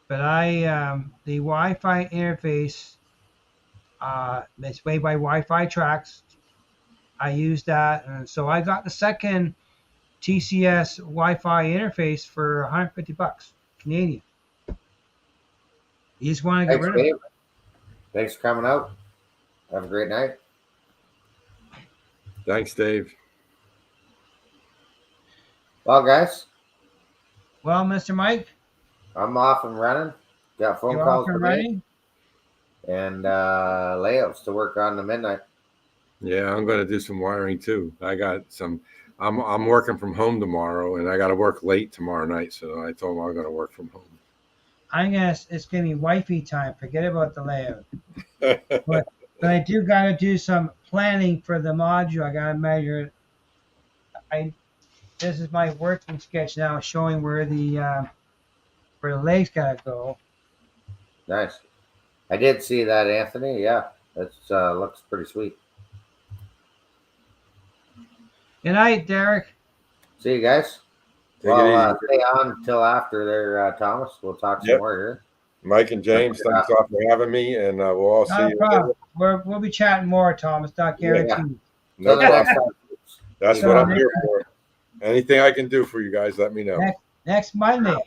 Speaker 1: But the Wi-Fi interface, it's made by Wi-Fi Tracks. I used that, and so I got the second TCS Wi-Fi interface for $150 Canadian. You just want to get rid of it.
Speaker 2: Thanks for coming out. Have a great night.
Speaker 3: Thanks, Dave.
Speaker 2: Well, guys.
Speaker 1: Well, Mr. Mike.
Speaker 2: I'm off and running. Got phone calls for me. And layouts to work on the midnight.
Speaker 3: Yeah, I'm going to do some wiring too. I got some. I'm working from home tomorrow, and I got to work late tomorrow night. So I told him I'm going to work from home.
Speaker 1: It's going to be wifey time. Forget about the layout. but I do got to do some planning for the module. I got to measure it. This is my working sketch now, showing where the legs got to go.
Speaker 2: Nice. I did see that, Anthony. Yeah, that looks pretty sweet.
Speaker 1: Good night, Derek.
Speaker 2: See you guys. Stay on until after there, Thomas. We'll talk some more here.
Speaker 3: Mike and James, thanks a lot for having me, and we'll all see you.
Speaker 1: We'll be chatting more, Thomas. Not guaranteed.
Speaker 3: Yeah. No problem. That's what I'm here for. Anything I can do for you guys, let me know.
Speaker 1: Next Monday.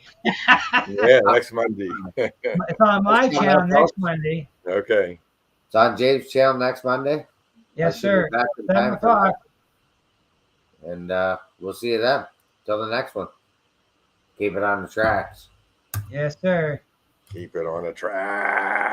Speaker 3: Yeah, next Monday.
Speaker 1: It's on my channel next Monday.
Speaker 3: Okay.
Speaker 2: It's on James' channel next Monday.
Speaker 1: Yes, sir. 7 o'clock.
Speaker 2: And we'll see you then. Till the next one. Keep it on the tracks.
Speaker 1: Yes, sir.
Speaker 4: Keep it on the track.